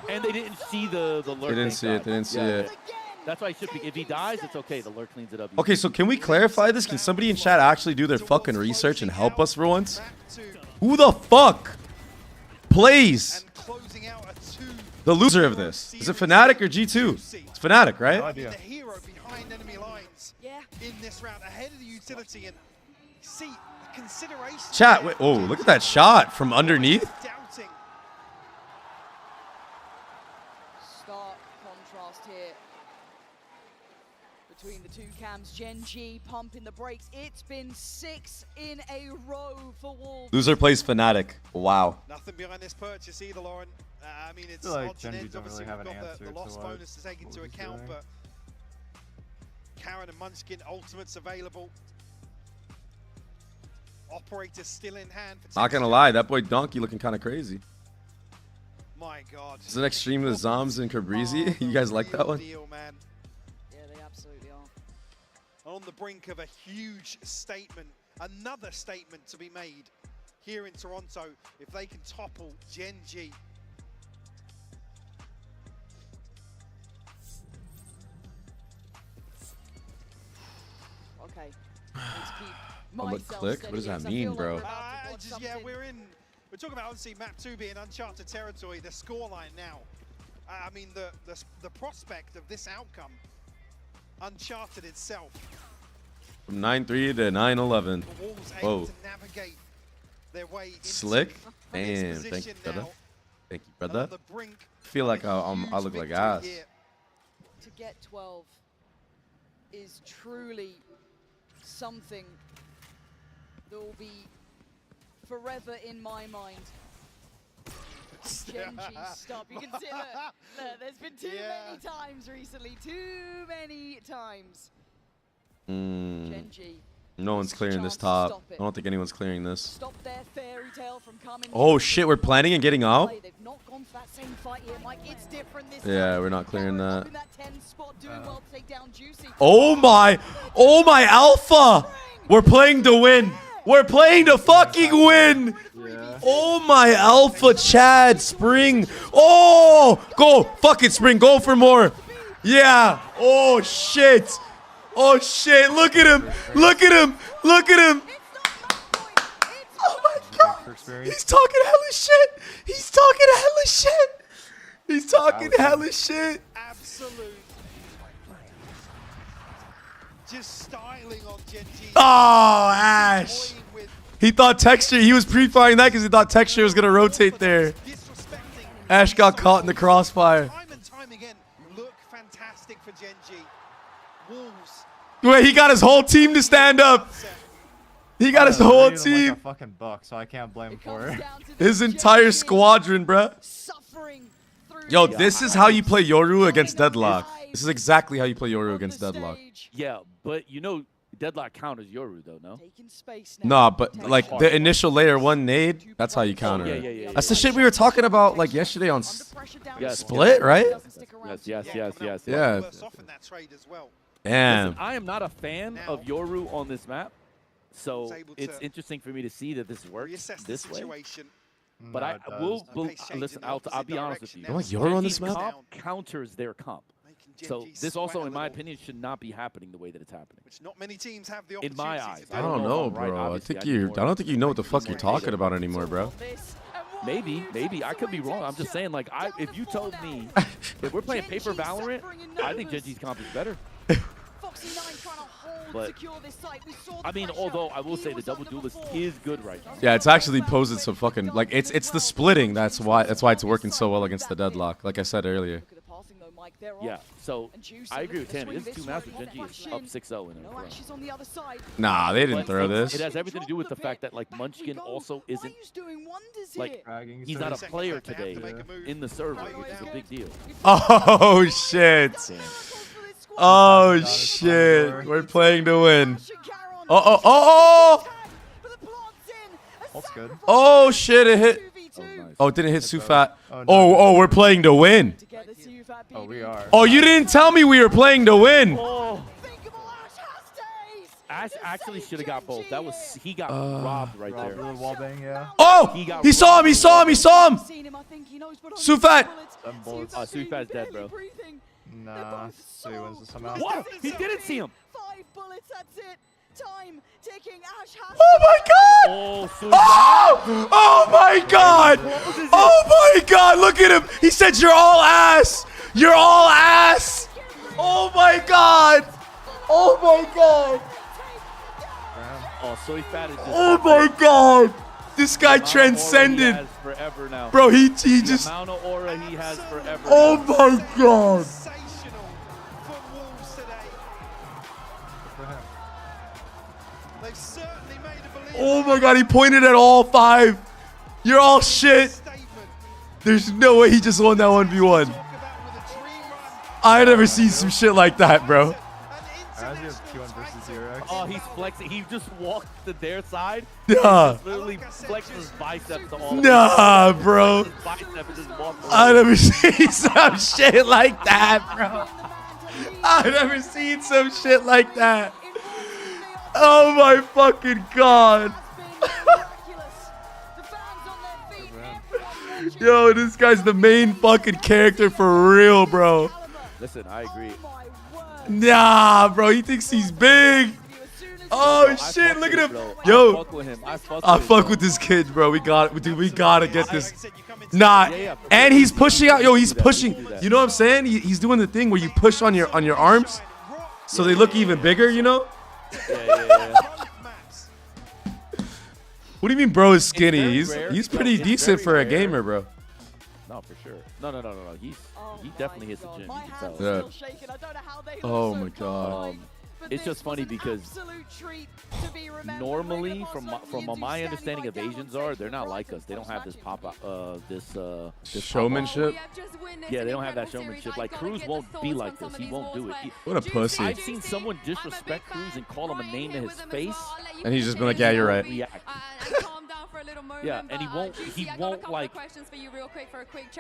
And they didn't see the lurk. They didn't see it. They didn't see it. That's why he should be. If he dies, it's okay. The lurk cleans it up. Okay, so can we clarify this? Can somebody in chat actually do their fucking research and help us for once? Who the fuck plays the loser of this? Is it Fnatic or G2? It's Fnatic, right? No idea. The hero behind enemy lines in this round, ahead of the utility, and see the consideration. Chat, wait, oh, look at that shot from underneath. Stark contrast here between the two cams. Gen G pumping the brakes. It's been 6 in a row for Wolves. Loser plays Fnatic. Wow. Nothing behind this purchase either, Lauren. I mean, it's like odds and ends. Obviously, really we've got the loss bonus to take into account, but Karen and Munchkin ultimates available. Operator still in hand. Not gonna lie, that boy Donkey looking kind of crazy. My God. Is it extreme with Zoms and Cabrizi? You guys like that one? Yeah, they absolutely are. On the brink of a huge statement, another statement to be made here in Toronto if they can topple Gen G. Okay. Look, click? What does that mean, bro? We're talking about obviously map 2 being uncharted territory. The scoreline now. I mean the prospect of this outcome, uncharted itself. From 9-3 to 9-11. Whoa. Slick. Damn. Thank you, brother. Thank you, brother. I feel like I look like ass. To get 12 is truly something that will be forever in my mind. Gen G stop. You can see that. There's been too many times recently. Too many times. Gen G No one's clearing this top. I don't think anyone's clearing this. Stop their fairy tale from coming. Oh shit, we're planning and getting out? They've not gone for that same fight here, Mike. It's different this Yeah, time. we're not clearing that. In that 10 spot, doing well to take down Juicy. Oh my Alpha! We're playing to win. We're playing to fucking win. Oh my Alpha, Chad, Spring. Oh, go, fuck it, Spring, go for more. Yeah. Oh shit. Oh shit. Look at him. Look at him. Look at him. Oh my god. He's talking hella shit. He's talking hella shit. He's talking hella shit. Absolute. Just styling on Genji. Oh, Ash. He thought Texture, he was pre-firing that because he thought Texture was going to rotate there. Ash got caught in the crossfire. Time and time again, look fantastic for Genji. Wolves. Wait, he got his whole team to stand up. He got his whole team. Like a fucking buck, so I can't blame him for it. His entire squadron, bruh. Yo, this is how you play Yoru against Deadlock. This is exactly how you play Yoru against Deadlock. Yeah, but you know, Deadlock counters Yoru though, no? Nah, but like the initial layer 1 nade, that's how you counter it. That's the shit we were talking about like yesterday on Split, right? Yes. Yeah. Damn. Listen, I am not a fan of Yoru on this map, so it's interesting for me to see that this works this way. But I will listen. I'll be honest with you. You like Yoru on this map? Comp counters their comp. So this also, in my opinion, should not be happening the way that it's happening. Which not many teams have the in my eyes. I don't know, bro. I don't think you know what the fuck you're talking about anymore, bro. Maybe. I could be wrong. I'm just saying, like, if you told me if we're playing paper Valorant, I think Genji's comp is better. But I mean, although I will say the double duelist is good right now. Yeah, it's actually posing some fucking like it's the splitting. That's why it's working so well against the Deadlock. Like I said earlier. Yeah, so I agree with Tammy. This is 2 maps where Genji is up 6-0 in it. Nah, they didn't throw this. It has everything to do with the fact that like Munchkin also isn't like he's not a player today in the server, which is a big deal. Oh shit. Oh shit. We're playing to win. Oh. That's good. Oh shit, it hit. Oh, it didn't hit Sufat. Oh, we're playing to win. Oh, we are. Oh, you didn't tell me we were playing to win. Oh. Ash actually should have got both. That was he got robbed right there. Wallbang, yeah. Oh, he saw him. Sufat. Sufat's dead, bro. Nah, so he wins this somehow. What? He didn't see him. 5 bullets, that's it. Time ticking. Ash has Oh my god! Oh my god! Oh my god! Look at him! He said you're all ass! You're all ass! Oh my god! Oh my god! Oh, so he fat is just Oh my god! This guy transcended. Forever now. Bro, he just the amount of aura he has forever. Oh my god! Oh my god, he pointed at all 5. You're all shit. There's no way he just won that 1v1. I never seen some shit like that, bro. Oh, he's flexing. He just walked to their side. Nah. Literally flexed his biceps to all. Nah, bro. I never seen some shit like that, bro. I never seen some shit like that. Oh my fucking god. Yo, this guy's the main fucking character for real, bro. Listen, I agree. Nah, bro, he thinks he's big. Oh shit, look at him. Yo, I fuck with this kid, bro. We gotta get this. Nah, and he's pushing out. Yo, he's pushing. You know what I'm saying? He's doing the thing where you push on your arms, so they look even bigger. You know? Yeah. What do you mean, bro? Is skinny? He's pretty decent for a gamer, bro. No, for sure. No. He definitely hits the gym. You can tell. Yeah. Oh my god. it's just funny because normally, from my understanding of Asians they're not like us. They don't have this this showmanship. Yeah, they don't have that showmanship. Like Cruz won't be like this. He won't do it. What a pussy. I've seen someone disrespect Cruz and call him a name to his face, and he's just been like, yeah, you're right. Yeah, and he won't like.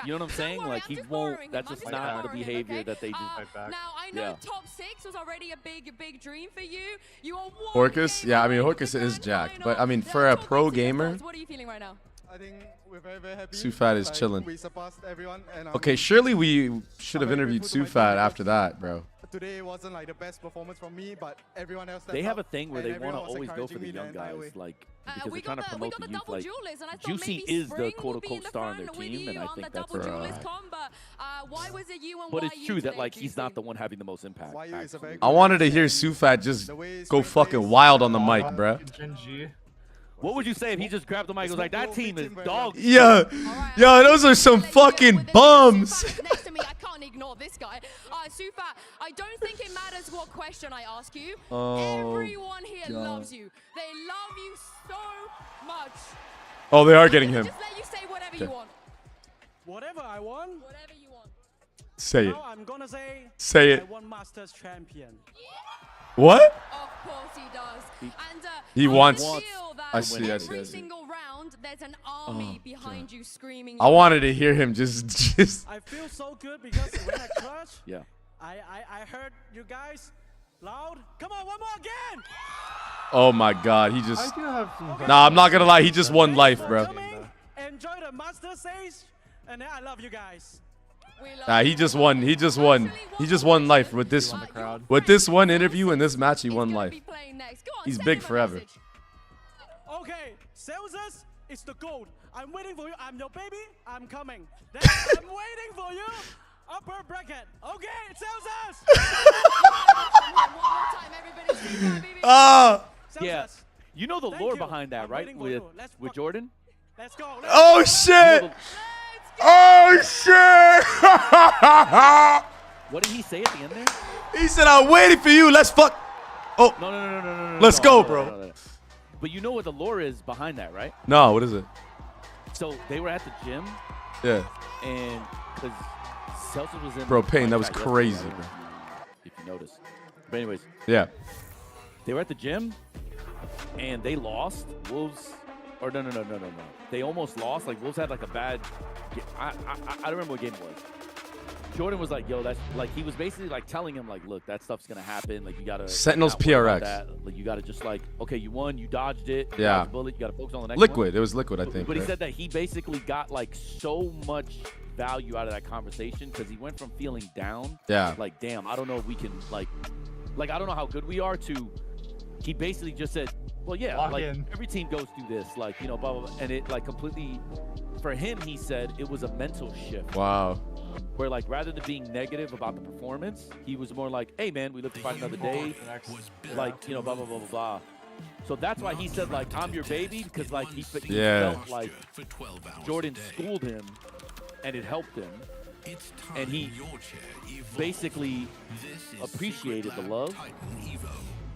You know what I'm saying? Like he won't. That's just not the behavior that they do. Now I know top 6 was already a big dream for you. You are Horkus, yeah, I mean Horkus is jacked, but I mean for a pro gamer, what are you feeling right now? I think we're very happy. Sufat is chilling. We surpassed everyone. And, okay, surely we should have interviewed Sufat after that, bro. Today wasn't like the best performance from me, but everyone else. They have a thing where they want to always go for the young guys, like because they're trying to promote the youth. Like Juicy is the quote-unquote star on their team, and I think that's but it's true that like he's not the one having the most impact. I wanted to hear Sufat just go fucking wild on the mic, bro. What would you say if he just grabbed the mic and was like, that team is dog? Yeah. Yo, those are some fucking bums. Next to me, I can't ignore this guy. Sufat, I don't think it matters what question I ask you. Everyone here loves you. They love you so much. Oh, they are getting him. Just let you say whatever you want. Whatever I want? Whatever you want. Say it. Now I'm gonna say it. I want Masters champion. What? Of course he does. And he wants. I see. Every single round, there's an army behind you screaming. I wanted to hear him just. I feel so good because when I clutch, yeah. I heard you guys loud. Come on, one more again. Oh my God, he just. Nah, I'm not gonna lie. He just won life, bro. Enjoy the master stage, and I love you guys. Nah, he just won. He just won. He just won life with this. With this one interview and this match, he won life. He's big forever. Okay, Celsius is the gold. I'm waiting for you. I'm your baby. I'm coming. I'm waiting for you. Upper bracket. Okay, Celsius. Yeah. You know the lore behind that, right? With Jordan? Let's go. Oh shit! Oh shit! What did he say at the end there? He said, "I'm waiting for you. Let's fuck." Oh. No. Let's go, bro. But you know what the lore is behind that, right? No, what is it? So they were at the gym. Yeah. And because Celsius was in. Bro, Payne, that was crazy, bro. If you notice. But anyways. Yeah. They were at the gym, and they lost. Wolves. Or no. They almost lost. Like Wolves had like a bad. I don't remember what game it was. Jordan was like, "Yo, that's like." He was basically like telling him, like, "Look, that stuff's gonna happen. Like, you gotta." Sentinels PRX. Like, you gotta just like, okay, you won, you dodged it. Yeah. Dodged the bullet, you gotta focus on the next Liquid. one. It was Liquid, I think. But he said that he basically got like so much value out of that conversation because he went from feeling down. Yeah. Like, damn, I don't know if we can like I don't know how good we are. To he basically just said, well, yeah, like every team goes through this, like, you know, blah blah blah, and it like completely. For him, he said it was a mental shift. Wow. Where like rather than being negative about the performance, he was more like, "Hey man, we live to fight another day." Like, you know, blah blah blah blah blah. So that's why he said like, "I'm your baby," because like he felt like Jordan schooled him, and it helped him, and he basically appreciated the love.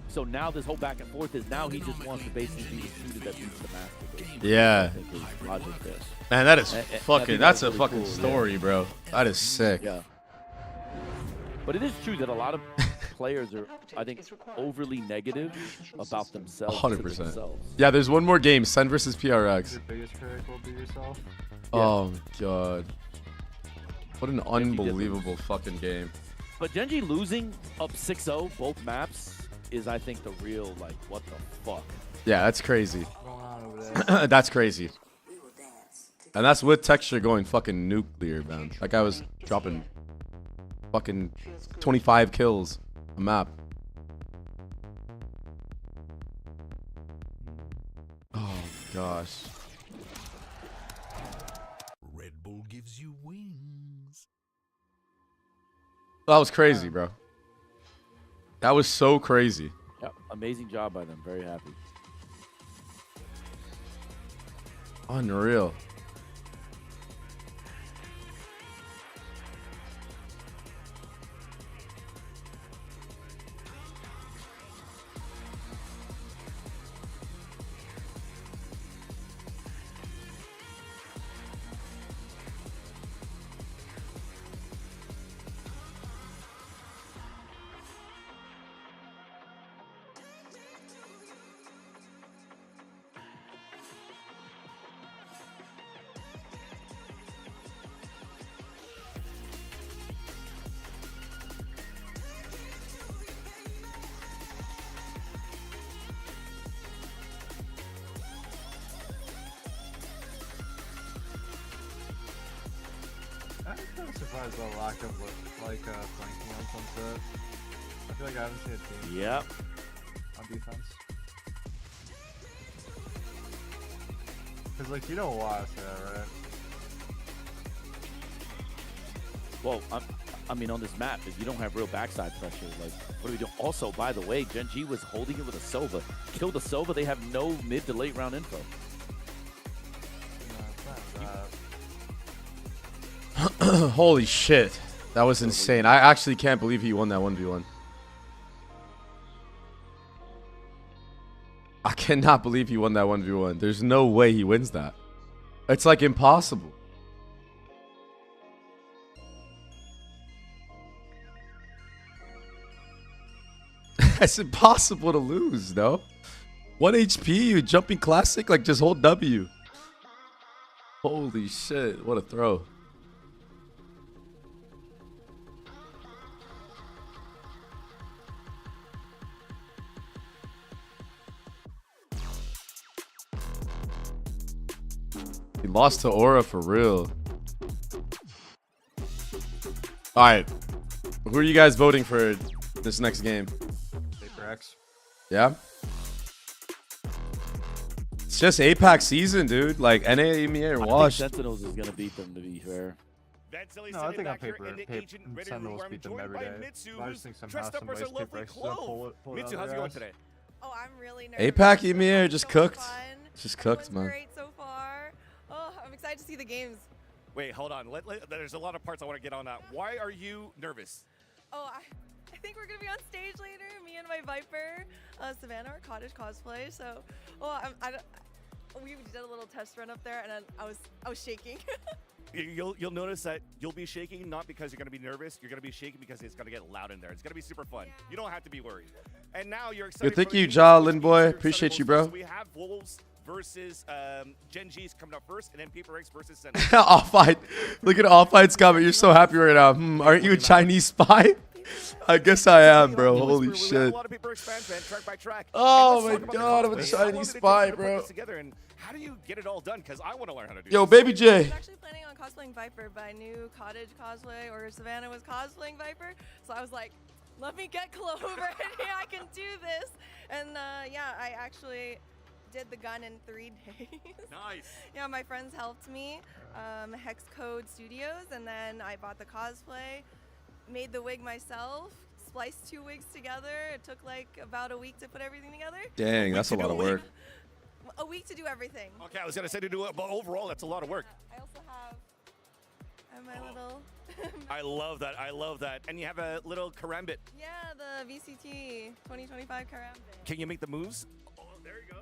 So now this whole back and forth is now he just wants to basically be the student that beats the master. Yeah. Man, that is fucking. That's a really fucking cool, story, bro. That is sick. Yeah. But it is true that a lot of players are, I think, overly negative about themselves. 100%. Yeah, there's one more game. Sen versus PRX. Your biggest critic will be yourself. Oh my God. What an unbelievable fucking game. But Genji losing up 6-0 both maps is, I think, the real, like, what the fuck. Yeah, that's crazy. That's crazy. And that's with Texture going fucking nuclear, man. That guy was dropping fucking 25 kills a map. Oh, gosh. Red Bull gives you wings. That was crazy, bro. That was so crazy. Yeah, amazing job by them. Very happy. Unreal. surprised by the lack of flanking on Sunset. I feel like I haven't seen a team on defense. Because like you don't want to say that, right? Well, I mean, on this map, if you don't have real backside pressure, like, what are we doing? Also, by the way, Gen G was holding it with a Sova. Kill the Sova, they have no mid to late round info. Holy shit. That was insane. I actually can't believe he won that 1v1. I cannot believe he won that 1v1. There's no way he wins that. It's like impossible. It's impossible to lose, no? 1 HP, you jumping classic? Like, just hold W. Holy shit, what a throw. He lost to Aura for real. Alright. Who are you guys voting for this next game? X. Yeah? It's just APAC season, dude. Like, NA, EMEA, or Wash. I think Sentinels is going to beat them, to be fair. No, I think on paper, Sentinels beat them every day. I just think somehow some ways Paper X still pull it Mitsu, how's it going today? Oh, I'm really nervous. APAC, EMEA, just cooked. Just cooked, man. Great so far. Oh, I'm excited to see the games. Wait, hold on. There's a lot of parts I want to get on that. Why are you nervous? Oh, I think we're gonna be on stage later. Me and my Viper, Savannah, our cottage cosplay. So, we did a little test run up there, and then I was shaking. You'll notice that you'll be shaking not because you're gonna be nervous. You're gonna be shaking because it's gonna get loud in there. It's gonna be super fun. Yeah. You don't have to be worried. And now you're excited. Good, thank you, Ja, Lin boy. Appreciate you, bro. So we have Wolves versus Gen G's coming up first, and then Paper X versus Sens. Offfight. Look at Offight's comment. You're so happy right now. Aren't you a Chinese spy? I guess I am, bro. Holy shit. Oh my god, I'm a Chinese spy, bro. How do you get it all done? Because I want to learn how to do Yo, this. Baby J. I was actually planning on cosplaying Viper, but I knew cottage cosplay or Savannah was cosplaying Viper, so I was like, let me get Clover in here. I can do this. And yeah, I actually did the gun in 3 days. Nice. Yeah, my friends helped me, Hex Code Studios, and then I bought the cosplay, made the wig myself, spliced 2 wigs together. It took like about a week to put everything together. Dang, that's a lot of work. A week to do everything. Okay, I was gonna say to do it, but overall, that's a lot of work. I also have my little. I love that. I love that. And you have a little karambit. Yeah, the VCT 2025 karambit. Can you make the moves? Oh, there you go.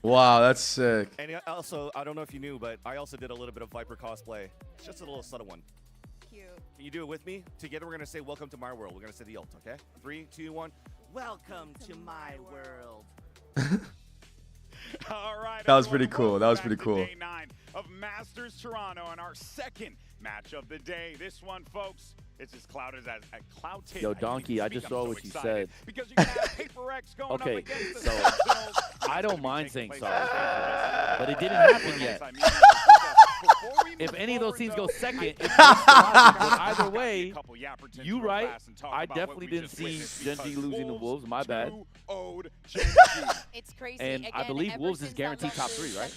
Wow, that's sick. And also, I don't know if you knew, but I also did a little bit of Viper cosplay. It's just a little subtle one. Cute. Can you do it with me? Together, we're gonna say, "Welcome to my world." We're gonna say the ult, okay? 3, 2, 1. Welcome to my world. All right. That was pretty cool. That was pretty cool. Day 9 of Masters Toronto and our second match of the day. This one, folks, it's as clouded as a cloud tip. Yo, Donkey, I just saw what you said. Because you can have Paper X going okay, up against the so Sentinels. I don't mind saying sorry, but it didn't happen yet. If any of those teams go second, it's but either way, you right. I definitely didn't see Gen G losing the Wolves. My bad. It's crazy. And I believe Wolves is guaranteed top 3, right?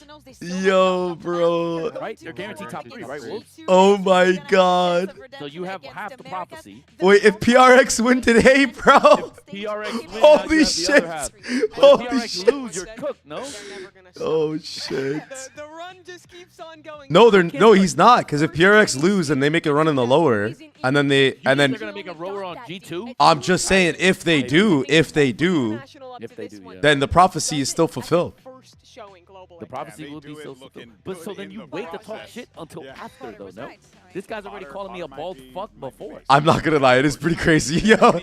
Yo, bro. Right? They're guaranteed top 3, right, Wolves? Oh my god. So you have half the prophecy. Wait, if PRX win today, bro. PRX win, holy shit. Holy PRX shit. lose, you're cooked, no? Oh shit. The run just keeps on going. No, he's not. Because if PRX lose and they make a run in the lower, and then they're gonna make a rower on G2. I'm just saying, if they do, then the prophecy is still fulfilled. The prophecy will be so fulfilled. But so then you wait to talk shit until after, though, no? This guy's already calling me a bald fuck before. I'm not gonna lie, it is pretty crazy, yo.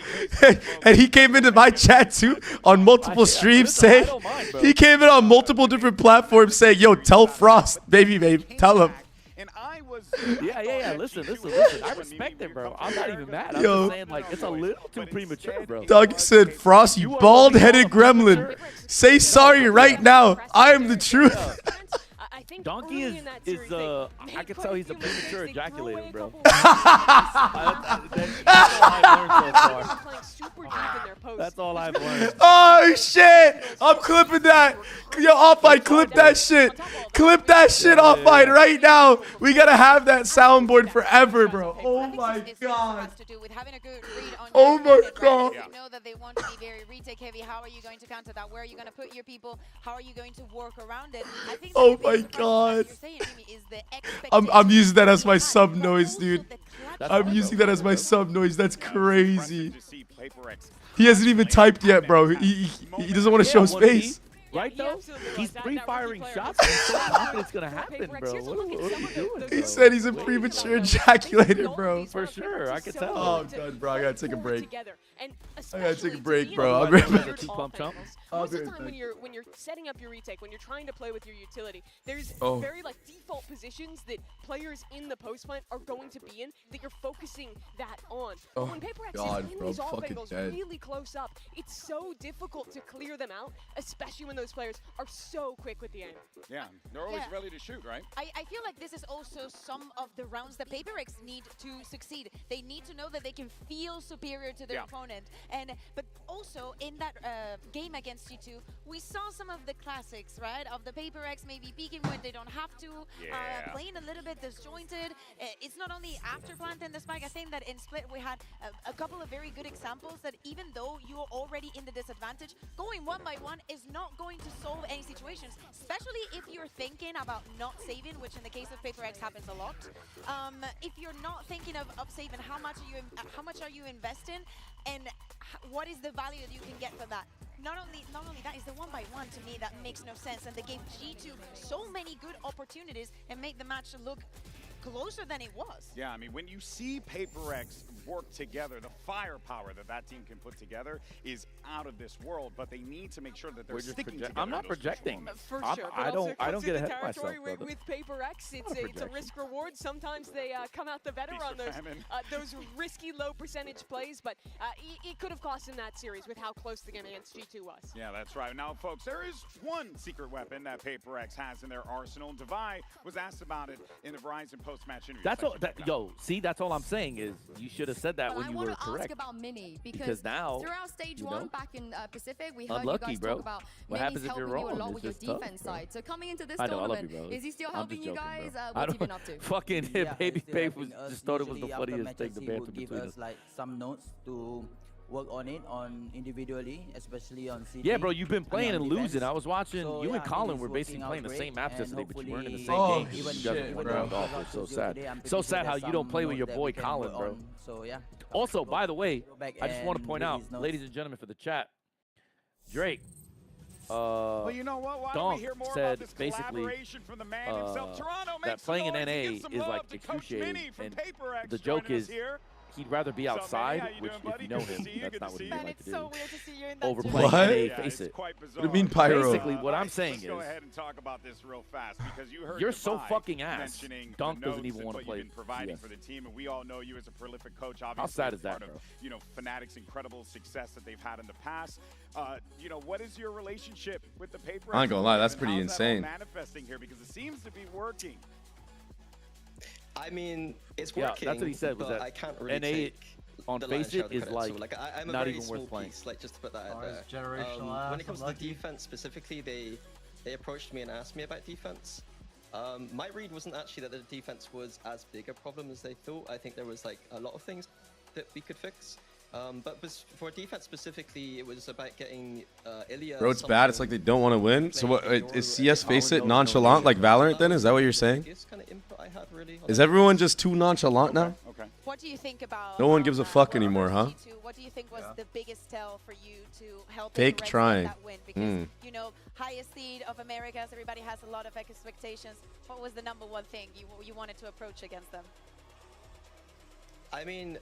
And he came into my chat too on multiple streams saying, he came in on multiple different platforms saying, yo, tell Frost, baby, tell him. Yeah. Listen. I respect it, bro. I'm not even mad. I'm just saying, like, it's a little too premature, bro. Doug said, Frost, you bald-headed gremlin. Say sorry right now. I am the truth. think Donkey early in that is series, they I made can quite tell a he's a few mistakes. premature They threw ejaculator, away a bro. couple That's all I've learned. Oh shit! I'm clipping that. Yo, Off-White, clip that shit. Clip that shit, Off-White, right now. We gotta have that soundboard forever, bro. Oh my god. Oh my god. You know that they want to be very retake heavy. How are you going to counter that? Where are you going to put your people? How are you going to work around it? I think Oh my god. I'm using that as my sub noise, dude. I'm using that as my sub noise. That's crazy. He hasn't even typed yet, bro. He doesn't want to show space. Right though? He's pre-firing shots. He's so confident it's gonna happen, bro. What are you doing? He said he's a premature ejaculator, bro. For sure, I can tell. Oh, I'm done, bro. I gotta take a break. I gotta take a break, to bro. be I'll be right honest, back. Most of the time when you're setting up your retake, when you're trying to play with your utility, there's very like default positions that players in the post plant are going to be in that you're focusing that on. But when Paper X is in these off angles really close up, it's so difficult to clear them out, especially when those players are so quick with the aim. Yeah, they're always ready to shoot, right? I feel like this is also some of the rounds that Paper X need to succeed. They need to know that they can feel superior to their opponent. But also in that game against G2, we saw some of the classics, right? Of the Paper X maybe peeking when they don't have to, playing a little bit disjointed. It's not only after planting the spike. I think that in Split we had a couple of very good examples that even though you're already in the disadvantage, going one by one is not going to solve any situations, especially if you're thinking about not saving, which in the case of Paper X happens a lot. If you're not thinking of saving, how much are you investing, and what is the value that you can get for that? Not only that, is the one by one to me that makes no sense, and they gave G2 so many good opportunities and made the match look closer than it was. Yeah, I mean, when you see Paper X work together, the firepower that team can put together is out of this world, but they need to make sure that they're sticking together. I'm not projecting. For sure. I don't get ahead of myself, with Paper X, it's a risk reward. Sometimes they come out the better on those risky low percentage plays, but it could have cost them that series with how close the game against G2 was. Yeah, that's right. Now, folks, there is one secret weapon that Paper X has in their arsenal. Devi was asked about it in the Verizon post-match interview. That's all. Yo, see, that's all I'm saying is you should have said that when you were correct. I want to ask about Mini because now throughout stage one back in Pacific, we heard unlucky, you guys bro. talk about What Mini's happens if you're helping wrong? you a lot It's with your just tough, defense bro. side. So coming into this I know, tournament, I love you, bro. is he still I'm helping just you joking, guys? bro. What's he been up to? Fucking Babybay was just thought it was the funniest thing to banter between us. Like some notes to work on it individually, especially on CT. Yeah, bro, you've been playing and losing. I was watching you and Colin were basically playing the same maps yesterday, but you weren't in the same game. You guys went round off. It's so sad. So sad how you don't play with your boy Colin, bro. So yeah. Also, by the way, I just want to point out, ladies and gentlemen, for the chat, Drake. Well, you know what? Why don't we hear more about this collaboration from the man himself? Toronto, that playing in NA is like excruciating, and the joke is he'd rather be outside, which if you know him, that's not what he'd like to do. Overplaying NA, face it. What do you mean, Pyro? Basically, what I'm saying is, go ahead and talk about this real fast because you heard you're so Devi fucking ass. mentioning Dunk the doesn't even notes want to and play. what you've been providing for the team, and we all know you as a prolific coach. Obviously, how sad is part that, bro? Of, you know, Fnatic's incredible success that they've had in the past. You know, what is your relationship with the Paper X? I ain't gonna lie, that's pretty How's insane. That all manifesting here because it seems to be working. I mean, it's working. Yeah, that's what he said. Was that I can't really NA take on the face lion's it share of the is credit. like, So, I'm a not very even small worth playing. piece, like just to put that out there. Generational when it comes to the defense specifically, they approached me and asked me about defense. My read wasn't actually that the defense was as big a problem as they thought. I think there was like a lot of things that we could fix. But for defense specifically, it was about getting Ilya. Bro, it's bad. It's like they don't want to win. So what, is CS Face It nonchalant like Valorant then? Is that what you're saying? Is everyone just too nonchalant now? Okay. What do you think about? No one gives a fuck anymore, huh? What do you think was the biggest tell for you to help Fake trying. that win? Because you know, highest seed of Americas, everybody has a lot of expectations. What was the #1 thing you wanted to approach against them? I mean,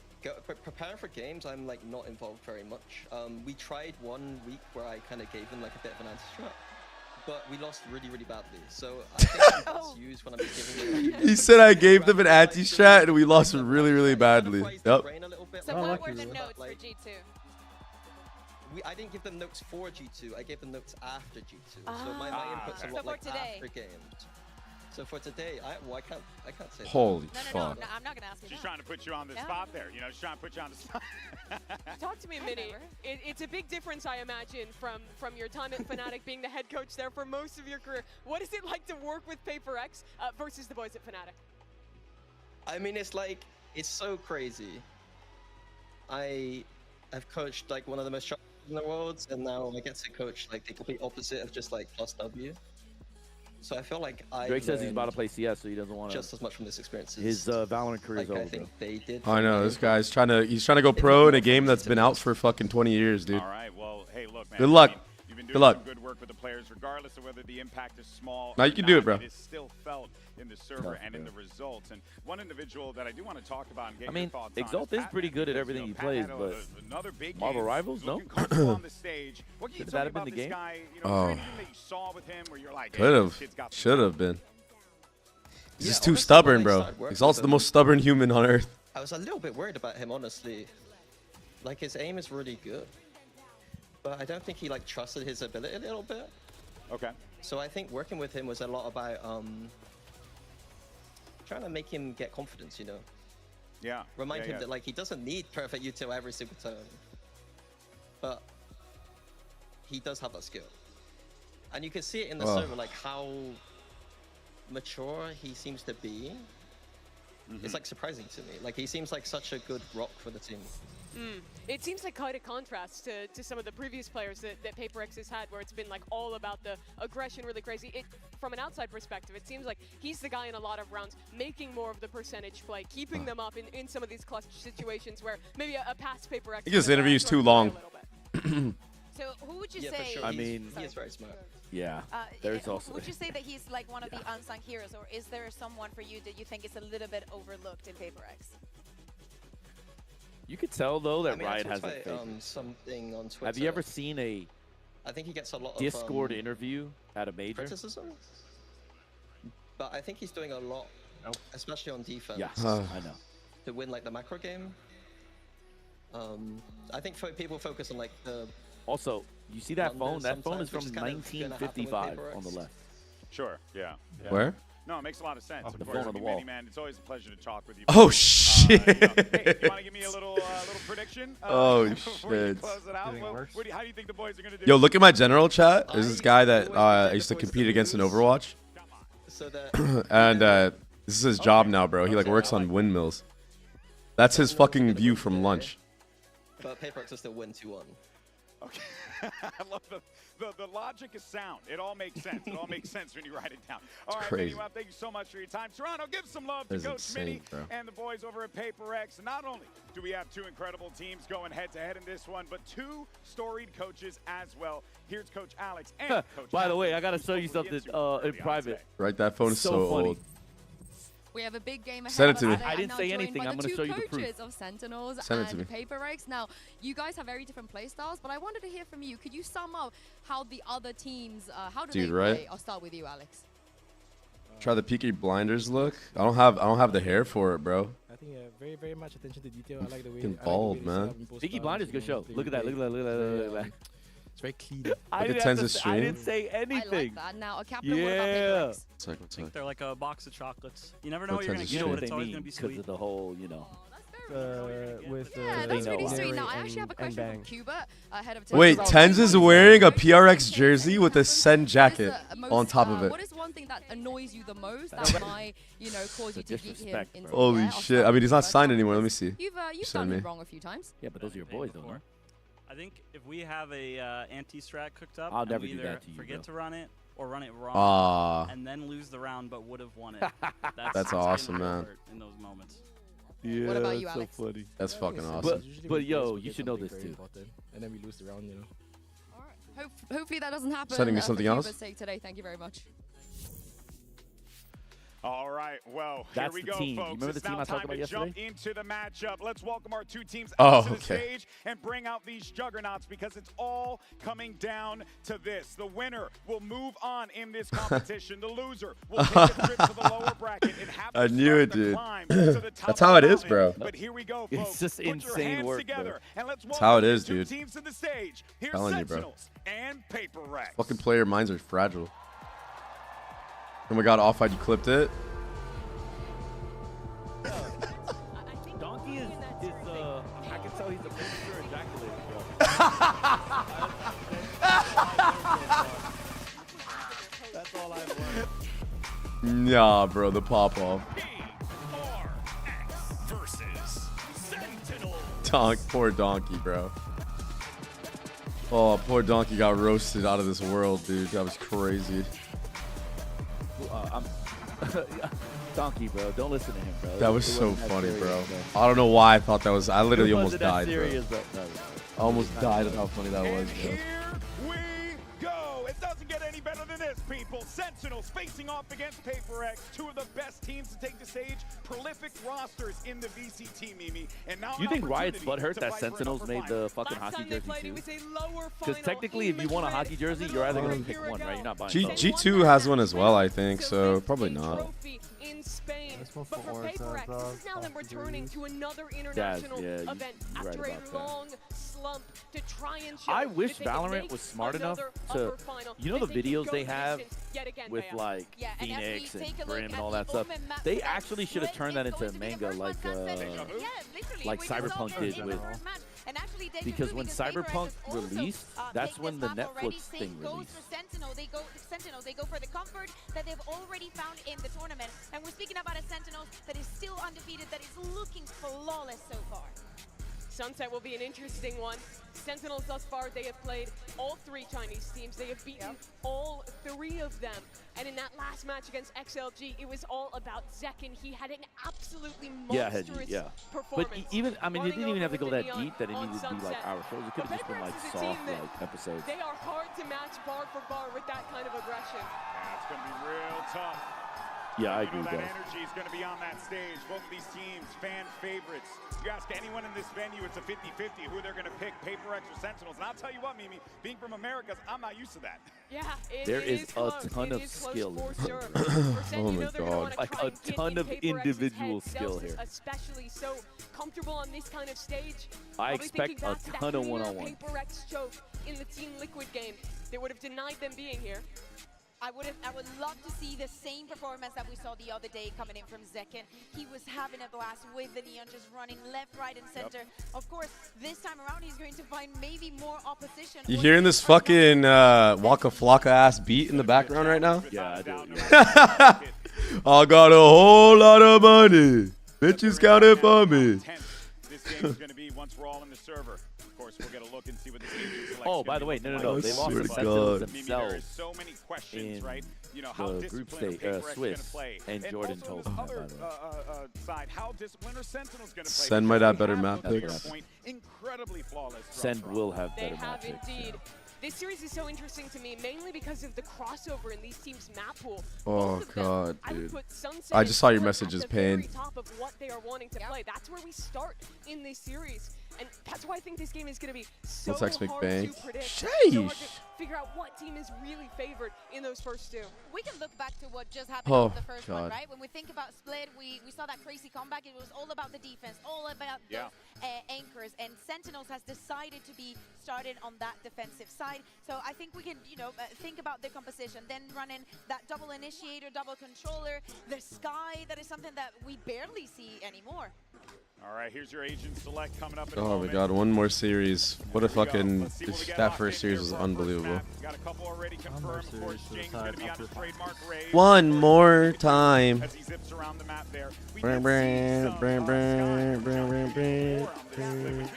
preparing for games, I'm like not involved very much. We tried 1 week where I kind of gave them like a bit of an anti-strat, but we lost really, really badly. So I think that's used when I'm just giving them. He said I gave them an anti-strat and we lost really, really badly. Yep. So what were the notes for G2? I didn't give them notes for G2. I gave them notes after G2. So my inputs are what, like after games. So for today, I can't say. Holy No, fuck. I'm not gonna ask you. She's trying to put you on the spot there. You know, she's trying to put you on the spot. Talk to me, Minnie. It's a big difference, I imagine, from your time at Fnatic, being the head coach there for most of your career. What is it like to work with Paper X versus the boys at Fnatic? I mean, it's so crazy. I have coached like one of the most strong in the world, and now I get to coach like the complete opposite of just like plus W. So I feel like Drake says he's about to play CS, so he doesn't want to. Just as much from this experience. His Valorant career is over. I think they did. I know this guy's trying to go pro in a game that's been out for fucking 20 years, dude. All right. Well, hey, look, man. Good luck. You've been Good doing luck. some good work with the players, regardless of whether the impact is small. No, you can do it, bro. It is still felt in the server and in the results. And one individual that I do want to talk about and get your thoughts on. Exalt is pretty good at everything he plays, but another big Marvel Rivals, no. on the stage. What can you Should tell that me have been about the this game? guy? You know, anything that you saw with him where you're like, hey, Could have, this kid's got should have been. He's just too honestly, stubborn, when I bro. started working Exalt's with the him, most stubborn human on earth. I was a little bit worried about him, honestly. Like his aim is really good, but I don't think he like trusted his ability a little bit. Okay. So I think working with him was a lot about trying to make him get confidence, you know. Yeah. Remind him that like he doesn't need perfect util every single turn, but he does have that skill, and you can see it in the server, like how mature he seems to be. It's like surprising to me. Like he seems like such a good rock for the team. It seems like quite a contrast to some of the previous players that Paper X has had, where it's been like all about the aggression, really crazy. From an outside perspective, it seems like he's the guy in a lot of rounds making more of the percentage play, keeping them up in some of these clutch situations where maybe a past Paper X. This interview's too long. So who would you say? For sure. I mean, he is very smart. Yeah. There's also. Would you say that he's like one of the unsung heroes, or is there someone for you that you think is a little bit overlooked in Paper X? You could tell though that I mean, Riot I has talked a about, favorite. something on Twitter. Have you ever seen a I think he gets a lot Discord of interview at a major? criticism, but I think he's doing a lot, especially on defense. Yeah, I know. To win like the macro game. I think people focus on like the. Also, you see that phone? That phone is from sometimes, which is kind of gonna happen with 1955 Paper on the X. left. Sure. Yeah. Where? No, it makes a lot of sense. The Of phone course, on the I mean, wall. Minnie, man, it's always a pleasure to talk with you. Oh shit! Hey, you want to give me a little prediction? Oh before you shit! close it out? How do you think the boys are gonna do? Yo, look at my general chat. There's this guy that I used to compete against in Overwatch, So that and this is his job now, bro. He like works on windmills. That's his fucking view from lunch. But Paper X will still win 2-1. Okay. I love the logic is sound. It all makes sense. It all makes sense when you write it down. All right, crazy. Minnie, well, thank you so much for your time. Toronto, give some love to That is Coach insane, Minnie bro. and the boys over at Paper X. And not only do we have two incredible teams going head-to-head in this one, but two storied coaches as well. Here's Coach Alex and Coach By the Alex. way, I gotta show you something in private. Right, that phone is so funny. old. We have a big game ahead. Send it to me. I didn't say anything. I'm going to show you the proof. Coaches of Sentinels Send it to me. and Paper X. Now, you guys have very different play styles, but I wanted to hear from you. Could you sum up how the other teams, how do Dude, they right? play? I'll start with you, Alex. Try the Peaky Blinders look. I don't have the hair for it, bro. I think very, very much attention to detail. I like the way. Fucking bald, man. Peaky Blinders, good show. Look at that. Look at that. Look at that. Look at that. It's very clean. Look at Tenz's I stream. didn't say I anything. like that. Now, a captain, what about Paper X? I think they're like a box of chocolates. You never know What what you're gonna Tenz's get, stream. but it's always gonna be Because sweet. of the whole, you know. Yeah, that's really sweet. Now, I actually have a question from Cuba ahead of Wait, Tenz is wearing a PRX jersey with a Sen jacket on top of it. What is one thing that annoys you the most that might, cause you to geek him into Holy shit! I mean, he's not signed anymore. Let me see. You've Send done me. him wrong a few times. Yeah, but those are your boys, though. No? I think if we have a anti-strat cooked up, I'll and never we do either that to you, forget bro. to run it or run it wrong, Ah. and then lose the round, but would have won it. That's awesome, really man. hurt in those moments. Yeah, What about you, that's Alex? so funny. That's fucking awesome. But yo, you should know this too. And then we lose the round, Hopefully that doesn't happen. Sending me for something Cuba's else? sake today. Thank you very much. All right, well, That's here we the go, team. You folks. remember the It's team now I talked time about to yesterday? jump into the matchup. Let's welcome our two teams Oh, out to the okay. stage and bring out these juggernauts because it's all coming down to this. The winner will move on in this competition. The loser will take a trip to the lower bracket and have to I knew start it, the dude. climb to the top That's of how the it is, mountain. bro. But here we go, It's folks. just Put your insane hands work, together bro. and let's welcome how it is, these two dude. teams to the stage. Here's Telling you, bro. Sentinels and Paper X. Fucking player minds are fragile. Oh my god, Off-White, you clipped it? Donkey is I can tell he's a premature ejaculator, bro. That's all I've learned. Nah, bro, the pop-off. Poor Donkey, bro. Oh, poor Donkey got roasted out of this world, dude. That was crazy. Donkey, bro. Don't listen to him, bro. That was so funny, bro. I don't know why I thought that was. I literally almost died, bro. I almost died at how funny that was, bro. It doesn't get any better than this, people. Sentinels facing off against PaperX, two of the best teams to take the stage. Prolific rosters in the VCT, Mimi. And now you think Riot's butthurt that Sentinels made the fucking hockey jersey too? Because technically, if you want a hockey jersey, you're either going to pick one, right? You're not buying both. G2 has one as well, I think, so probably not. In Spain, but for PaperX, this is now them returning to another international event after a long slump to try and show I wish Valorant was smart enough to, you know, the videos they have with like Phoenix and Brim and all that stuff. They actually should have turned that into a manga like Cyberpunk did with. Because when Cyberpunk released, that's when the Netflix thing released. Sentinels, they go for the comfort that they've already found in the tournament. And we're speaking about a Sentinels that is still undefeated, that is looking flawless so far. Sunset will be an interesting one. Sentinels thus far, they have played all 3 Chinese teams. They have beaten all 3 of them. And in that last match against XLG, it was all about Zekken. He had an absolutely monstrous performance. But even, I mean, it didn't even have to go that deep that it needed to be like our shows. It could have just been like soft like episodes. They are hard to match bar for bar with that kind of aggression. That's going to be real tough. Yeah, I agree, that guys. energy is going to be on that stage. Both of these teams, fan favorites. You ask anyone in this venue, it's a 50-50 who they're going to pick, PaperX or Sentinels. And I'll tell you what, Mimi, being from America, I'm not used to that. Yeah, there is a ton of skill. Oh my god. Like a ton of individual skill here. Especially so comfortable on this kind of stage. I expect a ton of one-on-one. PaperX choke in the Team Liquid game. They would have denied them being here. I would love to see the same performance that we saw the other day coming in from Zekken. He was having a blast with the Neon, just running left, right, and center. Of course, this time around, he's going to find maybe more opposition. You hearing this fucking Waka Flocka ass beat in the background right now? Yeah, I do. I got a whole lot of money. Bitches counting for me. This game is going to be once we're all in the server. Of course, we'll get a look and see what the team selects. Oh, by the way, no. They lost the Sentinels themselves so many questions, in right? You know, how the group stage, Swiss, and Jordan told me that, by the way. Side, how disciplined are Sentinels going to play? Sen might have better map picks. Incredibly flawless. Sen will have better They map have picks. indeed. This series is so interesting to me, mainly because of the crossover in these teams' map pool. Oh god, I would dude. put Sunset I just saw your at messages, the very Pain. top of what they are wanting to play. That's where we start in this series. And that's why I think this game is going to be so hard to predict. So hard to figure out what team is really favored in those first 2. We can look back to what just happened in the first one, right? When we think about Split, we saw that crazy comeback. It was all about the defense, all about those anchors. And Sentinels has decided to be started on that defensive side. So I think we can, think about the composition. Then running that double initiator, double controller, the sky. That is something that we barely see anymore. All right, here's your agent select coming up in a Oh my moment. god, one more series. What a fucking... That first series was unbelievable. Got a couple already confirmed. Of course, Jing's going to be on his trademark raid. One more time. As he zips around the map there. We Bram, haven't bram, bram, bram, bram, bram,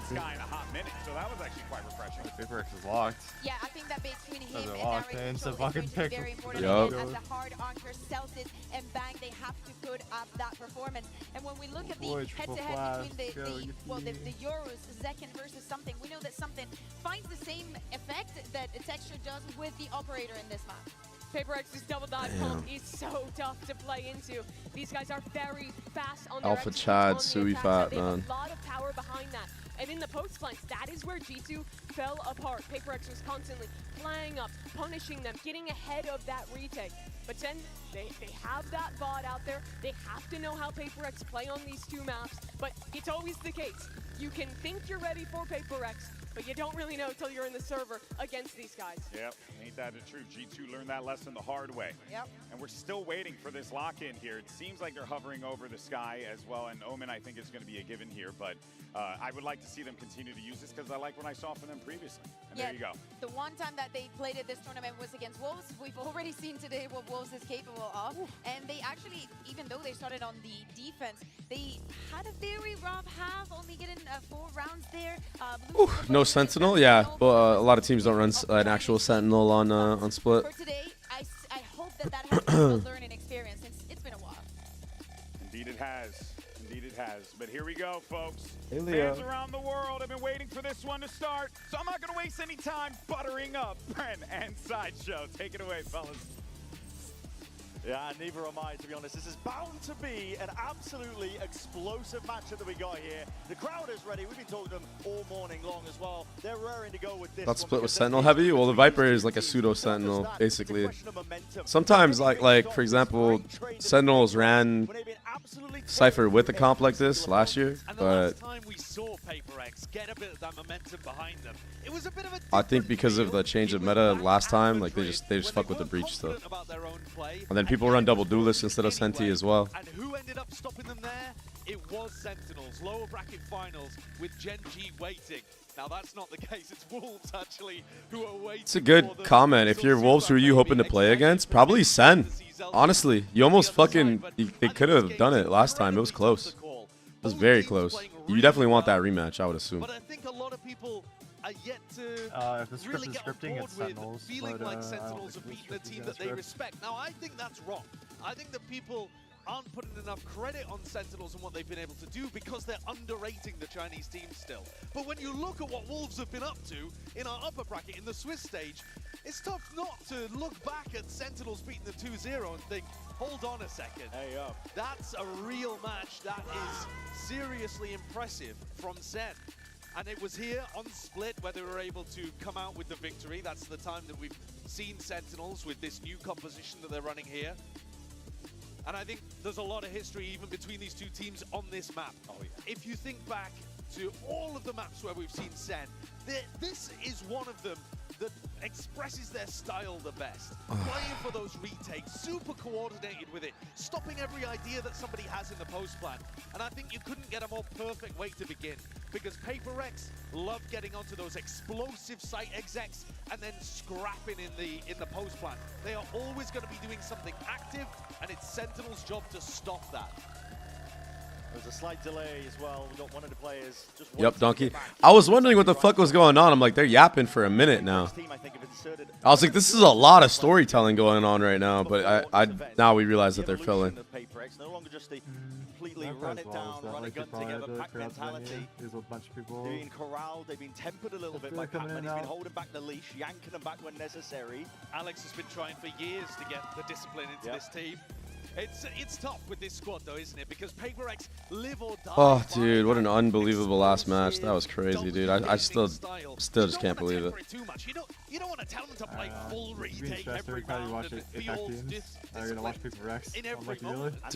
seen Sky in a hot minute, so that was actually quite refreshing. PaperX is locked. Yeah, I think that between him and locked, man. It's a fucking pick. very important. Yup. As the hard anchor sells it and bang, they have to put up that performance. And when we look at the head-to-head between the Euros, Zekken versus Something, we know that Something finds the same effect that Texture does with the operator in this map. PaperX's double dive pump is so tough to play into. These guys are very fast on their Alpha Chad, Sui Fat, They man. have a lot of power behind that. And in the post flanks, that is where G2 fell apart. PaperX was constantly flying up, punishing them, getting ahead of that retake. But then they have that bot out there. They have to know how PaperX play on these 2 maps. But it's always the case. You can think you're ready for PaperX, but you don't really know till you're in the server against these guys. Yep, ain't that the truth? G2 learned that lesson the hard way. Yep. And we're still waiting for this lock-in here. It seems like they're hovering over the sky as well, and Omen, I think, is going to be a given here, but I would like to see them continue to use this because I like what I saw from them previously. And there you go. The one time that they played at this tournament was against Wolves. We've already seen today what Wolves is capable of. And they actually, even though they started on the defense, they had a very rough half, only getting 4 rounds there. No Sentinel? Yeah, well, a lot of teams don't run an actual Sentinel on Split. For today, I hope that has been a learning experience since it's been a while. Indeed it has. Indeed it has. But here we go, folks. Hey, Leo. Fans around the world have been waiting for this one to start, so I'm not going to waste any time buttering up Bren and Sideshow. Take it away, fellas. Yeah, neither am I, to be honest. This is bound to be an absolutely explosive matchup that we got here. The crowd is ready. We've been talking to them all morning long as well. They're raring to go with this. That Split was Sentinel heavy? Well, the Viper is like a pseudo Sentinel, basically. Sometimes, like for example, Sentinels ran Cypher with a comp like this last year, but I think because of the change of meta last time, like they just fuck with the breach stuff. And then people run double duelist instead of Senti as well. And who ended up stopping them there? It was Sentinels, lower bracket finals with Gen G waiting. Now that's not the case, it's Wolves actually who are waiting. It's a good comment. If you're Wolves, who are you hoping to play against? Probably Sen. Honestly, you almost fucking, they could have done it last time. It was close. It was very close. You definitely want that rematch, I would assume. But I think a lot of people are yet to if the script really is get on scripting, board it's with Sentinels, feeling but, like Sentinels have beaten a team that they respect. Now I think that's wrong. I think that people aren't putting enough credit on Sentinels and what they've been able to do because they're underrating the Chinese team still. But when you look at what Wolves have been up to in our upper bracket, in the Swiss stage, it's tough not to look back at Sentinels beating them 2-0 and think, hold on a second. Hey, that's a real match. That is seriously impressive from Sen. And it was here on Split where they were able to come out with the victory. That's the time that we've seen Sentinels with this new composition that they're running here. And I think there's a lot of history even between these two teams on this map. Oh, yeah. If you think back to all of the maps where we've seen Sen, this is one of them that expresses their style the best. Playing for those retakes, super coordinated with it, stopping every idea that somebody has in the post plan. And I think you couldn't get a more perfect way to begin, because Paper X love getting onto those explosive site execs and then scrapping in the post plan. They are always going to be doing something active, and it's Sentinel's job to stop that. There's a slight delay as well. We got one of the players just Yep, Donkey. I was wondering what the fuck was going on. I'm like, they're yapping for a minute now. I was like, this is a lot of storytelling going on right now, but now we realize that they're filling. No longer just the completely run it down, run a gun together, pack mentality. There's a bunch of people. They've been corralled, they've been tempered a little bit by Pacman. He's been holding back the leash, yanking them back when necessary. Alex has been trying for years to get the discipline into this team. It's tough with this squad though, isn't it? Because Paper X live or die. Oh, dude, what an unbelievable last match. That was crazy, dude. I still just can't believe it. You don't want to tell them to play full retake every time you watch round. it. You're gonna watch Paper X.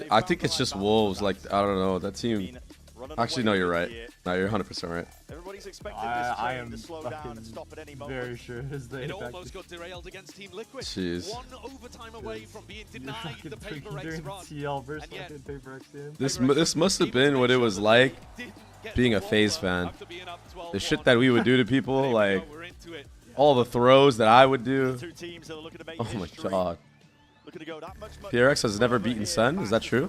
I think it's just Wolves. Like, I don't know. That team. Actually, no, you're right. No, you're 100% right. Everybody's expecting this train to slow down and stop at any moment. Very sure it almost got derailed against Team Liquid. Jeez. One overtime away from being denied the Paper X run. TL versus Paper X game. This must have been what it was like being a FaZe fan. The shit that we would do to people, like all the throws that I would do. Oh my god. PRX has never beaten Sen. Is that true?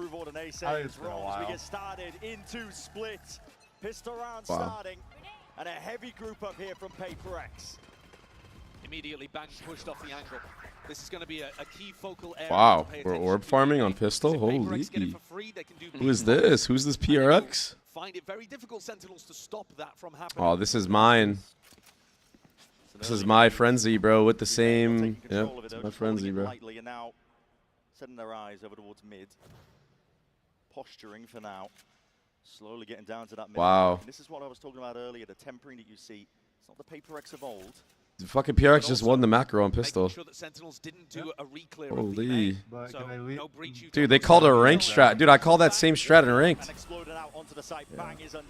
As we get started into Split. Pistol round starting, and a heavy group up here from Paper X. Immediately Bang pushed off the angle. This is going to be a key focal area. Wow, we're orb farming on pistol. Holy! Who is this? Who's this PRX? Find it very difficult, Sentinels, to stop that from happening. Oh, this is mine. This is my frenzy, bro. With the same. Yep, it's my frenzy, bro. And now setting their eyes over towards mid. Posturing for now, slowly getting down to that middle. Wow. And this is what I was talking about earlier, the tempering that you see. It's not the Paper X of old. The fucking PRX just won the macro on pistol. Sure that Sentinels didn't do a reclear Holy. of the A, so no breach you Dude, they called a ranked strat. Dude, I call that same strat in ranked.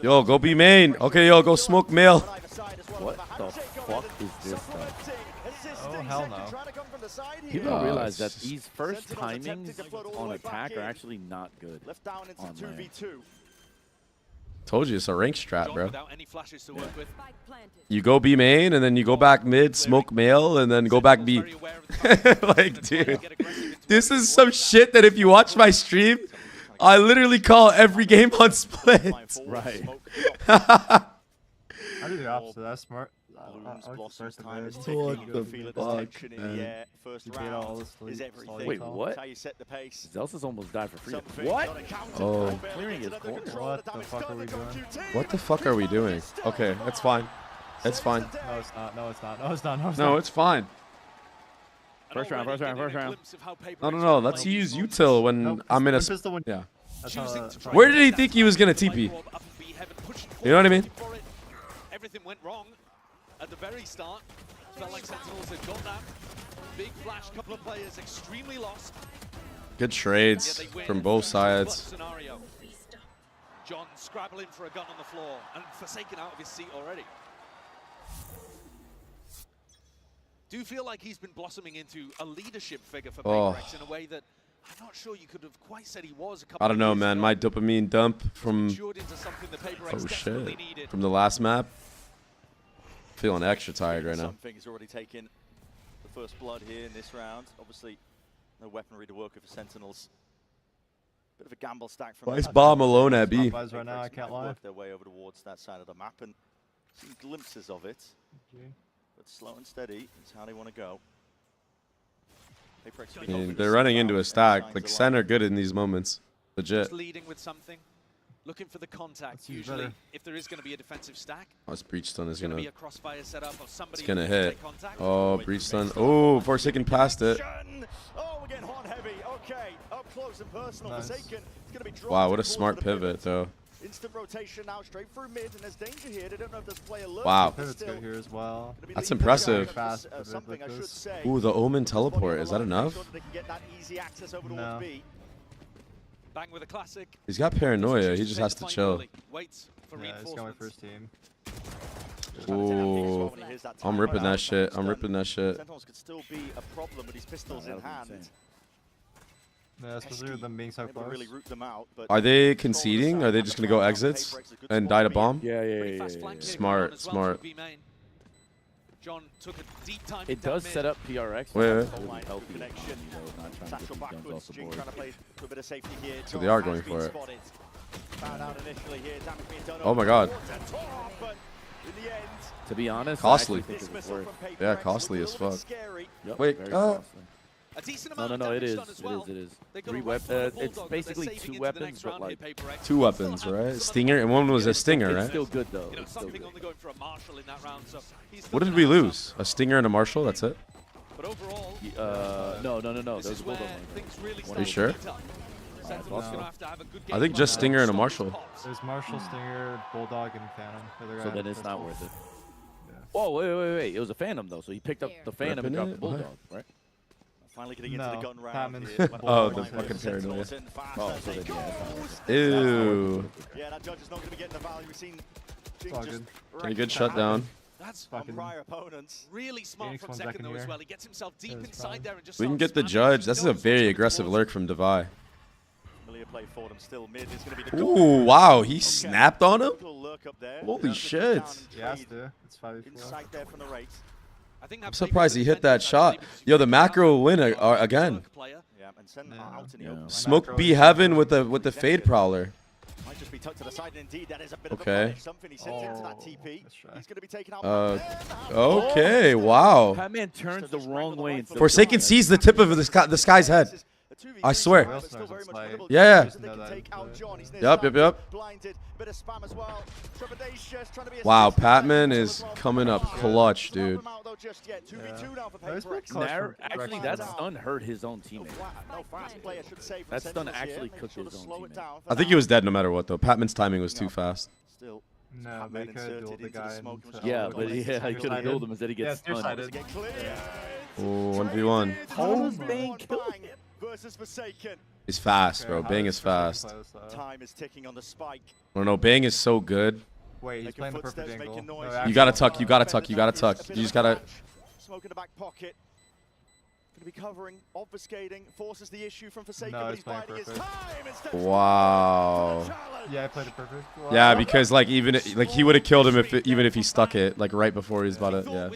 Yo, go be main. Okay, yo, go smoke male. What the fuck is this stuff? Oh, hell no. People don't realize that these first timings on attack are actually not good on lane. Told you it's a rank strat, bro. without any flashes to work with. You go B main, and then you go back mid, smoke male, and then go back B. Like, dude, this is some shit that if you watch my stream, I literally call every game on split. Right. I do the opposite. That's smart. What the fuck, man? Wait, what? Zelsa's almost died for freedom. What? Oh. Clearing his corner. What the fuck are we doing? What the fuck are we doing? Okay, that's fine. It's fine. No, it's not. No, it's not. No, it's not. No, it's No, not. it's fine. First round, first round, first round. No. Let's use util when I'm in a. Yeah. That's Where did he think he was gonna TP? You know what I mean? Everything went wrong at the very start. Felt like Sentinels had got that. Big flash, couple of players extremely lost. Good trades from both sides. Scenario. John scrabbling for a gun on the floor and Forsaken out of his seat already. Do feel like he's been blossoming into a leadership figure for Babybay in a way that I'm not sure you could have quite said he was a couple I don't know, of years man. ago. My dopamine dump from Matured into something that Babybay desperately needed. from the last map. Feeling extra tired right now. Something has already taken the first blood here in this round. Obviously, no weaponry to work with for Sentinels. Bit of a gamble stack from. Why is Bomb alone at B? Right now, I can't lie. Work their way over towards that side of the map and seen glimpses of it. But slow and steady is how they want to go. I mean, they're running into a stack. Like, Sen are good in these moments. Legit. Just leading with something, looking for the contact. Usually, if there is going to be a defensive stack, Oh, this breach stun is going to gonna. be a crossfire setup or somebody It's gonna who can hit. take contact. Oh, breach stun. Oh, Forsaken passed it. Oh, we're getting hot and heavy. Okay, up close and personal. Nice. Forsaken. It's going to be dropped Wow, what a towards smart the pivot though. Instant rotation now, straight through mid, and there's danger here. They don't know if there's player lurking. Wow. Pivot's good here as well. That's impressive. Fast Something I should say. Ooh, the Omen teleport. Is that enough? They can get that easy access over No. towards B. Bang with a classic. He's got paranoia. He just has to chill. Waits for Yeah, it's got my first team. Ooh, I'm ripping that shit. I'm ripping that shit. Sentinels could still be a problem with these pistols in hand. Yeah, especially with them being so close. Really root them out, but Are they conceding? Are they just gonna go exits and die to bomb? Yeah. Smart, smart. John took a deep time. It does set up PRX. Wait. Really healthy. Connection. Not trying to Satchel get these guns off backwards. the Jing board. trying to play a bit of safety here. So they are going for it. Found out initially here. Damage being done Oh my god. but in the end, To be honest, Costly. I actually think it was worth. Yeah, costly as fuck. Yep, Wait, very costly. A decent No, amount of it damage is. done as well. It is. They got Three a right full weapons. bulldog, It's but they're basically saving two into the weapons, next but round like here, Babybay. Two weapons, right? Stinger, and one was a stinger, It's right? still good though. You know, It's still something good. only going for a marshal in that round, so he's What did looking we at lose? A stinger and a marshal? That's it? But overall, No. this There was is a where bulldog. things really Are you start to sure? heat up. Sentinel's gonna have to have a good I game think plan just to stinger and a stop the marshal. pops. There's Marshall, Stinger, Bulldog, and Phantom. The other So guy then has it's not pistol. worth it. Oh wait! It was a Phantom though, so he picked up the Phantom and Ripping dropped it? the Bulldog, right? finally getting into the gun round. Patman's here. Oh, the Bulldog fucking is- paranoia. Oh, so then Ew. Yeah, that judge is not going to be getting the value. We've seen Jing all just good. Pretty good shutdown. That's on Fucking prior opponents. really smart Phoenix from 1 second second though as here. well. He gets himself deep That is inside fine. there and just We can starts get the spamming. judge. He This is knows a what's very coming aggressive towards lurk from Devi. Familiar play Fordham still mid is going to be the goal. Ooh, wow. He snapped on him? Little lurk up there. Holy Yeah, shit. down and He has trade to. It's 5v4. Inside there from the right. I think I'm surprised he hit that shot. Yo, the macro win again. Yeah, and send out in the open. Smoke B heaven with the fade prowler. Might just be tucked to the side, and indeed that is a bit of a Okay. punish. Something he sent into that TP. He's going to be taken out. Okay, wow. Patman turns the wrong way. And Forsaken sees the tip of the sky's head. I swear. Yeah. Yep. Wow, Patman is coming up clutch, dude. Actually, that stun hurt his own teammate. That stun actually cooked his own teammate. I think he was dead no matter what, though. Patman's timing was too fast. Still No, they could have dueled the guy. Yeah, but he could have dueled him instead he gets stunned. Oh, 1v1. Oh, Bang killed versus Forsaken. He's fast, bro. Bang is fast. Time is ticking on the spike. I don't know. Bang is so good. Wait, he's playing the perfect angle. No, You gotta tuck. You gotta tuck. You gotta tuck. You just gotta. Smoke in the back pocket. Going to be covering, obfuscating, forces the issue from Forsaken, no, but he's biding his time. Wow. Yeah, I played it perfect. Wow. Yeah, because like even like he would have killed him if even if he stuck it like right before he was about to. Yeah.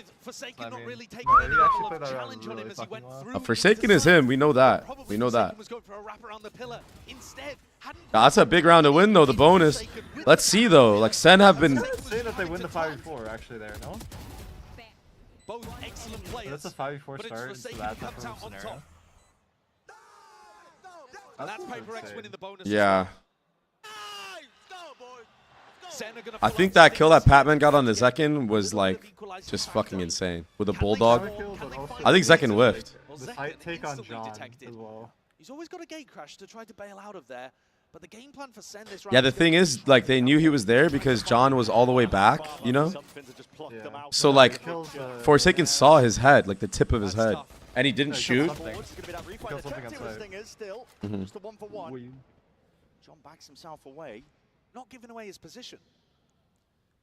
Forsaken is him. We know that. We know that. That's a big round to win though. The bonus. Let's see though. Like Sen have been. Saying that they win the 5v4 actually there, no? Both excellent players. That's a 5v4 start, so that's a perfect scenario. That's Paper X winning the bonus. Yeah. I think that kill that Patman got on the Zekin was like just fucking insane with a bulldog. I think Zekin whiffed. The take on John as well. He's always got a gate crash to try to bail out of there. But the game plan for Sen this round. Yeah, the thing is, like, they knew he was there because John was all the way back, you know? Yeah. So, like, Forsaken saw his head, like, the tip of his head. And he didn't shoot. John backs himself away, not giving away his position.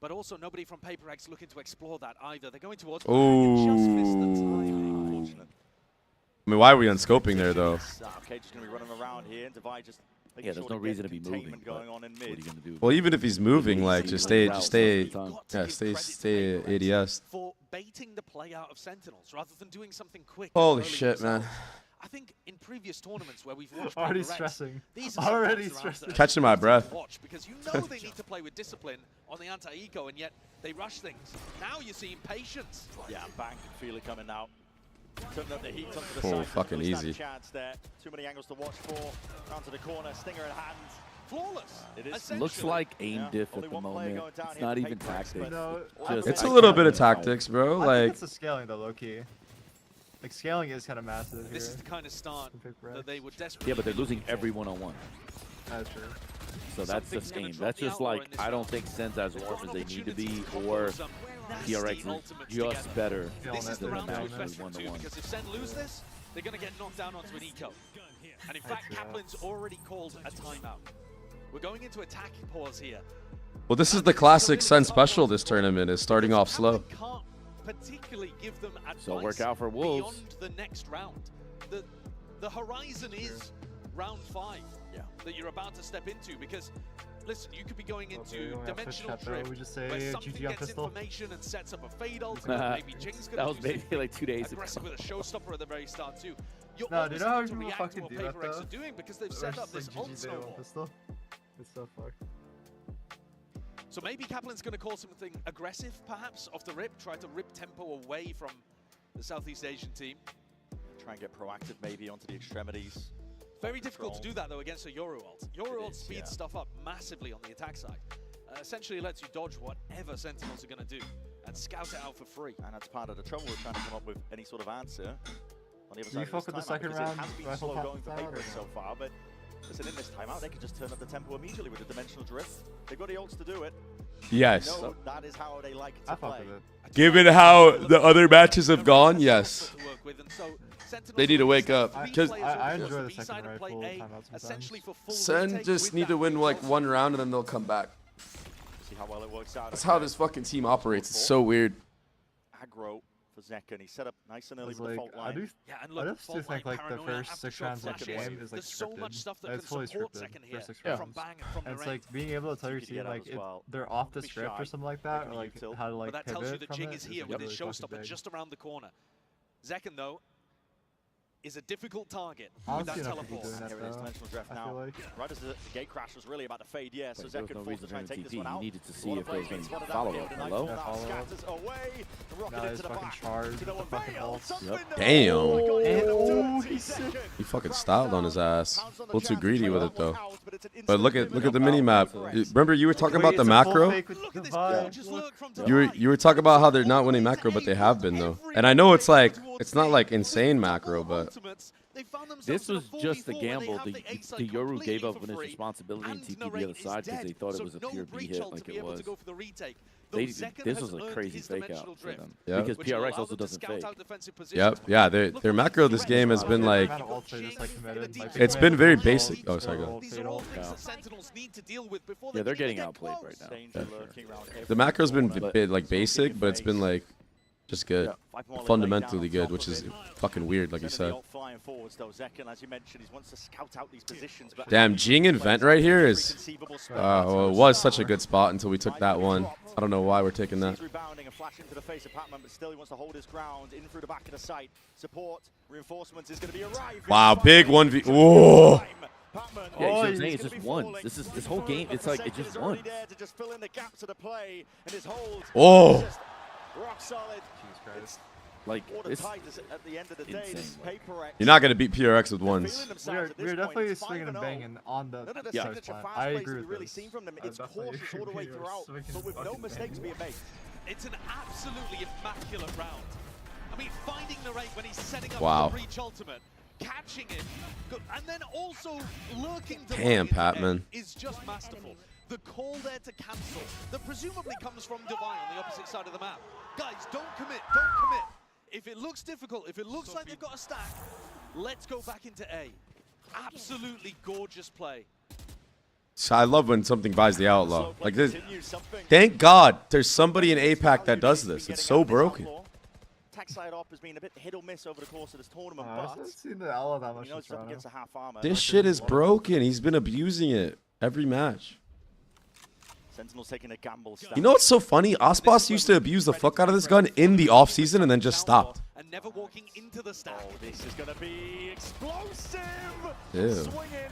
But also nobody from Paper X looking to explore that either. They're going towards... Ooh. I mean, why are we unscoping there, though? Okay, just going to be running around here, and Divide just... Yeah, there's no reason to be moving. What are you gonna do? Well, even if he's moving, like, just stay ADS. For baiting the play out of Sentinels rather than doing something quick. Holy shit, man. I think in previous tournaments where we've watched already stressing. Already stressing. Catching my breath. Because you know they need to play with discipline on the anti-eco, and yet they rush things. Now you're seeing patience. Yeah, Bang can feel it coming out. Up the heat onto the Oh, side. fucking easy. There. Too many angles to watch for. Round to the corner, stinger in hand. Flawless. It is. Looks like aim diff at the moment. It's not even tactics. No, It's a little bit of tactics, bro. I Like, think it's the scaling though, low key. Like scaling is kind of massive. This is the kind of start that they would desperately. Yeah, but they're losing every one-on-one. That's true. So that's the scheme. That's just like, I don't think Sens as warm as they need to be, or PRX is just better This is the than a round to match invest with into, one-to-one. because if Sen lose this, they're going to get knocked down onto an eco. And in fact, Kaplan's already called a timeout. We're going into attack pause here. well, this is the classic Sen special this tournament, is starting off slow. Can't particularly give them advice So work out for Wolves. beyond the next round. The horizon is round 5 that you're about to step into, because listen, you could be going into dimensional drift, we just where say something GG on gets pistol. information and sets up a fade ultimate. Maybe Jing's That gonna was do maybe something like 2 days ago. aggressive with a showstopper at the very start too. You're No, do always you know how going to people react to fucking what do that Paper X though? are doing, because they've Or set up just, this like, ult GG day on snowball. pistol. It's so fucked. So maybe Kaplan's going to call something aggressive, perhaps, off the rip, try to rip tempo away from the Southeast Asian team. Try and get proactive maybe onto the extremities. Very difficult to do that, though, against a Yoru ult. Yoru ult speeds stuff up massively on the attack side. Essentially lets you dodge whatever Sentinels are going to do and scout it out for free. And that's part of the trouble with trying to come up with any sort of answer. On the other Do you side fuck of with this the second timeout, round because it has been rifle slow pop going for timeout, Paper or so far, but listen, in this timeout, they can just turn up the tempo immediately with the dimensional drift. They've got the ults to do it. Yes. No, that is how they like to play. Given how the other matches have gone, yes. They need to wake up. Because I enjoy the second rifle timeout sometimes. Sen just need to win like one round and then they'll come back. See how well it works out. That's how this fucking team operates. It's so weird. Aggro for Zekin. He set up nice and early It's with the like, fault line. I just do think like the first 6 rounds of the game is like scripted. It's fully scripted. First 6 rounds. And it's like being able to tell your team like if they're off the script or something like that, or like how to like But that tells you pivot that from Jing it is is here like with really his fucking showstopper big. just around the corner. Zekin, though, is a difficult target I with don't that see enough people teleport. doing that, Here it is, though. dimensional drift I now. feel like. Right as the gate crash was really about to fade, yeah, so But there was Zekin no forced reason to try to and take this TP. one You out. needed to see One if there was of any those spotted out follow-up. here, the knife Hello? now Follow-up. scatters away, the rocket Now into he's the fucking back. charged To the with the fucking veil, ults. something Damn. Oh, he's sick. He fucking styled on his ass. A little too greedy with it though. But look at the mini map. Remember you were talking about the macro? You were talking about how they're not winning macro, but they have been though. And I know it's like it's not like insane macro, but This was just the gamble the Yoru gave up on his responsibility and TP the other side because they thought it was a pure B hit like it was. This was a crazy fake out for them. Yep. Because PRX also doesn't fake. Yep. Yeah, their macro this game has been like, it's been very basic. Oh, sorry, go ahead. Yeah, they're getting outplayed right now. The macro's been like basic, but it's been like just good, fundamentally good, which is fucking weird, like you said. Damn, Jing and Vent right here is, well, it was such a good spot until we took that one. I don't know why we're taking that. Rebounding and flashing to the face of Patman, but still he wants to hold his ground in through the back of the site. Support, reinforcements is going to be arriving. Wow, big 1v. Whoa. Yeah, he's saying it's just one. This whole game, it's like it just won. Oh. Rock solid. Like, it's at the end of the day, this You're not going to beat PRX with ones. We're definitely swinging and banging on the start plan. I agree with this. It's cautious all the way throughout, but with no mistakes being made. It's an absolutely immaculate round. I mean, finding the rate when he's setting up Wow. the breach ultimate, catching him, and then also lurking Damn, Patman. is just masterful. The call there to cancel that presumably comes from Divine on the opposite side of the map. Guys, don't commit, don't commit. If it looks difficult, if it looks like they've got a stack, let's go back into A. Absolutely gorgeous play. So I love when something buys the outlaw. Like this. Thank God there's somebody in APAC that does this. It's so broken. Tech side op has been a bit hit or miss over the course of this tournament, I haven't seen the outlaw that much in Toronto. against a half armor. This shit is broken. He's been abusing it every match. Sentinel's taking a gamble. You know what's so funny? Ospas used to abuse the fuck out of this gun in the off season and then just stopped. And never walking into the stack. Oh, this is going to be explosive. Ew. Swinging.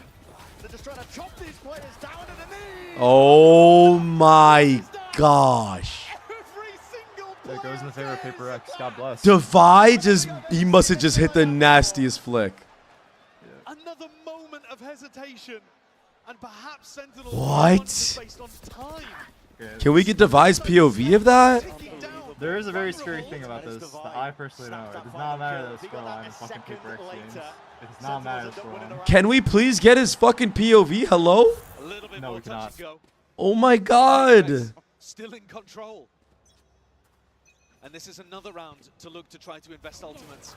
They're just trying to chop these players down to the knee. Oh my gosh. That goes in the favor of Paper X. God bless. Divide he must have just hit the nastiest flick. Another moment of hesitation. And perhaps Sentinel What? based on time. Can we get Divide's POV of that? There is a very scary thing about this that I personally know. It does not matter that the scoreline is fucking Paper X games. It does not matter the scoreline. Can we please get his fucking POV? Hello? No, we cannot. Oh my god. Still in control. And this is another round to look to try to invest ultimates.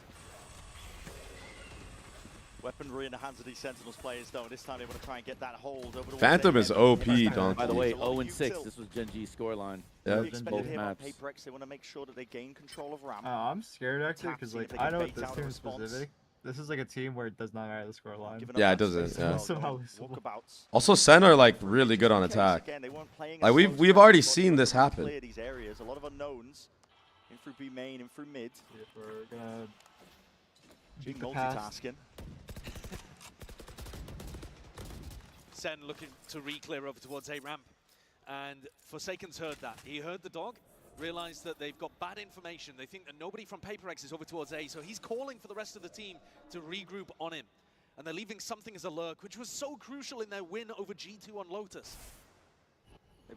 Weaponry in the hands of these Sentinels players, though. This time they want to try and get that hold over the Phantom is OP, Donkey. By the way, 0-6. This was Gen G's scoreline. Yeah. Both maps. They want to make sure that they gain control of ramp. I'm scared actually because like I know with this team specific. This is like a team where it does not matter the scoreline. Yeah, it doesn't. Yeah. Walkabouts. Also, Sen are like really good on attack. Like we've already seen this happen. Clear these areas. A lot of unknowns. In through B main, in through mid. Yeah, we're gonna Big multitasking. Sen looking to re-clear over towards A ramp. And Forsaken's heard that. He heard the dog, realized that they've got bad information. They think that nobody from Paper X is over towards A, so he's calling for the rest of the team to regroup on him. And they're leaving something as a lurk, which was so crucial in their win over G2 on Lotus.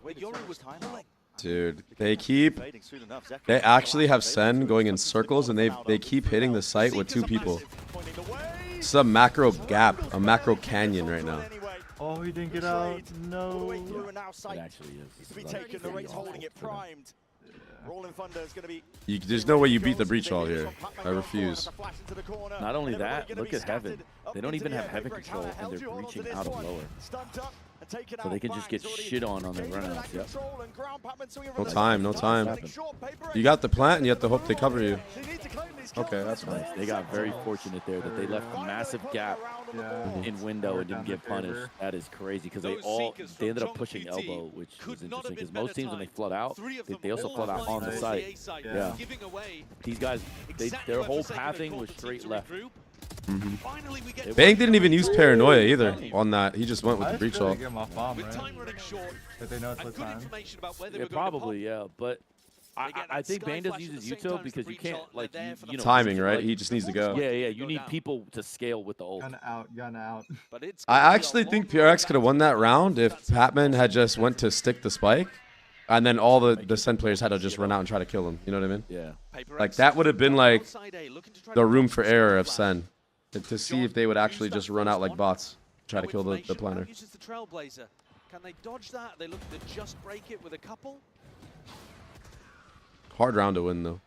Yoru was pulling. Dude, they actually have Sen going in circles and they keep hitting the site with 2 people. It's a macro gap, a macro canyon right now. Oh, he didn't get out. No. It actually is. To be taken, the rate's holding it primed. Rolling Thunder is going to be. There's no way you beat the breach all here. I refuse. Not only that, look at Heaven. They don't even have Heaven control, and they're breaching out of lower. So they can just get shit on their runouts. Yep. No time, no time. You got the plant, and you have to hope they cover you. Okay, that's fine. They got very fortunate there that they left a massive gap in window and didn't get punished. That is crazy because they ended up pushing elbow, which was interesting because most teams when they flood out, they also flood out on the site. Yeah. These guys, their whole pathing was straight left. Bang didn't even use paranoia either on that. He just went with the breach ult. Yeah, probably, yeah. But I think Bang does use his util because you can't, like, you know, timing, right? He just needs to go. Yeah, yeah. You need people to scale with the ult. Gun out. I actually think PRX could have won that round if Patman had just went to stick the spike. And then all the Sen players had to just run out and try to kill him. You know what I mean? Yeah. Like, that would have been, like, the room for error of Sen. to see if they would actually just run out like bots, try to kill the planner. Uses the Trailblazer. Can they dodge that? Are they looking to just break it with a couple? Hard round to win though.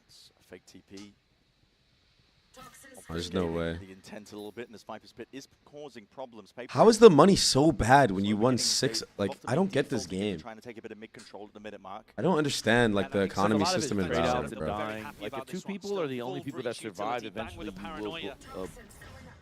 That's a fake TP. There's no way. The intent a little bit, and this Viper's Pit is causing problems. How is the money so bad when you won 6? Like, I don't get this game. Trying to take a bit of mid control at the minute mark. I don't understand like the economy system in Valorant, bro. Like the 2 people are the only people that survive. Eventually, you will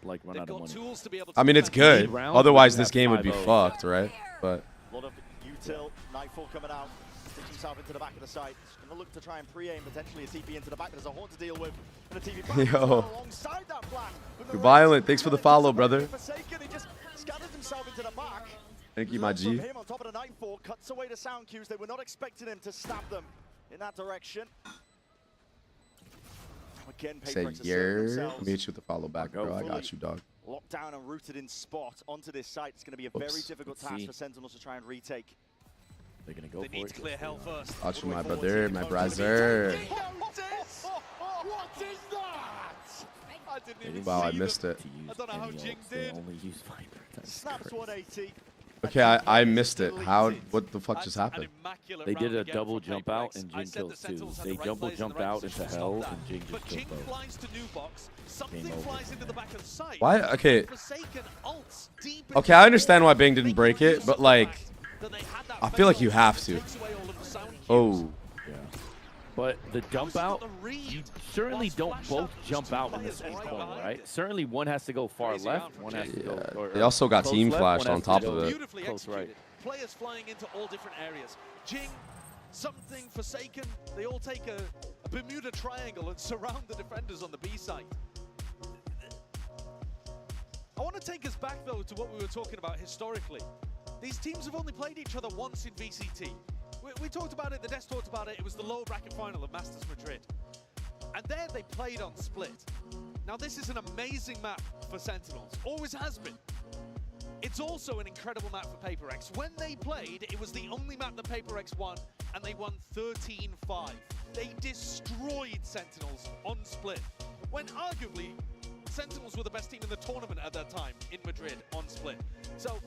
like run out of money. I mean, it's good. Otherwise, this game would be fucked, right? But A lot of util, Nightfall coming out, sticks himself into the back of the site. He's going to look to try and pre-aim potentially a TP into the back. There's a Haunt to deal with. And a TP back alongside that plan. you're violent. Thanks for the follow, brother. Forsaken, he just scattered himself into the back. Thank you, my G. Him on top of the Nightfall cuts away the sound cues. They were not expecting him to stab them in that direction. Again, Say yeah. Let me hit you with the follow back, bro. I got you, dog. Locked down and rooted in spot onto this site. It's going to be a very difficult task for Sentinels to try and retake. They're going to go they need to clear hell first. Watch my brother, my brother. What is that? I didn't even Wow, I see missed it. I don't know how Jing did. Only use Viper. That's Snaps 180. Okay, I missed it. How? What the fuck just happened? They did a double jump out and Jing kills 2. They double jumped out into hell and Jing just killed both. Flies to new box. Something flies into the back of the site. Why? Okay. Okay, I understand why Bing didn't break it, but like, I feel like you have to. Oh. Yeah. But the jump out, you certainly don't both jump out in the same corner, right? Certainly one has to go far left, one has to go. Or They also got team left, flashed one on has top to of go it. Beautifully close right. Players flying into all different areas. Jing, something Forsaken. They all take a Bermuda Triangle and surround the defenders on the B side. I want to take us back though to what we were talking about historically. These teams have only played each other once in VCT. We talked about it, the Des talked about it, it was the lower bracket final of Masters Madrid. And there they played on Split. Now this is an amazing map for Sentinels, always has been. It's also an incredible map for PaperX. When they played, it was the only map that PaperX won, and they won 13-5. They destroyed Sentinels on Split, when arguably Sentinels were the best team in the tournament at that time in Madrid on Split. So,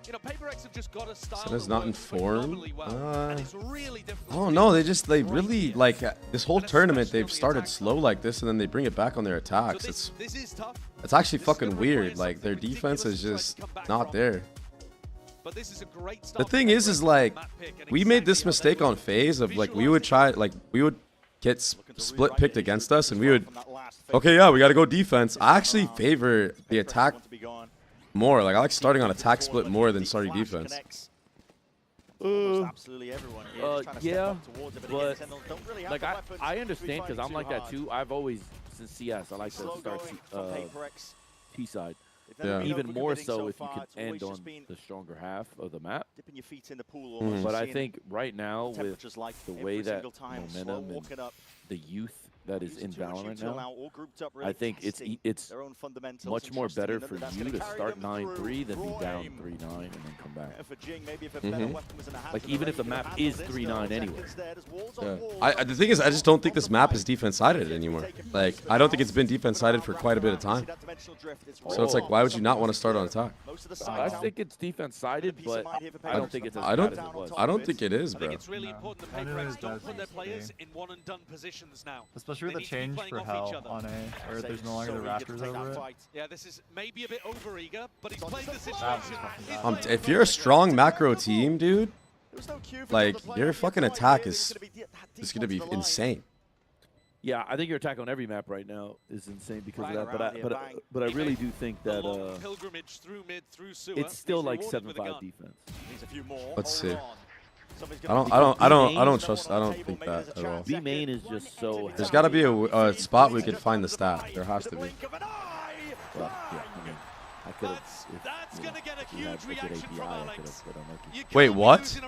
you know, PaperX have just got a style Senna's not informed. and it's really difficult. Oh no, they really like this whole tournament. They've started slow like this, and then they bring it back on their attacks. This is tough. It's actually fucking weird. Like their defense is just not there. But this is a great The thing is like we made this mistake on phase of like we would get split picked against us, and we would okay, yeah, we got to go defense. I actually favor the attack more. Like I like starting on attack split more than starting defense. Absolutely everyone. Yeah, but like I understand because I'm like that too. I've always since CS I like to start T side. Yeah. Even more so if you can end on the stronger half of the map. Dipping your feet in the pool, But I think right now with the way that momentum and the youth that is in Valorant now, I think it's much more better for you to start 9-3 than be down 3-9 and then come back. Like even if the map is 3-9 anyway. Yeah. The thing is, I just don't think this map is defense-sided anymore. Like, I don't think it's been defense-sided for quite a bit of time. So it's like, why would you not want to start on attack? I think it's defense-sided, but I don't think it's as bad as it was. I don't think it is, bro. I think it's really important that PaperX don't put their players in one-and-done positions now. Especially with the change for Hell on A, where there's no longer the rafters over it. Yeah, this is maybe a bit over-eager, but he's played the situation. If you're a strong macro team, dude, like, your fucking attack is going to be insane. Yeah, I think your attack on every map right now is insane because of that. But I really do think that it's still like 7-5 defense. Let's see. I don't think that at all. B main is just so. There's got to be a spot we could find the stat. There has to be. Well, yeah, I mean, I could have. That's gonna get a huge reaction from Alex. Wait, what?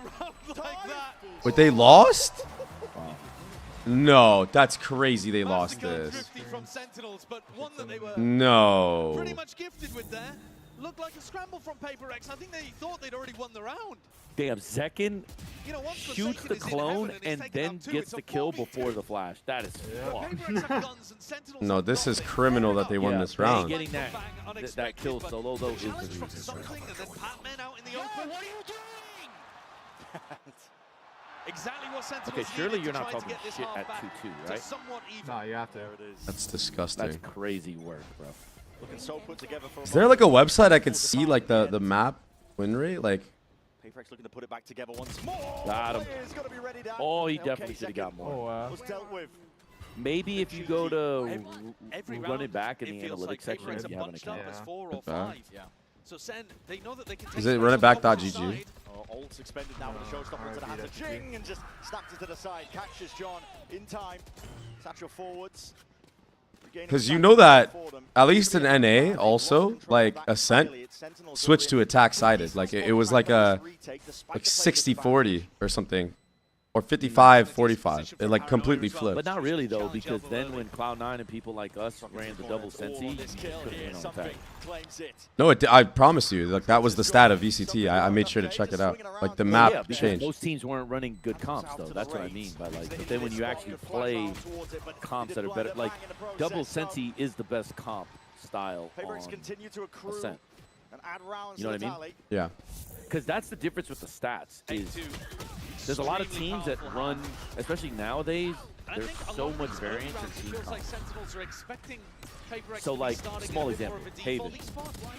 Wait, they lost? Wow. No, that's crazy. They lost this. From Sentinels, but one that they were no. pretty much gifted with there. looked like a scramble from Paper X. I think they thought they'd already won the round. Damn, Zekin shoots the clone and then gets the kill before the flash. That is fucked. No, this is criminal that they won this round. Getting that kill solo though is the reason. Exactly what Sentinels Okay, surely you're not talking shit at 2-2, right? No, you have to. That's disgusting. That's crazy work, bro. Looking so put together for Is there like a website I could see like the map win rate? Like, Paper X looking to put it back together once more. Got him. Oh, he definitely should have got more. Oh, wow. Was dealt with. Maybe if you go to run it back in the analytics section if you have an account. So Sen, they know that they can is it run it back.gg? Ult's expended now with the showstopper into the hands of Ching and just snaps it to the side. Catches John in time. Satchel forwards. Because you know that, at least in NA also, like Ascent switched to attack sided. Like it was like a 60-40 or something. Or 55-45. It like completely flipped. But not really though, because then when Cloud9 and people like us ran the double Sensi, you couldn't win on attack. No, I promise you, like that was the stat of VCT. I made sure to check it out. Like the map changed. Most teams weren't running good comps though. That's what I mean by like. But then when you actually play comps that are better, like double Sensi is the best comp style on Ascent. You know what I mean? Yeah. Because that's the difference with the stats. Is there's a lot of teams that run, especially nowadays, there's so much variance in team comps. So like, small example, Haven,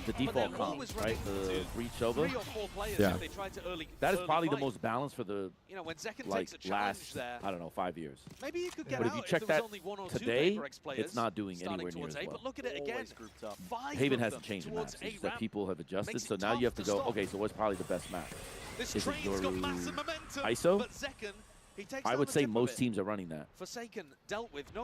the default comp, right? The Breach Sova. Yeah. That is probably the most balanced for the like last, I don't know, 5 years. But if you check that today, it's not doing anywhere near as well. Look at it again. Haven hasn't changed the maps, it's that people have adjusted. So now you have to go, okay, so what's probably the best map? Is it your ISO? I would say most teams are running that.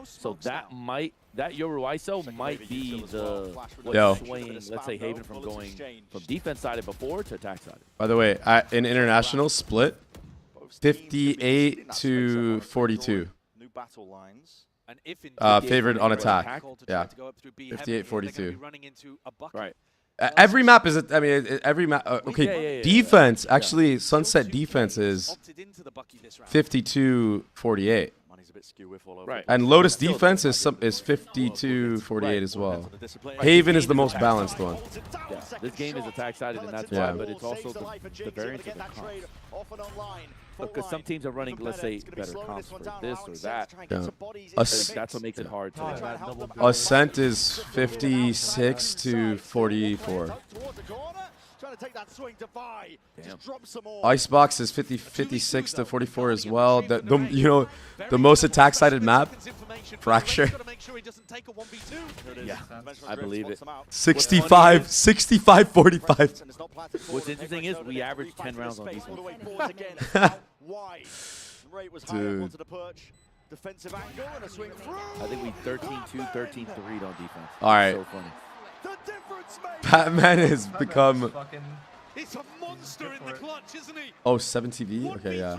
So that Yoru ISO might be the what's swaying, let's say, Haven from going from defense sided before to attack sided. By the way, in international split, 58 to 42. New battle lines. Favored on attack. Yeah. 58-42. Right. Every map is, I mean, every map. Okay, defense, actually, Sunset defense is 52-48. Right. And Lotus defense is 52-48 as well. Haven is the most balanced one. Yeah, this game is attack sided, and that's why, but it's also the variance of the comps. Because some teams are running, let's say, better comps for this or that. Yeah. That's what makes it hard to. Ascent is 56 to 44. Icebox is 56 to 44 as well. You know, the most attack sided map, Fracture. Yeah, I believe it. 45-45. What's interesting is we average 10 rounds on defense. Dude. I think we 13-2, 13-3 on defense. All right. So funny. Batman has become. It's a monster in the clutch, isn't he? Oh, 7TV? Okay, yeah.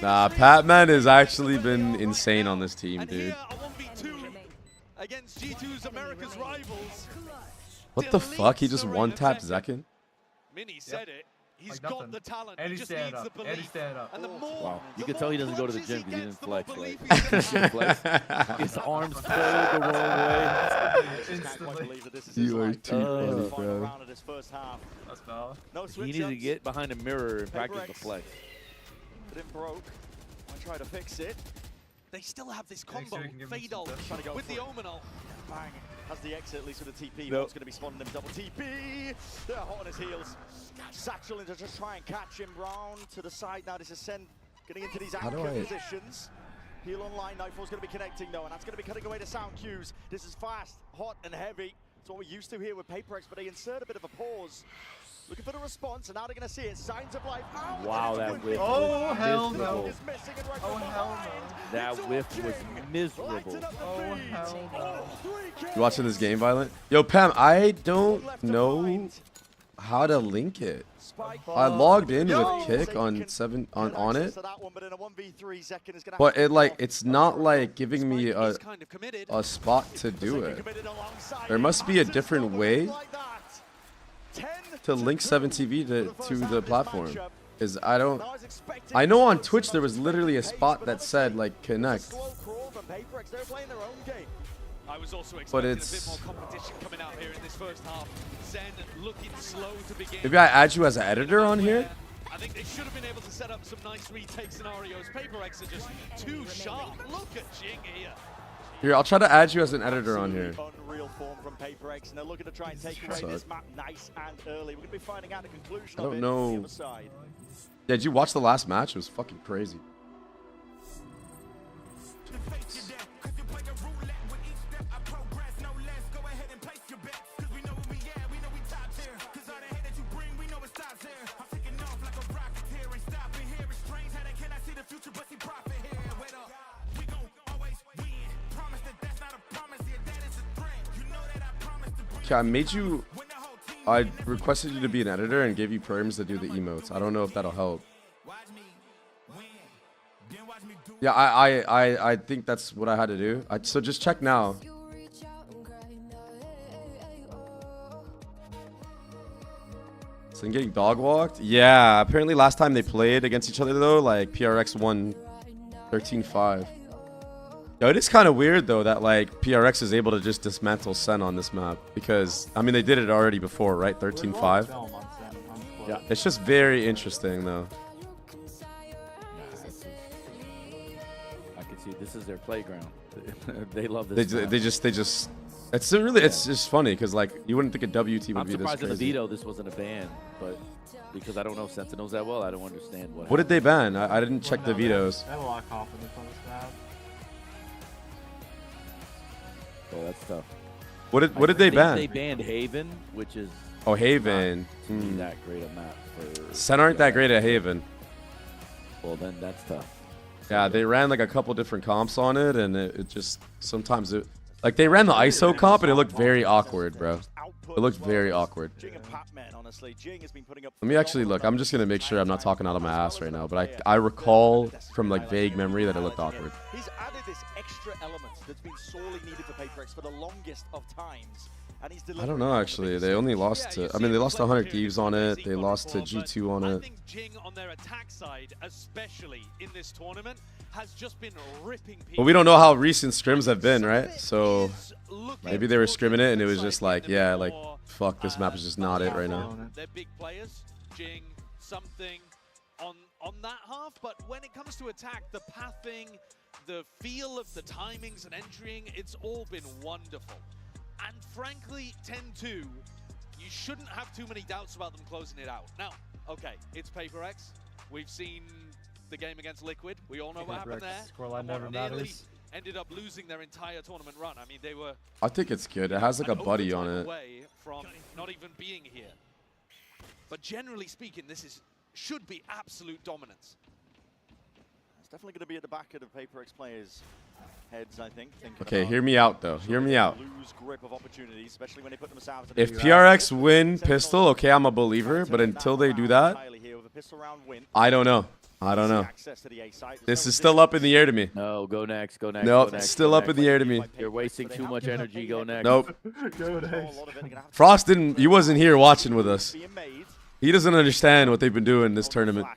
Nah, Batman has actually been insane on this team, dude. Against G2's America's rivals. What the fuck? He just one-tapped Zekin? Mini said it. He's got the talent. And he just needs the belief. And he stand up. And the more, wow. You can tell he doesn't go to the gym because he didn't flex. Like, he didn't flex. His arms fold the wrong way. You are too funny, bro. That's valid. He needed to get behind a mirror and practice the flex. But it broke. I try to fix it. They still have this combo. Fadol with the Omenal. Bang. Has the exit, at least with the TP. Nope. One's going to be spawning him double TP. They're hot on his heels. Satchel in to just try and catch him round to the side. Now this is Sen getting into these anchor positions. Heal online. Nightfall's going to be connecting though, and that's going to be cutting away the sound cues. This is fast, hot, and heavy. It's what we're used to here with Paper X, but they insert a bit of a pause. Looking for the response, and now they're going to see it. Signs of life. Ow, wow, that whiff was miserable. Hell no. That whiff was miserable. Oh, hell no. You watching this game, Violent? Yo, Pam, I don't know how to link it. I logged in with Kick on it, but it's not like giving me a spot to do it. There must be a different way to link 7TV to the platform. Is I know on Twitch there was literally a spot that said like connect. I was also But expecting it's a bit more competition coming out here in this first half. Zen looking slow to begin. maybe I add you as an editor on here. I think they should have been able to set up some nice retake scenarios. PaperX are just too sharp. Look at Jing here. Here, I'll try to add you as an editor on here. Unreal form from PaperX, and they're looking to try and take away this map nice and early. We're going to be finding out the conclusion I of don't it know. on the other side. Yeah, did you watch the last match? It was fucking crazy. Okay, I requested you to be an editor and gave you perms to do the emotes. I don't know if that'll help. Yeah, I think that's what I had to do. So just check now. So I'm getting dog walked? Yeah, apparently last time they played against each other though, like PRX won 13-5. Yo, it is kind of weird though that like PRX is able to just dismantle Sen on this map because I mean they did it already before, right? 13-5. Yeah, it's just very interesting though. I can see this is their playground. They love this. They just. It's just funny because like you wouldn't think a WT would I'm be this surprised in the crazy. veto this wasn't a ban, but because I don't know Sentinels that well, I don't understand What did they ban? I didn't check the vetoes. I have a lot of confidence on this map. Oh, that's tough. What did they ban? They banned Haven, which is Haven. not that great a map for Sen aren't that great at Haven. Well, then that's tough. Yeah, they ran like a couple different comps on it, and it just sometimes it like they ran the ISO comp and it looked very awkward, bro. It looked very awkward. Let me actually look. I'm just gonna make sure I'm not talking out of my ass right now, but I recall from like vague memory that it looked awkward. He's added this extra element that's been sorely needed for PaperX for the longest of times. And he's I don't know actually. They only lost to. I mean, they lost to 100 Thieves on it. They lost to G2 on it. I think Jing on their attack side, especially in this tournament, has just been ripping people. But we don't know how recent scrims have been, right? So maybe they were scrimming it and it was just like, yeah, like fuck, this map is just not it right now. They're big players. Jing, something on that half, but when it comes to attack, the pathing, the feel of the timings and entering, it's all been wonderful. And frankly, 10-2, you shouldn't have too many doubts about them closing it out. Now, okay, it's PaperX. We've seen the game against Liquid. We all know what happened there. Scoreline never matters. Ended up losing their entire tournament run. I mean, they were. I think it's good. It has like a buddy on it. Away from not even being here. But generally speaking, this should be absolute dominance. It's definitely going to be at the back of the PaperX players' heads, I think. Okay, hear me out though. Hear me out. Lose grip of opportunities, especially when they put themselves in If PRX win pistol, okay, I'm a believer. But until they do that, I don't know. I don't know. This is still up in the air to me. No, go next. Go next. Nope, go next, it's still go up next. in the air to me. You're wasting too much energy. Go next. Nope. Go next. Frost didn't. He wasn't here watching with us. He doesn't understand what they've been doing this tournament.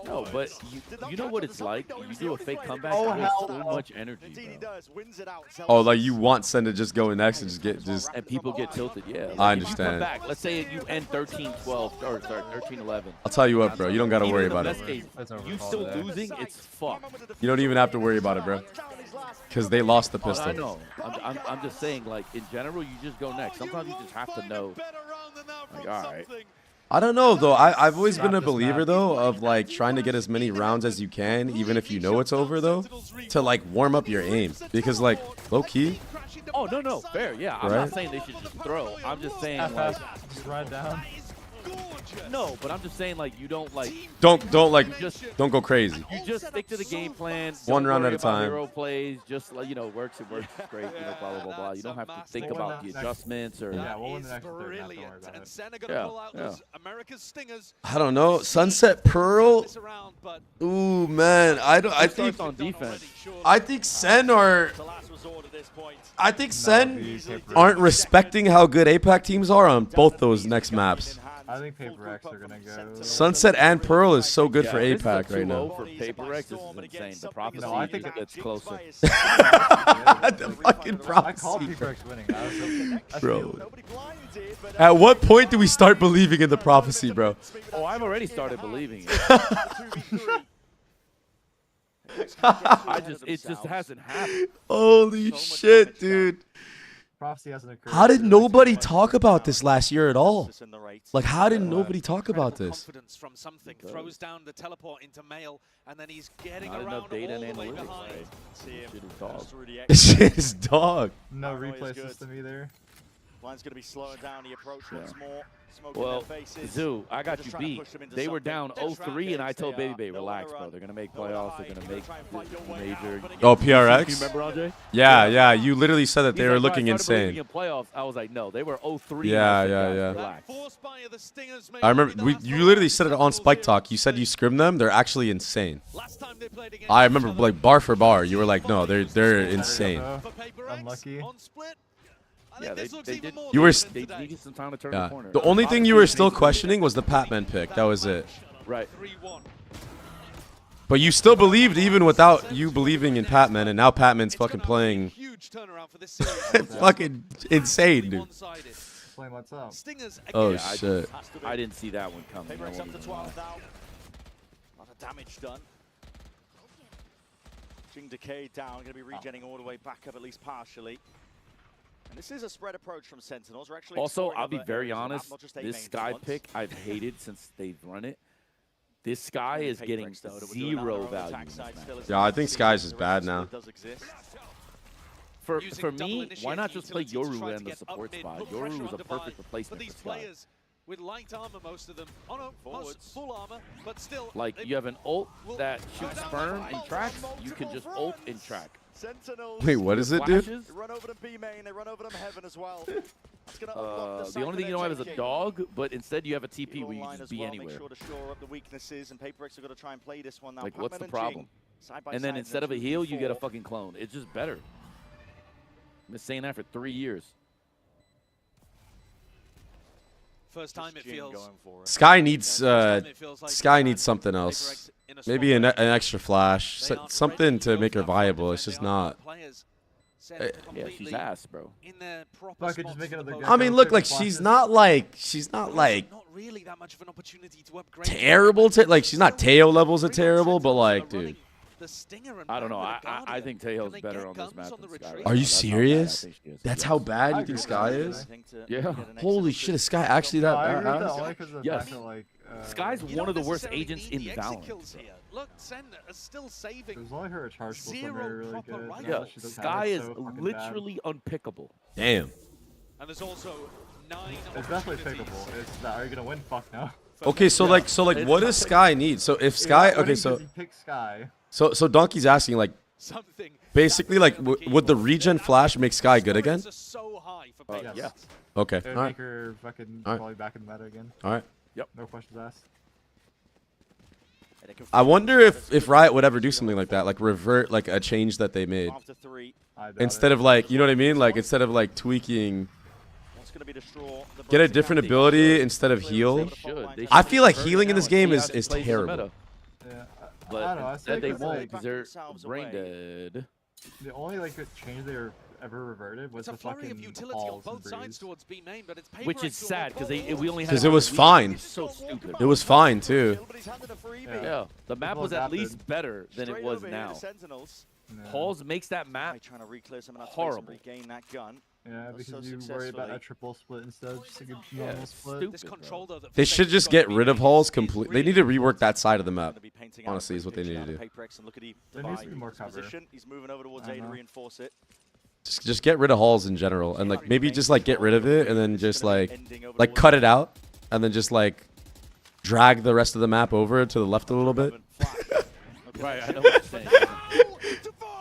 No, but you know what it's like? You do a fake comeback, Oh, you waste hell so no. much energy, bro. Oh, like you want Sen to just go next and just. And people get tilted, yeah. I Like, if you come understand. back, let's say you end 13-12, or sorry, 13-11. I'll tell you what, bro. You don't got to worry Even in about the it. best case, you still losing, it's fucked. You don't even have to worry about it, bro. Because they lost the Oh, pistol. I know. I'm just saying, like, in general, you just go next. Sometimes you just have to know. Like, all right. I don't know though. I've always been a believer though of like trying to get as many rounds as you can, even if you know it's over though, to like warm up your aim. Because like low key. Oh no, fair. Yeah, I'm Right? not saying they should just throw. I'm just saying like Just ride down. No, but I'm just saying, like, you don't like. Don't go crazy. You just stick to the game plan. One don't round worry at a about time. Hero plays, just like, you know, works. It works. It's great. You know, blah blah blah blah. You don't have to think about the adjustments or. Yeah, we'll win the next third. I don't know. Sunset Pearl. Ooh man, I think on defense. I think Sen are. I think Sen aren't respecting how good APAC teams are on both those next maps. I think Paper X are gonna go. Sunset and Pearl is so good for APAC right now. For Paper X, this is insane. The prophecy, no, I think it's closer. The fucking prophecy. I call Paper X winning. Bro. At what point do we start believing in the prophecy, bro? Oh, I've already started believing it. It just hasn't happened. Holy shit, dude. Prophecy hasn't occurred. How did nobody talk about this last year at all? Like, how did nobody talk about this? Confidence from something throws down the teleport into Mail, and then he's getting Not around enough data all and the way analytics, behind. right? This shit is dog. No replay system either. Line's going to be slowing down the approach once more. Smoke Well, in their faces. Zoo, I got you Just trying to beat. push them into They were something. down They're 0-3, and I told they are. Babybay, relax, bro. They're gonna make playoffs. They're gonna make major. Oh, PRX? You remember, Andre? Yeah. You literally said that they He's were like, looking "Bro, I started insane. believing in playoffs." I was like, no, they were 0-3. Yeah. Relax. I remember you literally said it on Spike Talk. You said you scrimmed them. They're actually insane. I remember like bar for bar. You were like, no, they're insane. Unlucky. Yeah, they did. You were. They needed some time to turn the corner. The only thing you were still questioning was the Patman pick. That was it. Right. But you still believed even without you believing in Patman, and now Patman's fucking playing fucking insane, dude. Explain what's up. Oh Yeah, shit. I didn't see that one coming. I Paper X won't up to even lie. 12 now. A lot of damage done. Jing Decay down, going to be regenning all the way back up, at least partially. And this is a spread approach from Sentinels. We're actually Also, exploring I'll be other very areas of the map, honest. not just A This main Sky for once. pick I've hated since they've run it. This Sky is Paper getting X, though, that we're doing on zero their own value. attack in this side match. still as Yeah, I well. think See, Sky's is the bad rest of now. it does exist. For Using double me, why initiate not just play utility to try Yoru to in the get support up mid, spot? put Yoru pressure is a on Divide. perfect But replacement these for Sky. players with light armor, most of them. Oh no, most full armor, but still. Like, you have an ult that shoots Sperm and tracks, you can just ult and track. Sentinels. Wait, what is it, dude? They run over them B main, they run over them Heaven as well. That's gonna unlock The only thing you don't have is a taking. dog, but instead you have a TP Evil where you line can as just be well, anywhere. Make sure to shore up the weaknesses, and Paper X are gonna try and play this one now. Like, what's the Patman and problem? Jing, side by And then side in instead of a 2v4. heal, you get a fucking clone. It's just better. I've been saying that for 3 years. First time it feels. Sky needs Sky needs something else. Maybe an extra flash, something to make her viable. It's just not. Yeah, she's ass, bro. Fuck it, just make another I mean, look, like she's not like really that much of an opportunity to upgrade. terrible. Like she's not Teo levels of terrible, but like, dude. I don't know. I think Teo's better on this map than Sky. Are you That's how bad I serious? think she is. That's Yes. how bad you think Sky is? Yeah. Holy shit, is Sky actually that I agree with bad? that only 'cause of the Yes. fact that, like, Sky's You one don't of the worst necessarily agents need in the exit Valorant. kills here. Look, Sen is still saving. It was only her charge was really proper good. right Now Yeah, that she doesn't have Sky it, is so fucking bad. literally unpickable. Damn. And there's also 9 It's definitely pickable. It's that. Are you gonna win? Fuck no. Okay, so like, what does Sky need? So if Sky, You're not okay, winning so 'cause you pick Sky. so Donkey's asking like, something. basically like, would the regen flash make Sky good again? So high for Yes. Yeah. Okay, It would all right, make her fucking All right. probably back in the meta again. all right. No questions asked. I wonder if Riot would ever do something like that, like revert like a change that they made, After 3, I doubt instead of like, you know what I mean? Like instead of like tweaking, what's gonna be the straw? The get a Brexit different County. ability instead of heal. Should. I feel like healing in this game is plays in the terrible. meta. Yeah. But I don't know. I instead think they it's won't like because they're themselves brain away. dead. the only like good change they were ever reverted was It's a the flurry of fucking utility on halls and both sides breeze. towards B main, but it's Which is sad because we only had. Because it was fine. It's so stupid. It was fine too. Nobody's handed a freebie. Yeah. Yeah, the map People was at adapted. least better than it Straight was over here, now. the Sentinels. Yeah. Halls makes that map Right, trying to reclear some of that space horrible. and regain that gun. Yeah, Does so because you worry about successfully. a triple split instead, just like a Yeah, normal it's split. stupid. This control though that They should just get rid of halls completely. They need to rework that side of the map. Gonna be painting out Honestly, is what they pitch need now to do. Paper X and look at he There needs to be divide more his cover. position. He's moving over towards A to reinforce it. Just get rid of halls in general, and like maybe just like get rid of it, and then just like cut it out, and then just like drag the rest of the map over to the left a little bit. Right, I know what you're saying.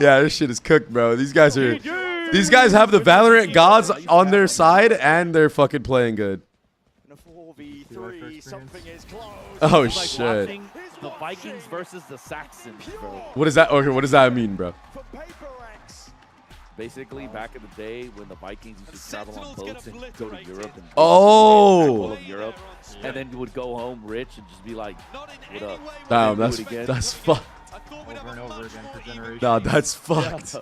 Yeah, this shit is cooked, bro. These guys have the Valorant gods on their side, and they're fucking playing good. Oh It's like shit. watching the Vikings versus the Saxons, bro. What is that? Okay, what does that mean, bro? Basically, back in the day when the Vikings used to travel on boats and go to Europe and all of Europe, and then you would go home rich and just be like, "What up?" Damn, And then do it again. that's fucked. Over and over again for generations. Nah, that's fucked.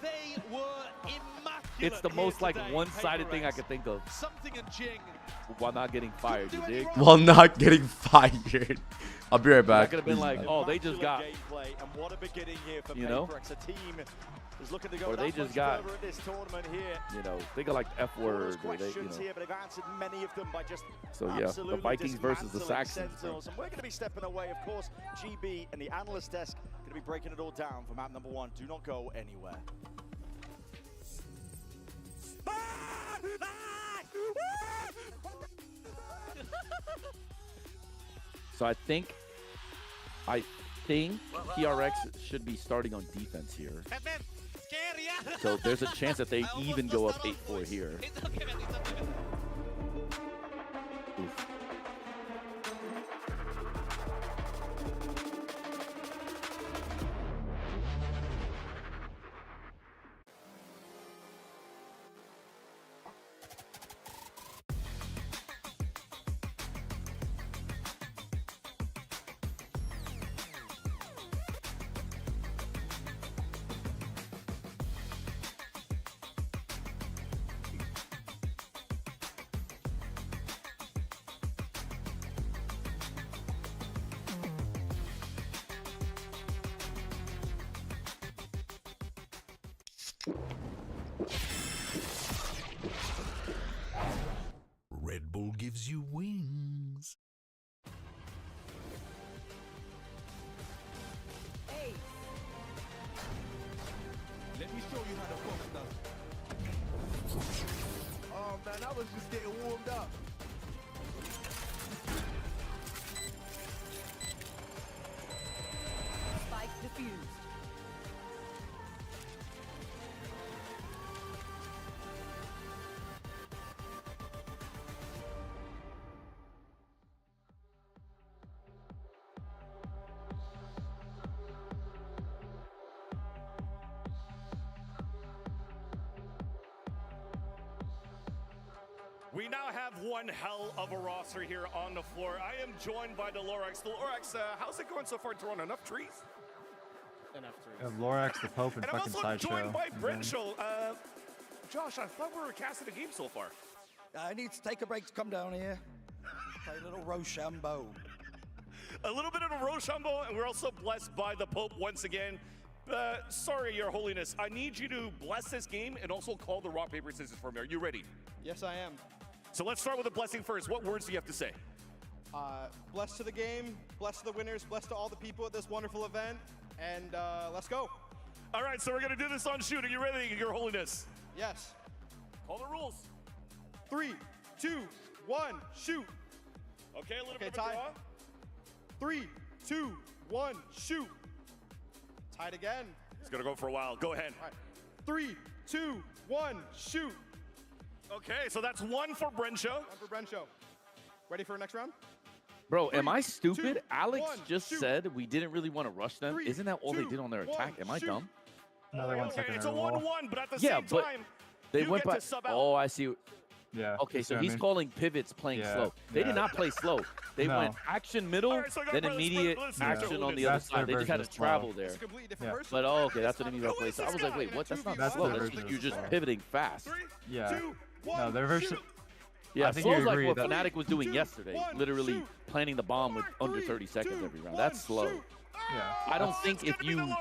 It's the most like one-sided thing I could think of. While not getting fired, you dig? While not getting fired. I'll be right I back. could have been like, "Oh, they just got," you know, or they just got, you know, they got like the F word, or they, you know. So yeah, the Vikings versus the Saxons. And we're going to be stepping away, of course. GB and the analyst desk going to be breaking it all down for map number 1. Do not go anywhere. So I think PRX should be starting on defense here. So there's a chance that they even go up 8-4 here. Oof. Red Bull gives you wings. Hey. Let me show you how to fuck stuff. Oh man, I was just getting warmed up. Spike defused. We now have one hell of a roster here on the floor. I am joined by the Lorax. The Lorax, how's it going so far in Toronto? Enough trees? Enough trees. We have Lorax, the Pope, and I'm fucking also Sideshow. joined by and then- Brenchel. Josh, I thought we were casting a game so far. I need to take a break to come down here. Play a little Rochambeau. A little bit of a Rochambeau, and we're also blessed by the Pope once again. Sorry, Your Holiness. I need you to bless this game and also call the rock, paper, scissors for me. Are you ready? Yes, I am. So let's start with the blessing first. What words do you have to say? Blessed to the game, blessed to the winners, blessed to all the people at this wonderful event, and let's go. All right, so we're going to do this on shoot. Are you ready, Your Holiness? Yes. Call the rules. 3, 2, 1, shoot. Okay, a little bit of a tie. draw. 3, 2, 1, shoot. Tied again. It's going to go for a while. Go ahead. All right. 3, 2, 1, shoot. Okay, so that's 1 for Brencho. 1 for Brencho. Ready for the next round? Bro, am I stupid? 2, Alex 1, just shoot. said we didn't really want to rush them. 3, Isn't that all they 2, did on their 1, attack? Am I shoot. dumb? Another 1 second. It's a 1-1, but at the Yeah, same but time, they you went get by. to sub out. Oh, I see. Yeah. Okay, you see so what I he's mean? calling pivots playing Yeah, slow. They did yeah. not play slow. They No. went action middle, All right, so I got then brothers, immediate brothers, action on the That's other their side. They just had version to of slow. travel there. It's a completely different Yeah. person. But oh, okay, that's what I mean by play slow. I was like, wait, what? That's not That's slow. their That's version you're of just slow. pivoting fast. Yeah. 2, 1, No, their version. Yeah, I think slow's you like agree what that- Fnatic was doing 2, yesterday, 1, literally shoot. planting the bomb with under 30 seconds every round. That's slow. Yeah. I don't think if you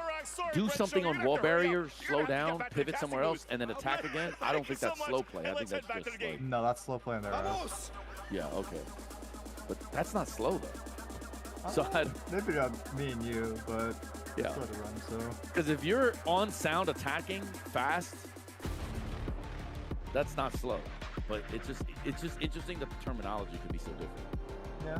do something on wall barrier, slow down, pivot somewhere else, and then attack again, I don't think that's slow play. I think that's just like, No, that's slow play on their ass. yeah, okay. But that's not slow though. So Maybe not me and you, but yeah. still had to run, so. Because if you're on sound attacking fast, that's not slow. But it's just interesting that the terminology could be so different. Yeah.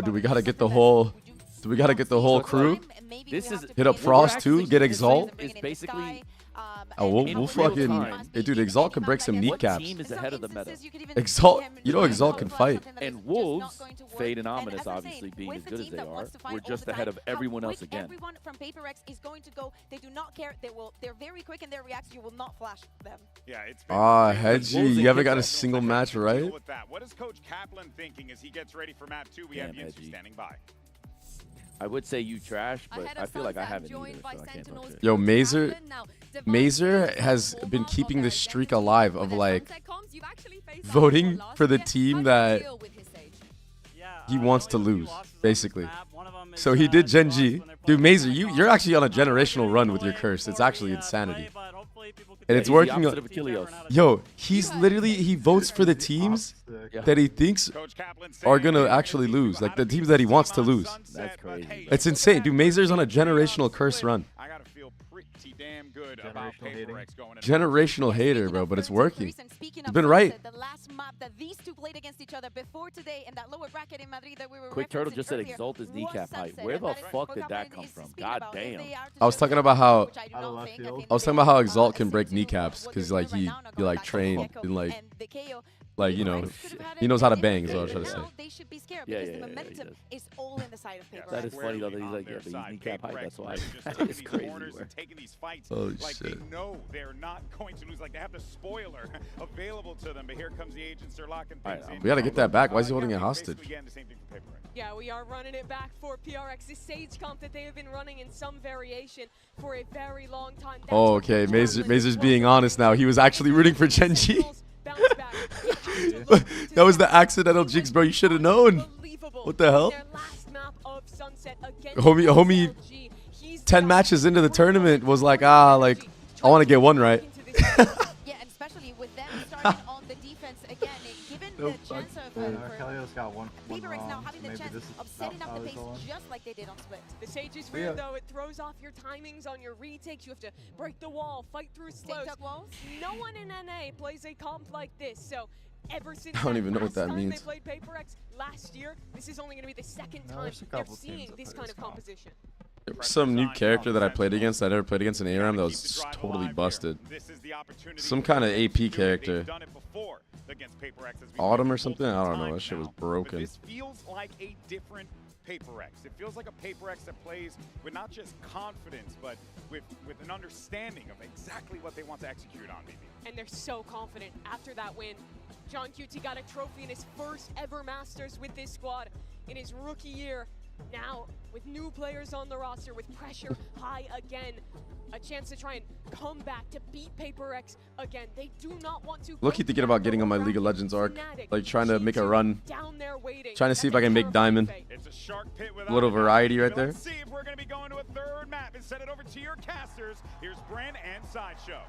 bro, do we gotta get the whole crew? This is Hit up Frost too, get Exalt. Is basically Oh, we'll fucking... Hey, dude, Exalt can break some what kneecaps. team is ahead of the meta? Exalt, you know Exalt can fight. And Wolves, Fade and Ominous obviously being as good as they are, we're just ahead of everyone else again. Everyone from Paper X is going to go. They do not care. They're very quick in their reactions. You will not flash them. Yeah, it's Hedgie, you haven't got a single match right? What is Coach Kaplan thinking as he gets ready for map 2? We have Yinsu standing by. I would say you trash, but I feel like I haven't either, so I can't touch it. Yo, Mazer has been keeping this streak alive of like voting for the team that he wants to lose, basically. So he did Gen G. Dude, Mazer, you're actually on a generational run with your curse. It's actually insanity. and it's he's the working. opposite of Achilles. Yo, he's literally he votes for the teams that he thinks are gonna actually lose, like the teams that he wants to lose. That's crazy. It's insane, dude. Mazer's on a generational curse run. Generational hater, bro, but it's working. He's been right. The last map that these two played against each other before today in that lower bracket in Madrid that we were Quick Turtle just said earlier Exalt is kneecap was height. Sunset, Where and the that is fuck what did that Captain come is from? speaking God about. If damn. they are to I was show talking the about how which I do not think, I think I was talking about how Exalt can break kneecaps because like he like trained and like you know he knows how to bang is what I was trying to say. They should be scared Yeah, because yeah, the yeah, momentum is all in the side of paper. That is funny though that he's like, yeah, but he's kneecap height. That's why it's crazy. Holy Like shit. they know they're not going to lose. Like they have the spoiler available to them. But here comes the agents. They're locking things in. We gotta get that back. Why is he holding it hostage? Yeah, we are running it back for PRX. This Sage comp that they have been running in some variation for a very long time. Oh, okay. Mazer's being honest now. He was actually rooting for Genji. That was the accidental jinx, bro. You should have known. What the hell? Homie, 10 matches into the tournament was like, like, I want to get one right. Yeah, and especially with them starting on the defense again, given the chance of Kelly's got one PRX now wrong, having the maybe chance this is of setting not up how the it's pace going. just like they did on Split. The Sage is Yeah. weird though, it throws off your timings on your retakes. You have to break the wall, fight through slows. No one in NA plays a comp like this, so ever since I don't even know what that time means. they played PaperX last year, this is only going to be the second No, time there's a they're couple seeing teams that this play kind this of composition. There was some new character that I played against that I never played against in ARAM that was totally busted. Some kind of AP character. Autumn or something? I don't know. That shit was broken. This feels like a different PaperX. It feels like a PaperX that plays with not just confidence, but with an understanding of exactly what they want to execute on, maybe. And they're so confident after that win. John QT got a trophy in his first ever Masters with this squad in his rookie year. Now, with new players on the roster, with pressure high again, a chance to try and come back to beat PaperX again. They do not want to. Low-key thinking about getting on my League of Legends arc, like trying to make a run, trying to see if I can make Diamond. A little variety right there. Let's see if we're going to be going to a third map and send it over to your casters. Here's Brent and Sideshow.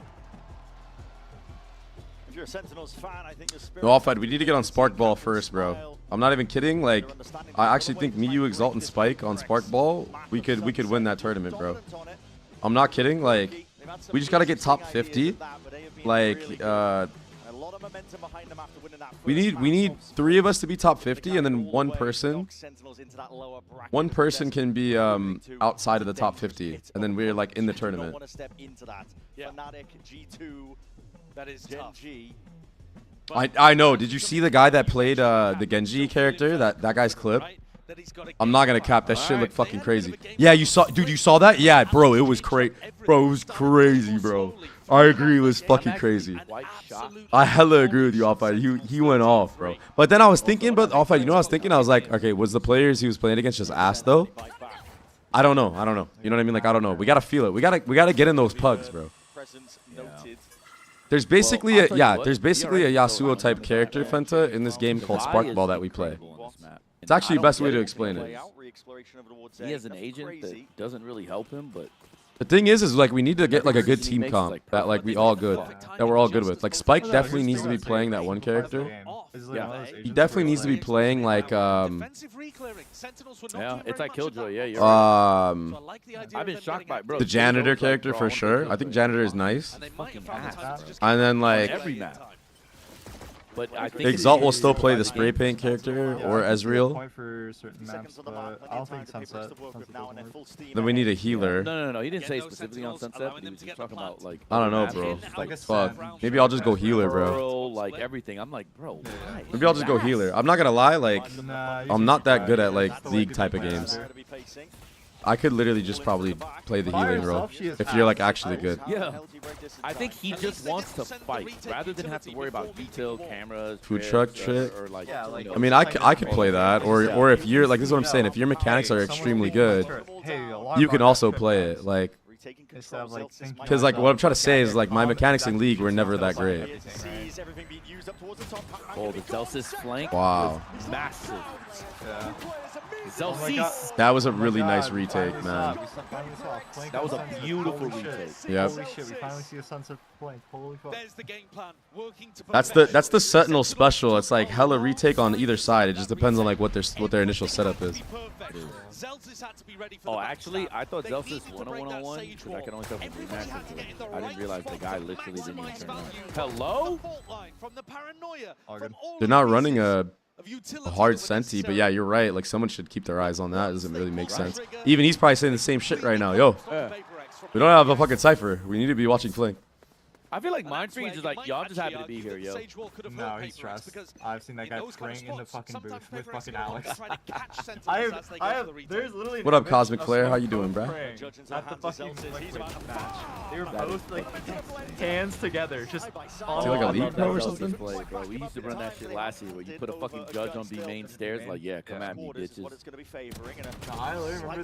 If you're a Sentinels fan, I think the spirit No, off-fight. We need to get on Spark Ball first, bro. I'm not even kidding. Like, I actually think me, you, Exalt, and Spike on Spark Ball, we could win that tournament, bro. I'm not kidding. Like, we just gotta get top 50. Like, we need 3 of us to be top 50, and then one person can be outside of the top 50, and then we're like in the tournament. That is tough. I know. Did you see the guy that played the Genji character? That guy's clip. I'm not gonna cap. That shit looked fucking crazy. Yeah, you saw, dude. You saw that? Yeah, bro. It was crazy. Bro, it was crazy, bro. I agree. It was fucking crazy. I hella agree with you, Off-Fight. He went off, bro. But then I was thinking, but Off-Fight, you know what I was thinking? I was like, okay, was the players he was playing against just ass though? I don't know. You know what I mean? Like, I don't know. We gotta feel it. We gotta get in those pugs, bro. There's basically there's basically a Yasuo type character, Fenta, in this game called Spark Ball that we play. It's actually the best way to explain it. He has an agent that doesn't really help him, but the thing is like we need to get like a good team comp that like we're all good with. Like Spike definitely needs to be playing that one character. Yeah, he definitely needs to be playing like yeah, it's like Killjoy. Yeah, you're right. I've been shocked by it, bro. The janitor character for sure. I think janitor is nice. And then like every map. But I think Exalt will still play the spray paint character or Ezreal. Point for certain maps, but I don't think Sunset. Then we need a healer. No. He didn't say specifically on Sunset. But he was just talking about like. I don't know, bro. Like fuck. Maybe I'll just go healer, bro. Like everything. I'm like, bro. Why? Maybe I'll just go healer. I'm not gonna lie. Like I'm not that good at like league type of games. I could literally just probably play the healing role if you're like actually good. Yeah. I think he just wants to fight rather than have to worry about detail, cameras, Food truck shit. or like. I mean, I could play that, or if you're like, this is what I'm saying. If your mechanics are extremely good, you can also play it. Like, because like what I'm trying to say is like my mechanics in league were never that great. Oh, the Celsius flank. Wow. Massive. That was a really nice retake, man. That was a beautiful retake. Yep. Holy shit, we finally see a sunset flank. Holy fuck. There's the game plan. Working to That's the Sentinel special. It's like hella retake on either side. It just depends on like what their initial setup is. Oh, actually, I thought Zelsis won a one-on-one because I can only tell from rematches. I didn't realize the guy literally didn't even turn around. Hello? They're not running a hard senti, but yeah, you're right. Like someone should keep their eyes on that. It doesn't really make sense. Even he's probably saying the same shit right now. Yo, we don't have a fucking cipher. We need to be watching Fling. I feel like Mindfreeze is like, yo, I'm just happy to be here, yo. No, he's stressed. I've seen that guy spring in the fucking booth with fucking Alex. There's literally. What up, Cosmic Flare? How you doing, bro? At the fucking match. They were both like hands together, just. Is he like a lead pro or something? Bro, we used to run that shit last year where you put a fucking judge on B main stairs, like, yeah, come at me, bitches. I remember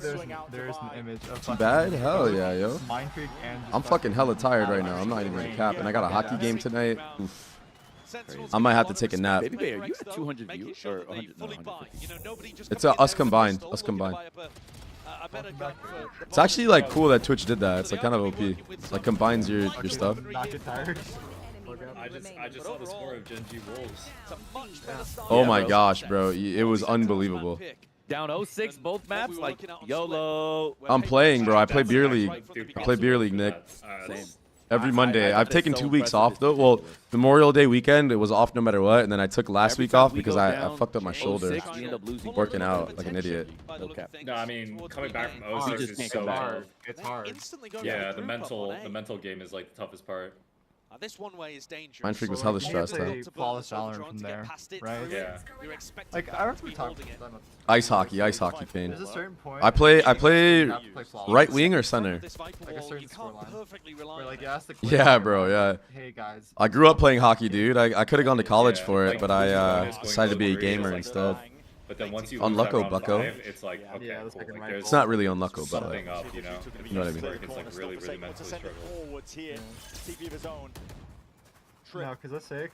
there's an image of. Too bad? Hell yeah, yo. Mindfreak and. I'm fucking hella tired right now. I'm not even gonna cap, and I got a hockey game tonight. Oof. I might have to take a nap. Babybay, are you at 200 views or 100? No, 150. It's us combined. Us combined. It's actually like cool that Twitch did that. It's like kind of OP. It's like combines your stuff. I just saw the score of Gen G Wolves. Oh my gosh, bro. It was unbelievable. Down 0-6 both maps, like YOLO. I'm playing, bro. I play beer league. I play beer league, Nick. Same. Every Monday. I've taken 2 weeks off though. Well, Memorial Day weekend, it was off no matter what, and then I took last week off because I fucked up my shoulder working out like an idiot. No, I mean coming back from 06 is so hard. It's hard. Yeah, the mental game is like the toughest part. This one way is dangerous. Mindfreak was hella stressed, huh? Flawless Valorant from there, right? Yeah. Like I remember talking Ice hockey pain. There's a certain point. I play right wing or center. Like a certain scoreline. Like you ask the yeah, bro. Yeah. Hey guys. I grew up playing hockey, dude. I could have gone to college for it, but I decided to be a gamer instead. But then once you Unlucko, bucko. It's like okay, cool. Like, it's not really unlucko, but something up, you know. You know what I mean? It's like really mentally struggle. No, because let's say,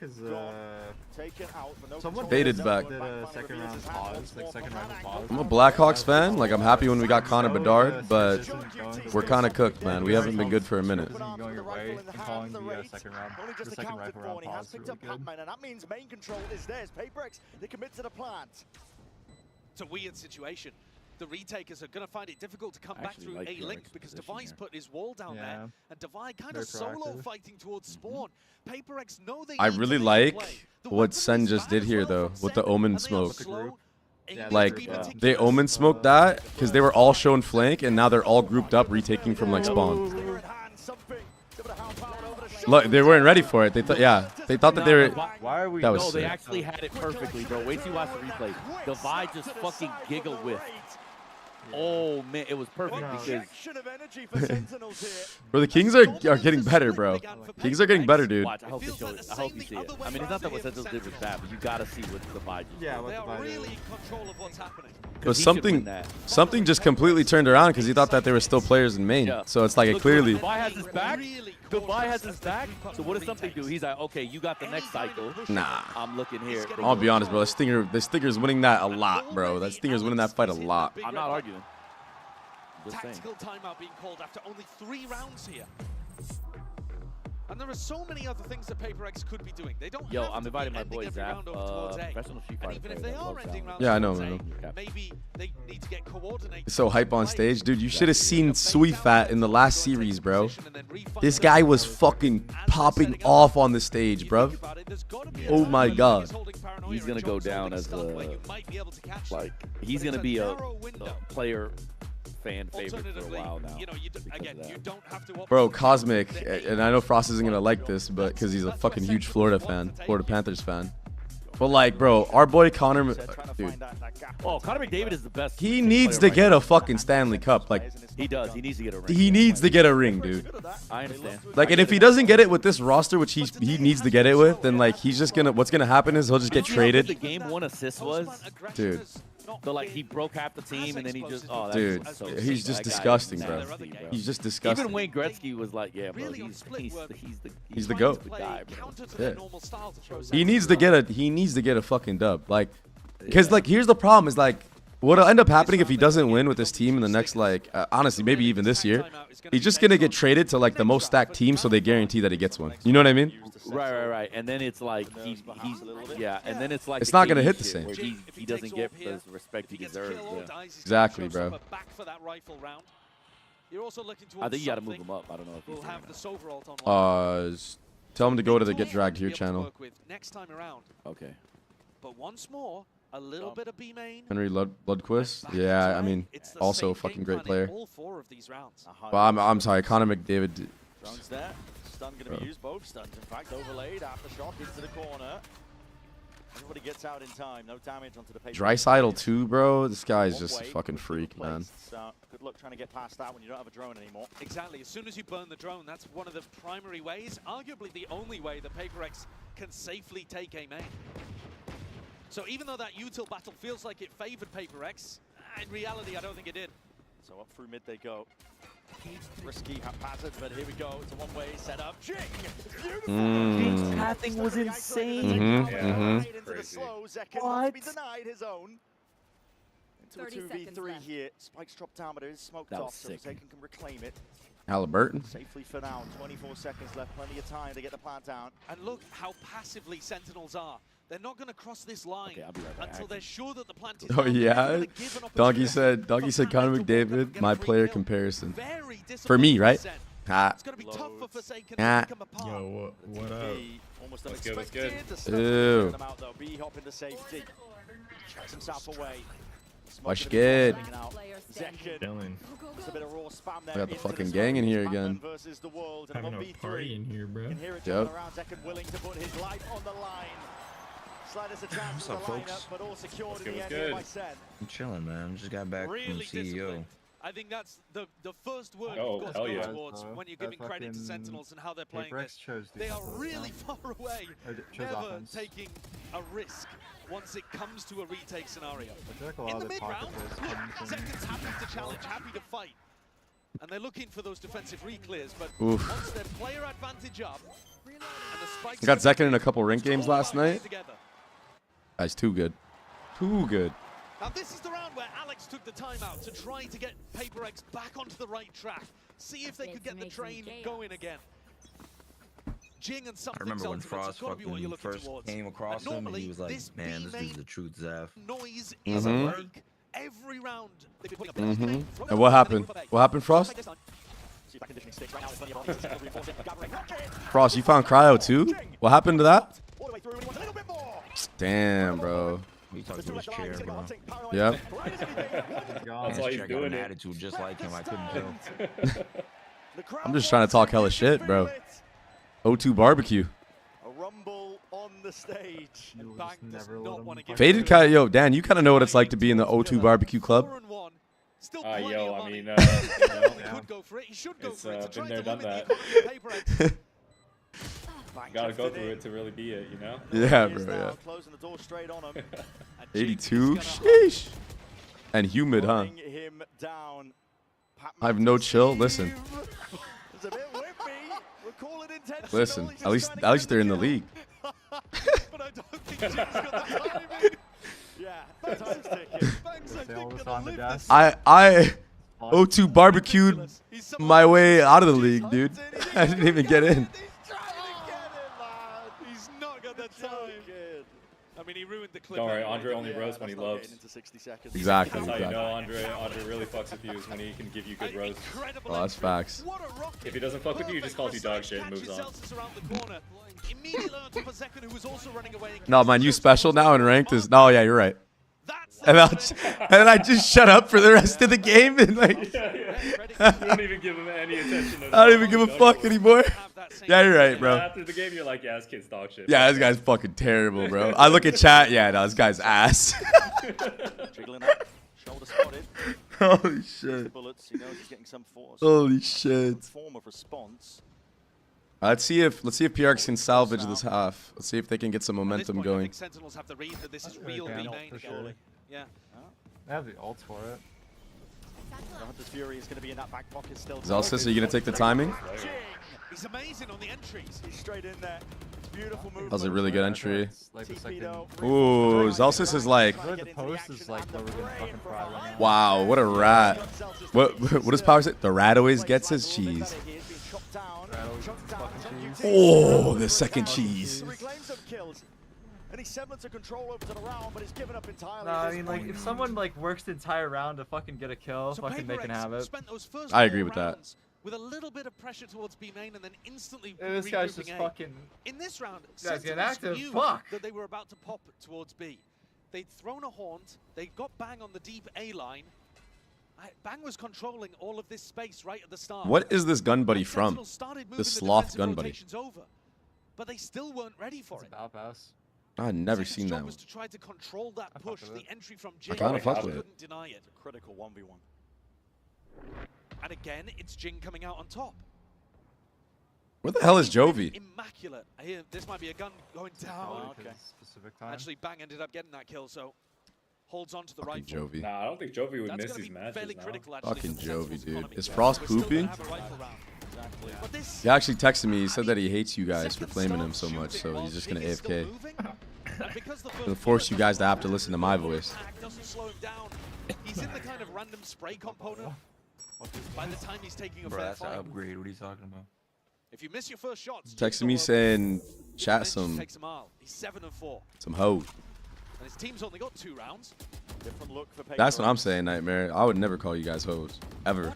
someone faded back. Did a second round pause, like second round pause. I'm a Blackhawks fan. Like I'm happy when we got Connor Bedard, but we're kind of cooked, man. We haven't been good for a minute. Going your way and calling the second rifle round pause really good. And that means main control is theirs. Paperex, they commit to the plant. It's a weird situation. The retakers are going to find it difficult to come back through A-Link because Devi's put his wall down there, and Devi kind of solo fighting towards spawn. Paperex know they I really like what Sen just did here, though, with the Omen smoke. Like, they Omen smoked that because they were all shown flank, and now they're all grouped up, retaking from, like, spawn. Look, they weren't ready for it. They thought, yeah, they thought that they were. Why are we? That was no, they sick. actually had it perfectly, bro. Wait till you watch the replay. Devi just fucking giggled with. Oh man, it was perfect because bro, the Kings are getting better, bro. Kings are getting better, dude. Watch, I hope they show it. I hope you see it. I mean, it's not that what Sentinels did was bad, but you gotta see what Devi did. Yeah, they are really in control of what's happening. But something just completely turned around because he thought that there were still players in main. Yeah. So it's like it clearly. Devi has his back. Devi has his back. So what does something do? He's like, okay, you got the next cycle. Nah. I'm looking here. I'll be honest, bro. This Stinger's winning that a lot, bro. That Stinger's winning that fight a lot. I'm not arguing. Tactical timeout being called after only 3 rounds here. And there are so many other things that Paperex could be doing. They don't Yo, have I'm to inviting be my boy ending every Zap, round over towards A. professional street And fighter even if they are ending rounds yeah, I know, towards man. A, maybe they need to get coordinated. So hype on stage, dude. You should have seen Suifat in the last series, bro. This guy was fucking popping off on the stage, bro. Oh my god. He's gonna go down as he's gonna be a player fan favorite for a while now. Bro, Cosmic, and I know Frost isn't gonna like this, but because he's a fucking huge Florida Panthers fan. But like, bro, our boy Connor, dude. Oh, Connor McDavid is the best. He needs to get a fucking Stanley Cup. Like, he does. He needs to get a ring. He needs to get a ring, dude. I understand. Like, and if he doesn't get it with this roster, which he needs to get it with, then like he's just gonna. What's gonna happen is he'll just get traded. The game 1 assist was, dude. So like he broke half the team and then he just dude, he's just disgusting, bro. He's just disgusting. Even Wayne Gretzky was like, yeah, bro, he's the GOAT. Guy, bro. Yeah. He needs to get a fucking dub, like, because like here's the problem is like What'll end up happening if he doesn't win with this team in the next, like, honestly, maybe even this year, he's just gonna get traded to like the most stacked team, so they guarantee that he gets one. You know what I mean? Right. And then it's like he's and then it's like it's not gonna hit the same. Where he doesn't get the respect he deserves. Yeah. Exactly, bro. I think you got to move him up. I don't know if he's have the Soveralt on. Tell him to go to the Get Dragged Here channel. Next time around. Okay. But once more, a little bit of B main. Henry Ludquist. Yeah, I mean, also a fucking great player. All 4 of these rounds. Well, I'm sorry, Connor McDavid. Drones there. Stun going to be used. Both stuns, in fact, overlaid. Aftershock into the corner. Everybody gets out in time. No damage onto the paper. Dreisaitl too, bro. This guy's just a fucking freak, man. So good luck trying to get past that when you don't have a drone anymore. Exactly. As soon as you burn the drone, that's one of the primary ways, arguably the only way that PaperX can safely take a main. So even though that util battle feels like it favored PaperX, in reality, I don't think it did. So up through mid they go. Risky, haphazard, but here we go. It's a one-way setup. Jing! Jing's pathing was insane. Into the slow. Zekin wants to be denied his own. Into a 2v3 here. Spikes drop down, but it is smoked off, so Zekin can reclaim it. Halliburton. Safely for now. 24 seconds left. Plenty of time to get the plant down. And look how passively Sentinels are. They're not going to cross this line until they're sure that the plant is Oh yeah, Donkey said Connor McDavid, my player comparison. For me, right? Ha. It's going to be tough for Forsaken Ha. to come apart. Yo, what up? Almost That's good. Ew. B-hop into safety. Checks himself away. Wash good. Chilling. I got the fucking gang in here again. Having a party in here, bro. Yep. What's up, folks? I'm chilling, man. Just got back from CEO. I think that's the first word Oh, you've got to hell go yeah. towards when you're giving credit to Sentinels and how they're playing this. They are really far away, never taking a risk once it comes to a retake scenario. In the mid-round, Zekin's happy to challenge, happy to fight. And they're looking for those defensive re-clears, but once their player advantage up, and the spikes... I got Zekin in a couple rank games last night. Guy's too good. Too good. Now this is the round where Alex took the time out to try to get PaperX back onto the right track. See if they could get the train going again. Jing and I remember when Frost fucking first came across him, and he was like, man, this dude's the truth, Zaf. Noise is a break. Every round they put up And what happened? What happened, Frost? Frost, you found Cryo too? What happened to that? Damn, bro. He talked to his chair, bro. Yep. That's why he's doing an it. attitude just like him. I couldn't tell. I'm just trying to talk hella shit, bro. O2 barbecue. A rumble on the stage. Faded kind of, yo, Dan, you kind of know what it's like to be in the O2 barbecue club. Yo, I mean, it's been there, done that. Gotta go through it to really be it, you know? Yeah, bro, yeah. 82? Sheesh. And humid, huh? I have no chill. Listen. Listen, at least they're in the league. I O2 barbecued my way out of the league, dude. I didn't even get in. He's not got that time. I mean, he ruined the clip. Don't worry, Andre only roasts when he loves. Exactly. That's how you know Andre really fucks with you is when he can give you good roasts. Oh, that's facts. If he doesn't fuck with you, he just calls you dog shit and moves on. No, my new special now in ranked is. Oh yeah, you're right. And then I just shut up for the rest of the game and like. You don't even give him any attention. I don't even give a fuck anymore. Yeah, you're right, bro. After the game, you're like, yeah, this kid's dog shit. Yeah, this guy's fucking terrible, bro. I look at chat. Yeah, no, this guy's ass. Holy shit. Holy shit. Let's see if PRX can salvage this half. Let's see if they can get some momentum going. I think Sentinels have the read that this is real B main again. Yeah. They have the ults for it. Hunter's Fury is going to be in that back pocket still. Zelsis, are you gonna take the timing? He's amazing on the entries. He's straight in there. Beautiful move. That was a really good entry. Like the second. Ooh, Zelsis is like. The post is like where we're getting fucking fried right now. Wow, what a rat. What does Power say? The rat always gets his cheese. Oh, the second cheese. And he's semblance of control over to the round, but he's given up entirely. Nah, I mean, like, if someone like works the entire round to fucking get a kill, fucking they can have it. I agree with that. With a little bit of pressure towards B main and then instantly This guy's just fucking. In this round, Guys, get Sentinels active. knew Fuck. that they were about to pop towards B. They'd thrown a haunt. They got Bang on the deep A line. Bang was controlling all of this space right at the start. What is this gun buddy from? The sloth gun buddy. Over, but they still weren't ready for it. I've never seen that one. Was to try to control that push, the entry from Jing. I kind of fuck with it. Couldn't deny it. A critical 1v1. And again, it's Jing coming out on top. Where the hell is Jovi? Immaculate. I hear this might be a gun going down. Oh, okay. Specific time. Actually, Bang ended up getting that kill, so holds on to the Fucking rifle. Jovi. Nah, I don't think Jovi would miss these matches. Fairly now. critical, actually, Fucking for the Sentinels Jovi, dude. economy. Is Frost We're still pooping? gonna have a rifle round. But this He actually texted me. He said that he hates you guys for flaming him so much, so he's just gonna AFK. Gonna force you guys to have to listen to my voice. Doesn't slow him down. He's in the kind of random spray component. By the time he's taking a Bro, fair that's an fight. upgrade. What are you talking about? If you miss your first shots, Texting me saying, chat some takes a mile. He's 7-4. some hoe. And his team's only got 2 rounds. Different look for That's what I'm saying, Nightmare. I would never call you guys hoes. Ever.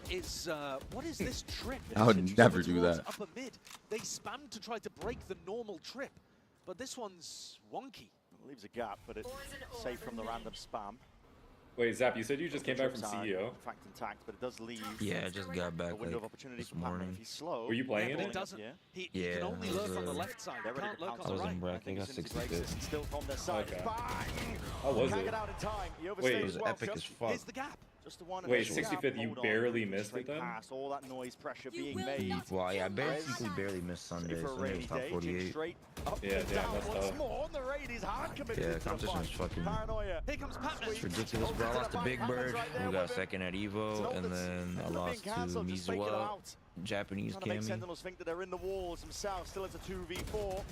What is this trip? I would never do that. Upper mid. They spammed to try to break the normal trip, but this one's wonky. It leaves a gap, but it's safe from the random spam. Wait, Zap, you said you just came back from CEO? In fact, intact, but it does leave. Yeah, I just got back a window of like opportunity this for Papa. morning. If he's slow, Were you playing But it? it doesn't. He Yeah, can only I was, lurk on the left side. He can't lurk I on the was right. in bracket. I got 66. Still from their side. Okay. Bang! How was Can't it? get out in time. He Wait, overstays it was well. epic as fuck. Here's the gap. Just the one Wait, initial 65th, gap. you Hold on. barely missed Straight it then? past all that noise pressure being made. Well, yeah, I basically barely missed Sunday. For a Sunday rainy was top day, 48. straight up Yeah, and damn, down that's once tough. more. The raid is hard committed Yeah, into the competition was fight. fucking Paranoia. Here comes Patman. It's ridiculous, bro. I lost to Big Bird, who got second at Evo, and then I lost to Mizuwa, Japanese Trying to make Cammy. Sentinels think that they're in the walls themselves. Still, it's a 2v4.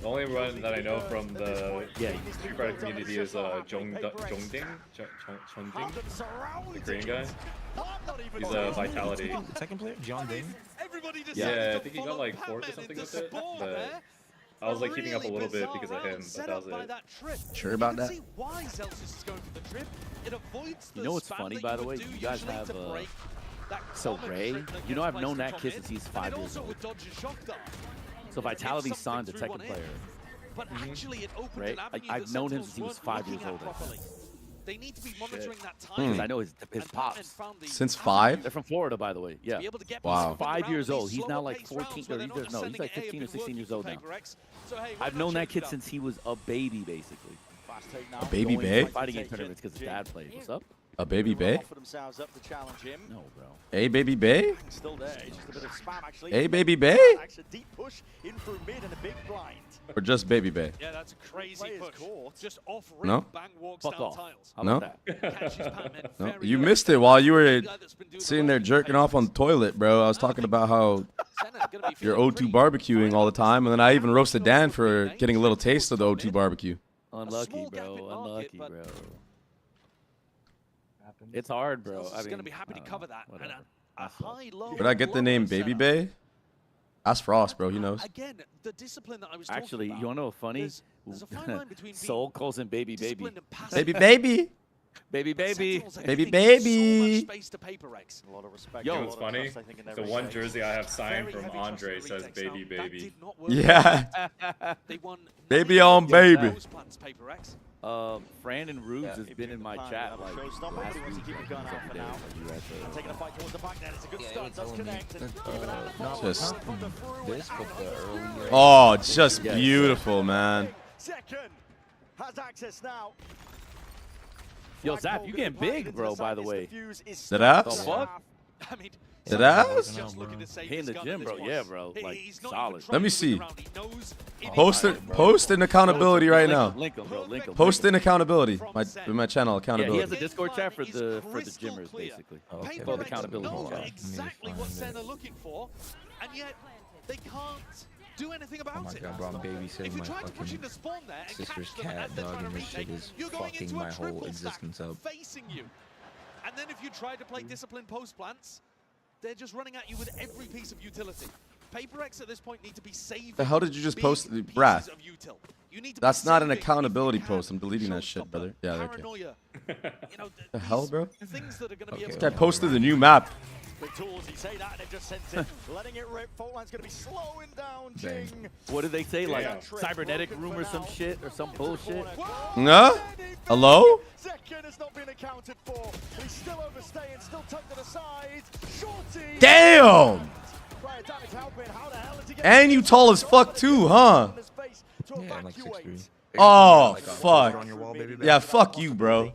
The only one that I know from the Street Fighter community is Chongding, the Korean guy. He's a Vitality. Second player, John Ding. Yeah, I think he got like 4th or something with it. But I was like keeping up a little bit because of him, but that was it. Sure about that? Why Zelsis is going for the trip. It avoids the You know what's spam funny, that by you the way? would do You guys usually have to break that so common Ray. trick that You know gets I've placed known that from kid mid, since he's and 5 it years also old. would dodge a shock dart. So Vitality Hit signed the something second through one player. But actually, it opened Right? an avenue I've that known him Sentinels since he was weren't 5 years looking at old. properly. They need to be monitoring that Hmm. time. Because I know his pops. Since 5? They're from Florida, by the way. Yeah. Wow. 5 years old. He's now like 14 or he's like 15 or 16 years old now. I've known that kid since he was a baby, basically. A baby Bay? Fighting game tournaments because his dad played. What's up? A baby Bay? Offer themselves up to challenge him. No, bro. Hey, baby Bay? Still there. It's just a bit of spam, actually. Hey, baby Bay? A deep push in through mid and a big blind. Or just baby Bay? Yeah, that's a crazy push. Just off rip, No? Bang walks Fuck down off. tiles. How No? about that? Catches Patman No, very you early. missed it while you were sitting there jerking off on the toilet, bro. I was talking about how you're O2 barbecuing all the time, and then I even roasted Dan for getting a little taste of the O2 barbecue. Unlucky, bro. Unlucky, bro. It's hard, bro. Zelsis I is mean, going to be happy to cover that. And whatever. a high-low. Where'd I get the name Baby Bay? Ask Frost, bro. He knows. Again, the discipline that I was Actually, talking you about. want to know funny? There's a fine line between Soul calls him baby, baby. disciplined and passive. Baby, baby. Baby, baby. Sentinels are Baby, giving baby. So much space to Paper Rex. A lot of respect. You a know lot what's of funny? trust, I think, in their The race. one jersey I have signed Very from heavy trust Andre in the says retakes. baby, Now, that baby. did not work. Yeah. They won Baby 9 on baby. Those plans, Paper Rex. Fran and Rubes has been in my chat like Showstopper, but last he wants to week. keep it going out for now. And taking a fight towards the back net. It's a good start. Does connect. And even out the front. Just This, but the early. Oh, just beautiful, man. Second has access now. Yo, Zap, you getting big, bro, by the way. Did I? The fuck? I mean, Did I? just looking to save He in his the gun gym, at bro. this Yeah, point. bro. Like, He's not solid. even trying Let me to see. move around. He knows it Post an accountability right now. Link him, bro. Link him. Post an accountability. My channel Yeah, he accountability. has a Discord chat for the gymmers, basically. Paper Called Rex accountability knows chat. exactly what Sen are looking for, and yet they can't do anything about it. God, bro, I'm babysitting If you my try to push fucking into spawn there and sister's catch them cat, as they're dog, trying and to this shit retake, is you're going fucking into my a whole triple existence stack up. facing you. And then if you try to play disciplined post plants, they're just running at you with every piece of utility. PaperX at this point need to be saving. The hell did you just post? Bruh. That's not an accountability post. I'm deleting that shit, brother. Yeah, there you go. The hell, bro? This guy posted the new map. With tools, he say that and it just sends it. Letting it rip. Fault line's gonna be slowing down. Jing. What did they say? Like cybernetic room or some shit or some bullshit? Nah? Hello? Zekken has not been accounted for. He's still overstaying, still tucked to the side. Shorty. Damn! And you tall as fuck too, huh? Yeah, I'm like 6'3". Oh, fuck. Yeah, fuck you, bro.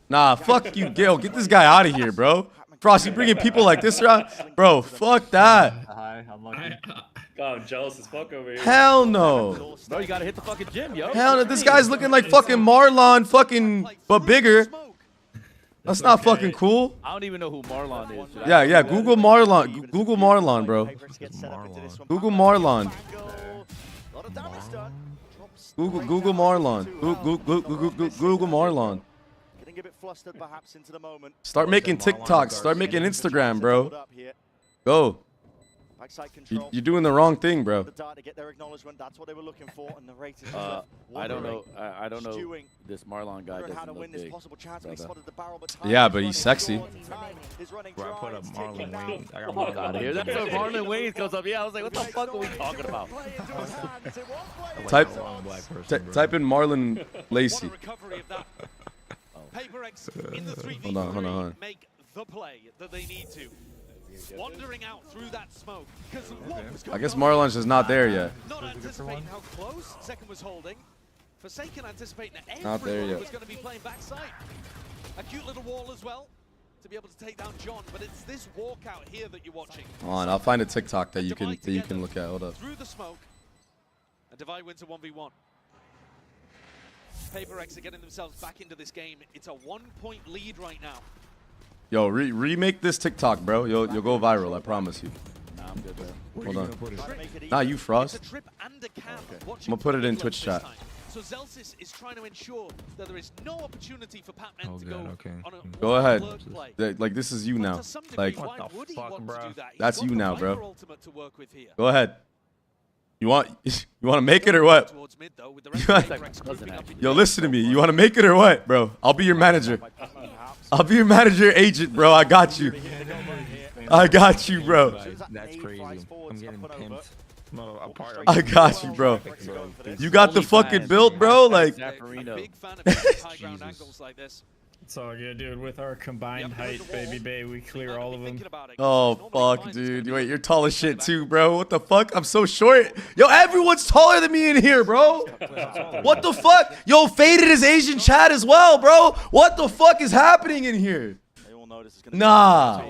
Nah, fuck you, Gil. Get this guy out of here, bro. Frost, you bringing people like this around? Bro, fuck that. Hi, I'm lucky. God, I'm jealous as fuck over here. Hell no. Bro, you gotta hit the fucking gym, yo. Hell no. This guy's looking like fucking Marlon, fucking, but bigger. That's not fucking cool. I don't even know who Marlon is. Yeah, yeah. Google Marlon. Google Marlon, bro. Google Marlon. Google Marlon. Google Marlon. Getting a bit flustered perhaps into the moment. Start making TikToks. Start making Instagram, bro. Go. You're doing the wrong thing, bro. That's what they were looking for, and the rate is I don't know. I don't know. This Marlon guy doesn't look big. Yeah, but he's sexy. Bro, I put up Marlon Wayne. I got Marlon out of here. That's what Marlon Wayne comes up. Yeah, I was like, what the fuck are we talking about? Type in Marlon Lacey. PaperX in the 3v3 Hold on. make the play that they need to. Wandering out through that smoke. I guess Marlon's just not there yet. Not anticipating how close Second was holding. Forsaken anticipating that Not there yet. was going to be playing backside. A cute little wall as well to be able to take down John, but it's this walkout here that you're watching. Hold on, I'll find a TikTok that you can look at. Hold up. Through the smoke, and Divide wins a 1v1. PaperX are getting themselves back into this game. It's a 1-point lead right now. Yo, remake this TikTok, bro. You'll go viral. I promise you. Nah, I'm good, bro. Hold on. Nah, you Frost. I'm gonna put it in Twitch chat. So Zelsis is trying to ensure that there is no opportunity for Pac-Man to go on a Go ahead. play. Like this is you now. Like what the fuck, bro? that's you now, bro. Go ahead. You want to make it or what? Yo, listen to me. You want to make it or what, bro? I'll be your manager. I'll be your manager agent, bro. I got you. I got you, bro. That's crazy. I'm getting pimped. I got you, bro. You got the fucking build, bro. Like. It's all good, dude. With our combined height, Babybay, we clear all of them. Oh, fuck, dude. Wait, you're tall as shit, too, bro. What the fuck? I'm so short. Yo, everyone's taller than me in here, bro. What the fuck? Yo, Faded is Asian chat as well, bro. What the fuck is happening in here? Nah.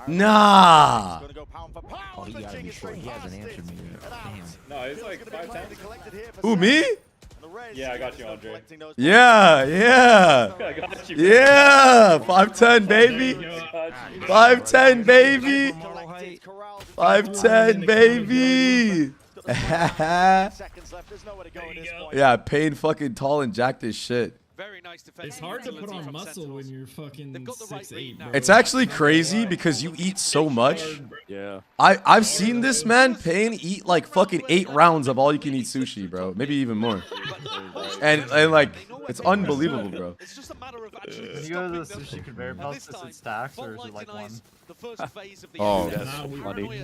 Nah. Oh, he gotta be short. He hasn't answered me yet. Damn. No, it's like 5'10". Who, me? Yeah, I got you, Andre. Yeah. I got you. Yeah. 5'10", baby. 5'10", baby. 5'10", baby. Yeah, Payne fucking tall and jacked as shit. Very nice defense. It's hard to put on muscle when you're fucking 6'8", bro. It's actually crazy because you eat so much. Yeah. I've seen this man, Payne, eat like fucking 8 rounds of all you can eat sushi, bro. Maybe even more. And like, it's unbelievable, bro. It's just a matter of When you go to the sushi conveyor belt, is it stacks or is it like one? The first phase of the Oh, game. that's funny.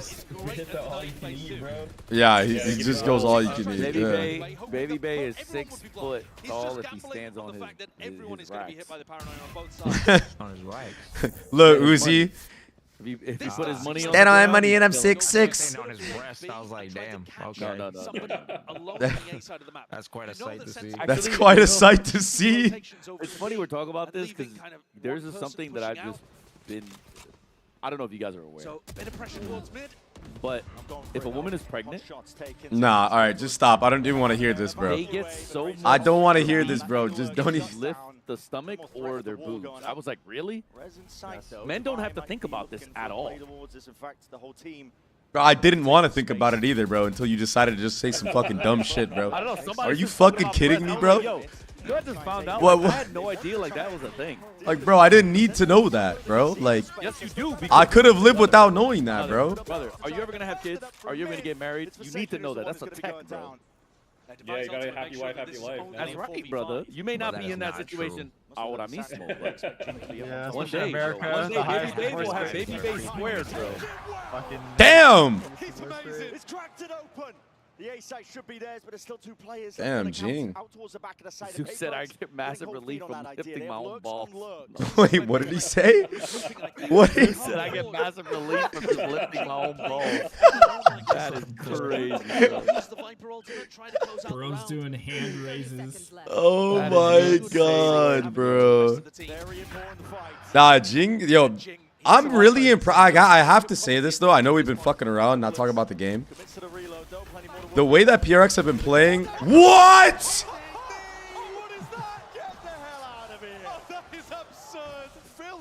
Yeah, he just goes all you can eat. Yeah. Babybay is 6 foot tall if he stands on his racks. On his right. Look, Uzi. If he put his money on Stand on my money and I'm 6'6". On his breast, I was like, damn. Okay. No. That's quite a sight to see. That's quite a sight to see. It's funny we're talking about this because there's just something that I've just been. I don't know if you guys are aware. But if a woman is pregnant, Nah, all right, just stop. I don't even want to hear this, bro. they get so much I don't want to hear this, bro. Just don't even. lift the stomach or their boobs. I was like, really? Men don't have to think about this at all. Bro, I didn't want to think about it either, bro, until you decided to just say some fucking dumb shit, bro. I don't know. Are you fucking kidding me, bro? Yo, I just found out. What? Like, I had no idea like that was a thing. Like, bro, I didn't need to know that, bro. Like, yes, you do. I could have lived without knowing that, bro. Brother, are you ever gonna have kids? Are you ever gonna get married? You need to know that. That's a tech, bro. Yeah, you got a happy wife, happy life. That's right, brother. You may not be in that situation. Ahora mismo. Yeah, One especially day, America, one day, the highest Babybay will divorce have rate. Babybay squares, bro. Fucking Damn! It's amazing. It's cracked it open. The A side should be theirs, but there's still 2 players. Damn, Jing. Out towards the back of the side. Who said I get massive relief from lifting my own balls? Wait, what did he say? What did he said I get massive relief from just lifting my own balls. That is crazy, bro. Bro's doing hand raises. Oh my god, bro. Nah, Jing, yo, I'm really impressed. I have to say this though. I know we've been fucking around, not talking about the game. The way that PRX have been playing. What?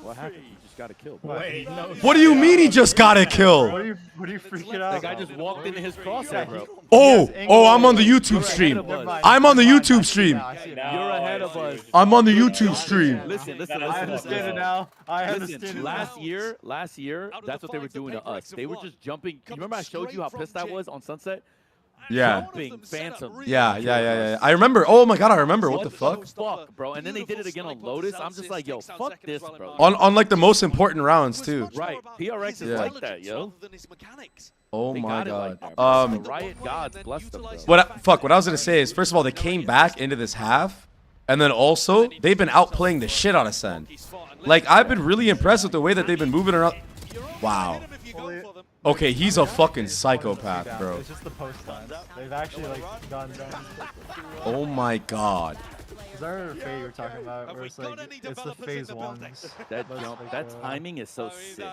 What happened? You just got a kill. Wait, no. What do you mean he just got a kill? What are you freaking out? That guy just walked into his crosshair, bro. Oh, I'm on the YouTube stream. I'm on the YouTube stream. You're ahead of us. I'm on the YouTube stream. Listen. I understand it now. I understand it Last year, that's what they were doing to us. They were just jumping. You remember I showed you how pissed I was on Sunset? Yeah. Jumping Phantom. Yeah. I remember. Oh my god, I remember. What the fuck? Fuck, bro. And then they did it again on Lotus. I'm just like, yo, fuck this, bro. On like the most important rounds too. Right. PRX is like that, yo. Oh my god. god. The Riot gods bless them, bro. What I was gonna say is, first of all, they came back into this half, and then also they've been outplaying the shit out of Sen. Like, I've been really impressed with the way that they've been moving around. Wow. Okay, he's a fucking psychopath, bro. It's just the post time. They've actually like gone down. Oh my god. Is there a phase you were talking about where it's like it's the phase ones? That timing is so sick.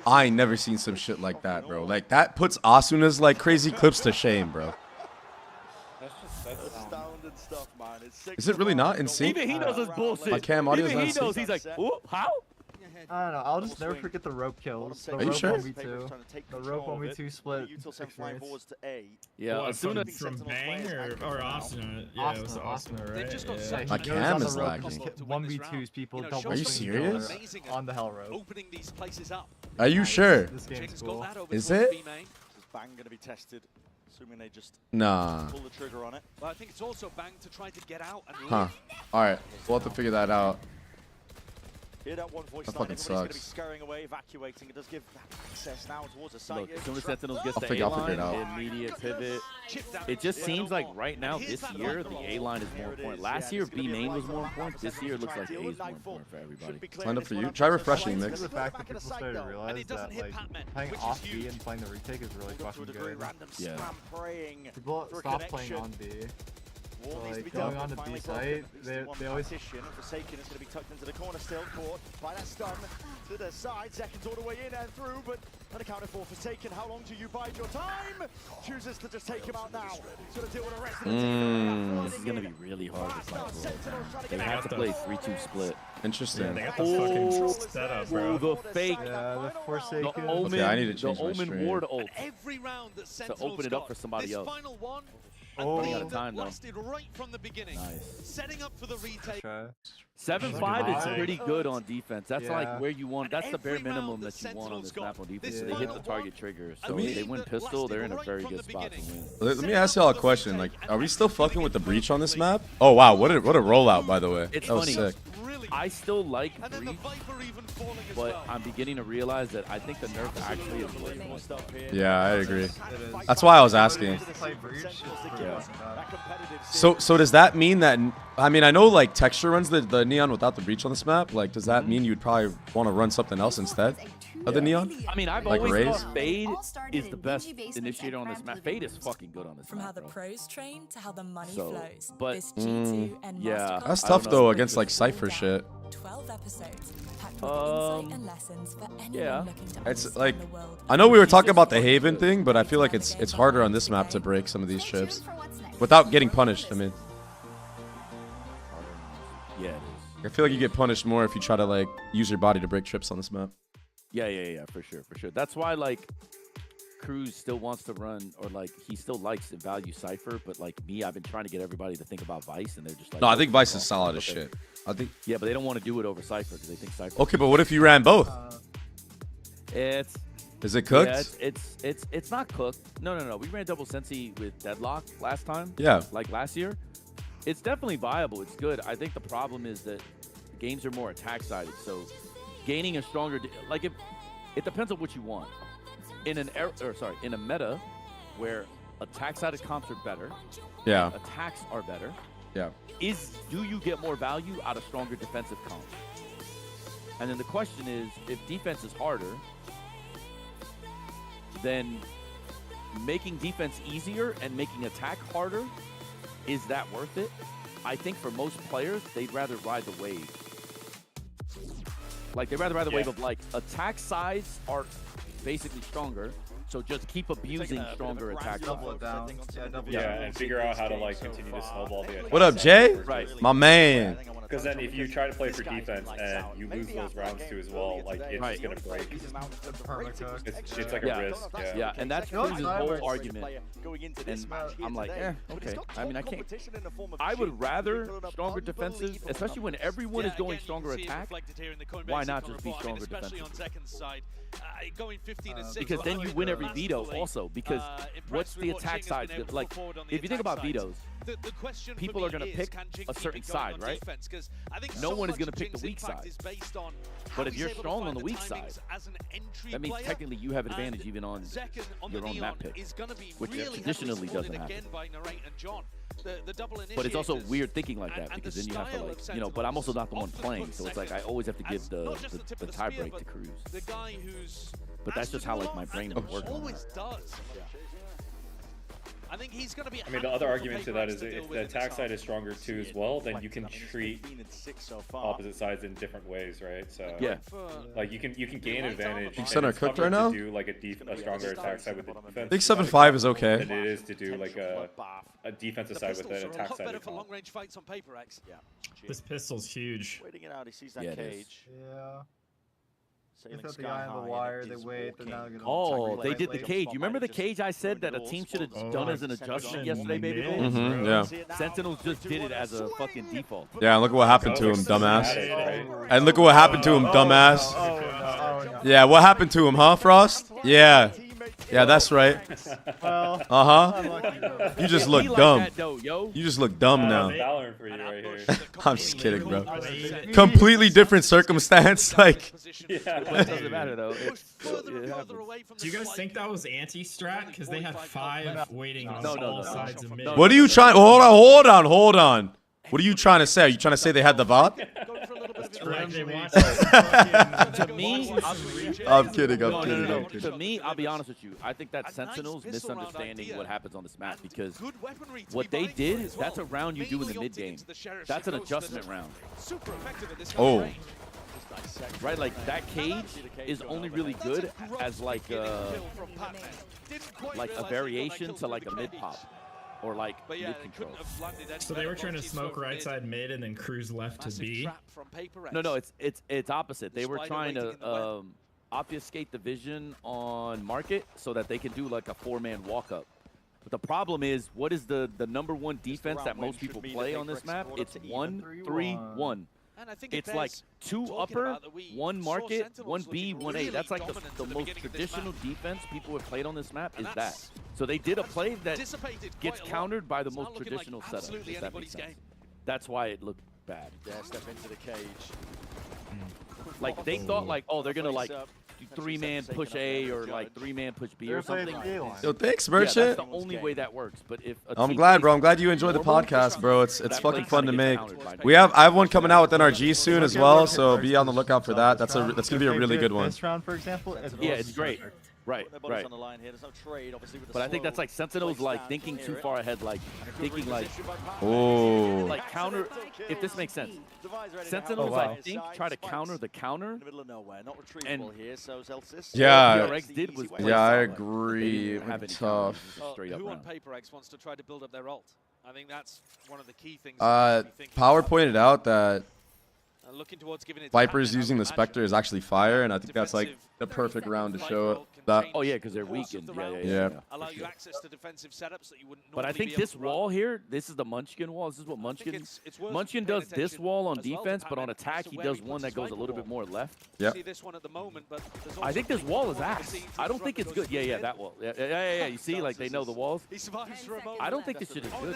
I ain't never seen some shit like that, bro. Like, that puts Asuna's like crazy clips to shame, bro. Astounding stuff, man. Is it really not in sync? Even he knows his bullshit. My cam audio's Even not he in sync. knows. He's like, "Ooh, how?" I don't know. I'll just never forget the rope kills. The Are you rope sure? 1v2. The rope 1v2 split. Yeah, What, as soon as from Bang or Austin? Yeah, it was Austin, right? My cam is lagging. 1v2s people double Are you serious? on the hell rope. Are you sure? This game's cool. Is it? Is Bang going to be tested? Assuming they just Nah. pull the trigger on it. But I think it's also Bang to try to get out and Huh. Alright, we'll have to figure that out. Hear that one voice That line, fucking everybody's going to be sucks. scurrying away, evacuating. It does give access now towards the site. Look, as soon as Sentinels gets I'll the figure A-line, it out. immediate pivot. It just seems like right now, this year, the A-line is more important. Last year, B main was more important. This year, it looks like A is more important for everybody. Signed up for you. Try refreshing, Mix. The fact that people started to realize that like playing off B and playing the retake is really fucking good. Yeah. People stop playing on B. So, like, going on the B site, they always... Forsaken is going to be tucked into the corner still, caught by that stun to the side. Seconds all the way in and through, but unaccounted for. Forsaken, how long do you bide your time? Chooses to just take him out now. He's going to deal with the rest of the team. This is going to be really hard to fight for. They have to play 3-2 split. Interesting. Yeah, they got the fucking setup, bro. The fake. the Forsaken. The Omen, okay, I need to change the my Omen stream. ward ult every round that to open it up for somebody else. Running out of time, though. right from the beginning. Nice. Setting up for the retake. 7-5 is pretty good on defense. That's Yeah. like where you want. That's the bare minimum that you want on this map on defense. They hit the target trigger. So if they win pistol, they're in a very good spot to win. Let me ask y'all a question. Like, are we still fucking with the breach on this map? Oh wow, what a rollout, by the way. It's That was funny. sick. I still like breach, but I'm beginning to realize that I think the nerf actually is working. Yeah, I agree. That's why I was asking. So does that mean that? I mean, I know like Texture runs the neon without the breach on this map. Like, does that mean you'd probably want to run something else instead of the neon? I mean, I've like always Raze? thought Fade is the best initiator on this map. Fade is fucking good on this From map. how the bro. pros train to how the money So, flows. but This G2 and yeah, Masterclass That's I don't tough know. though against like Cypher shit. 12 episodes packed with insight and lessons for anyone yeah. looking to It's understand like, the world. I know we were talking about the Haven thing, but I feel like it's harder on this map to break some of these chips without getting punished. I mean, Yeah, it is. I feel like you get punished more if you try to like use your body to break trips on this map. Yeah, for sure. That's why, like, Cruz still wants to run, or like he still likes and values Cypher, but like me, I've been trying to get everybody to think about Vice, and they're just like, No, I think Vice is solid as shit. I think. Yeah, but they don't want to do it over Cypher because they think Cypher. Okay, but what if you ran both? Is it cooked? Yeah, it's not cooked. No. We ran double Sensi with Deadlock last time. Yeah. Like last year. It's definitely viable. It's good. I think the problem is that games are more attack sided. So gaining a stronger, like if it depends on what you want. In a meta where attack sided comps are better. Yeah. Attacks are better. Yeah. Do you get more value out of stronger defensive comps? And then the question is, if defense is harder, then making defense easier and making attack harder, is that worth it? I think for most players, they'd rather ride the wave. Like, they'd rather ride the wave of, like, attack sides are basically stronger, so just keep abusing stronger attack sides. Yeah, and figure out how to, like, continue to snowball the attack. What up, Jay? Right. My man. Because then if you try to play for defense and you lose those rounds too as well, like it's just gonna break. It's like a risk. Yeah, and that's Cruz's whole argument. And I'm like, okay. I mean, I can't. I would rather stronger defensive, especially when everyone is going stronger attack. Why not just be stronger defensive? Because then you win every veto also. Because what's the attack side? Like, if you think about vetoes, people are going to pick a certain side, right? No one is going to pick the weak side. But if you're strong on the weak side, that means technically you have advantage even on your own map pick, which traditionally doesn't happen. But it's also weird thinking like that, because then you have to, like, you know, but I'm also not the one playing, so it's like I always have to give the tie break to Cruz. But that's just how, like, my brain would work on that. I think he's going to be. I mean, the other argument to that is if the attack side is stronger too as well, then you can treat opposite sides in different ways, right? So yeah, like you can gain advantage. Center cooked right now. To do like a stronger attack side with the defense. I think 7-5 is okay. Than it is to do like a defensive side with an attack side. This pistol's huge. Waiting it out, he sees that Yeah, cage. Yeah. They put the guy on the wire, they wait, they're now gonna they did the cage. You remember the cage I said that a team should have done as an adjustment yesterday, baby? Yeah. Sentinels just did it as a fucking default. Yeah, and look at what happened to him, dumbass. And look at what happened to him, dumbass. Yeah, what happened to him, huh, Frost? Yeah. Yeah, that's right. You just look dumb. You just look dumb now. I'm just kidding, bro. Completely different circumstance. Like, it doesn't matter though. Do you guys think that was anti-strat? Because they had 5 waiting on all sides of mid. What are you trying? Hold on. What are you trying to say? Are you trying to say they had the VOD? To me, I'm kidding. No. To me, I'll be honest with you. I think that Sentinel's misunderstanding what happens on this map, because what they did, that's a round you do in the mid game. That's an adjustment round. Oh. Right, like that cage is only really good as like a variation to like a mid pop. Or like mid control. So they were trying to smoke right side mid and then cruise left to B. No, it's opposite. They were trying to obfuscate the vision on market so that they can do like a 4-man walk up. But the problem is, what is the number 1 defense that most people play on this map? It's 1-3-1. It's like 2 upper, 1 market, 1 B, 1 A. That's like the most traditional defense people have played on this map is that. So they did a play that gets countered by the most traditional setup, if that makes sense. That's why it looked bad. Yeah, step into the cage. Like, they thought, like, oh, they're going to, like, 3-man push A or, like, 3-man push B or something. Yo, thanks, Merchant. Yeah, that's the only way that works. But if I'm glad, bro. I'm glad you enjoyed the podcast, bro. It's fucking fun to make. I have one coming out with NRG soon as well, so be on the lookout for that. That's gonna be a really good one. This round, for example, yeah, it's great. Right. But I think that's like Sentinels like thinking too far ahead, like thinking like, oh, like counter. If this makes sense, Sentinels I think try to counter the counter. And yeah, I agree. It's tough. Who on Paper X wants to try to build up their ult? I think that's one of the key things. Power pointed out that looking towards giving it Viper's using the Spectre is actually fire, and I think that's like the perfect round to show that. Oh yeah, because they're weakened. Yeah. Allow you access to defensive setups that you wouldn't But I normally think be able this to run. wall here, this is the Munchkin wall. This is what Munchkin. it's worth Munchkin paying does this attention wall on as well to defense, but on Pac-Man attack as to he where does he one puts that his goes a viper little wall. bit more left. Yeah. See this one at the moment, but there's I also think this people wall is behind the ass. scenes I in don't front think it's that good. goes Yeah, in. that wall. Yeah. You see, like they know the walls. He survives remote. I don't think this shit is good.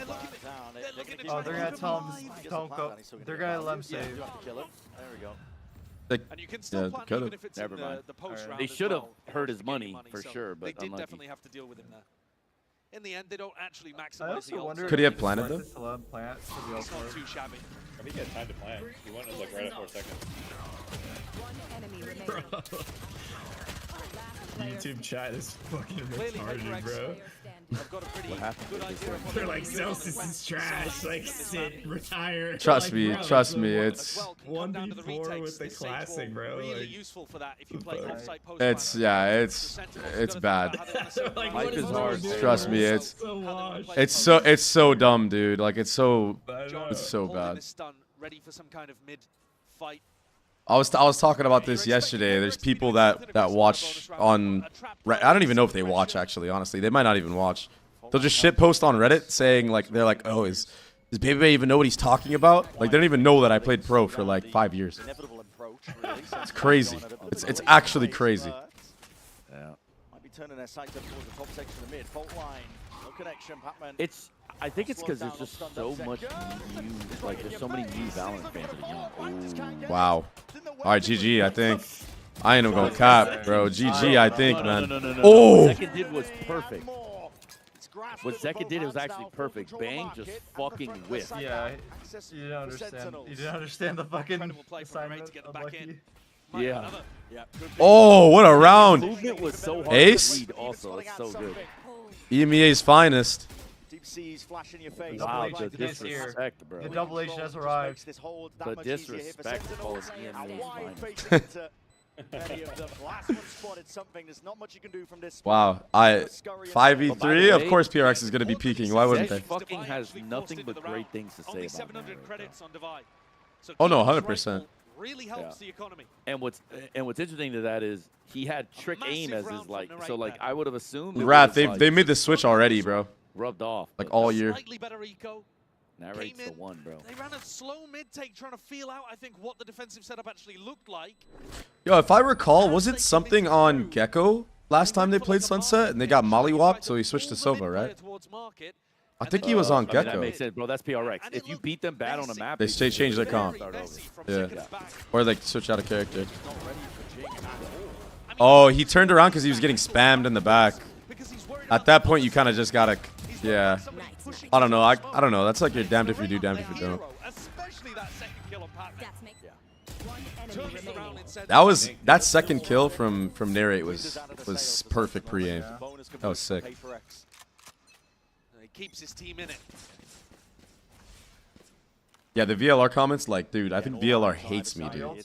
Oh, they're gonna tell him don't go. They're gonna let him save. There we go. And you can still plan even if it's Never in mind. the post round They as should have well, hurt his to get money your for so sure, but they did unlucky. definitely have to deal with him there. In the end, they don't actually I maximize the also ult. wonder. Could he have planted though? It's not too shabby. I think he had time to plan. He went like right at 4 seconds. YouTube chat is fucking Clearly, retarded, bro. I've got a pretty good idea of what They're like, Celsius is trash. Like, sit, retire. Trust Like, me, bro, trust so me, what? it's 1v4 with the classic, bro. really Like, useful for that if you play offside post. it's bad. like, what is hard. Trust me, it's so so dumb, dude. Like it's so bad. Ready for some kind of mid fight. I was talking about this yesterday. There's people that watch on I don't even know if they watch actually. Honestly, they might not even watch. They'll just shit post on Reddit saying like they're like, oh, does Babybay even know what he's talking about? Like they don't even know that I played pro for like 5 years. It's crazy. It's actually crazy. Yeah. Might be turning their sights up towards the top section of the mid. Fault line. No connection. Pac-Man. I think it's because there's just so much new, like there's so many new Valorant fans. Ooh. Wow. All right, GG. I think I ain't even gonna cap, bro. GG. I think, man. No. Oh. What Zeka did was perfect. What Zeka did was actually perfect. Bang just fucking whiffed. Yeah, you don't understand. You didn't understand the fucking assignment. Unlucky. Yeah. Oh, what a round. Movement was so hard Ace. to read also. It's so good. EMEA's finest. Deep seas flash in your face. Wow, the disrespect, bro. The double H has arrived. The disrespect calls EMEA's finest. Many of them. Last one spotted something. There's not much you can do from this. Wow. 5v3. Of course, PRX is gonna be peaking. Why wouldn't they? Fucking has nothing but great things to say about him. Oh no, 100%. Really helps the economy. And what's interesting to that is he had trick aim as his like. So like I would have assumed. Wrath, they made the switch already, bro. Rubbed off. Like all year. Slightly better eco. Narrate's the one, bro. They ran a slow mid-take trying to feel out, I think, what the defensive setup actually looked like. Yo, if I recall, was it something on Gecko last time they played Sunset and they got mollywopped, so he switched to Sova, right? I think he was on I mean, that Gecko. makes sense, bro. That's PRX. If you beat them bad on a map, They change their comp. Yeah. Or like switch out of character. Oh, he turned around because he was getting spammed in the back. At that point, you kind of just gotta, yeah. I don't know. I don't know. That's like you're damned if you do, damned if you don't. That second kill from Narrate was perfect pre-aim. That was sick. He keeps his team in it. Yeah, the VLR comments, like, dude, I think VLR hates me, dude.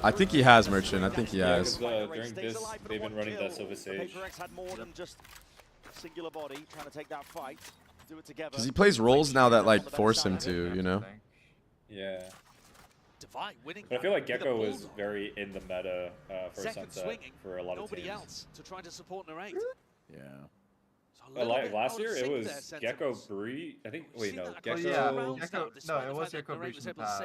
I think he has Merchant. I think he has. During this, they've been running that Silver Sage. Singular body trying to take that fight. Do it together. Because he plays roles now that like force him to, you know. Yeah. Winning but I feel like Gecko was very in the meta for Sunset for a lot of Nobody teams. else to try to support Narrate. Yeah. Last year it was Gecko Bree. I think. Wait, no. Gecko. No, it was Gecko Breach in the past.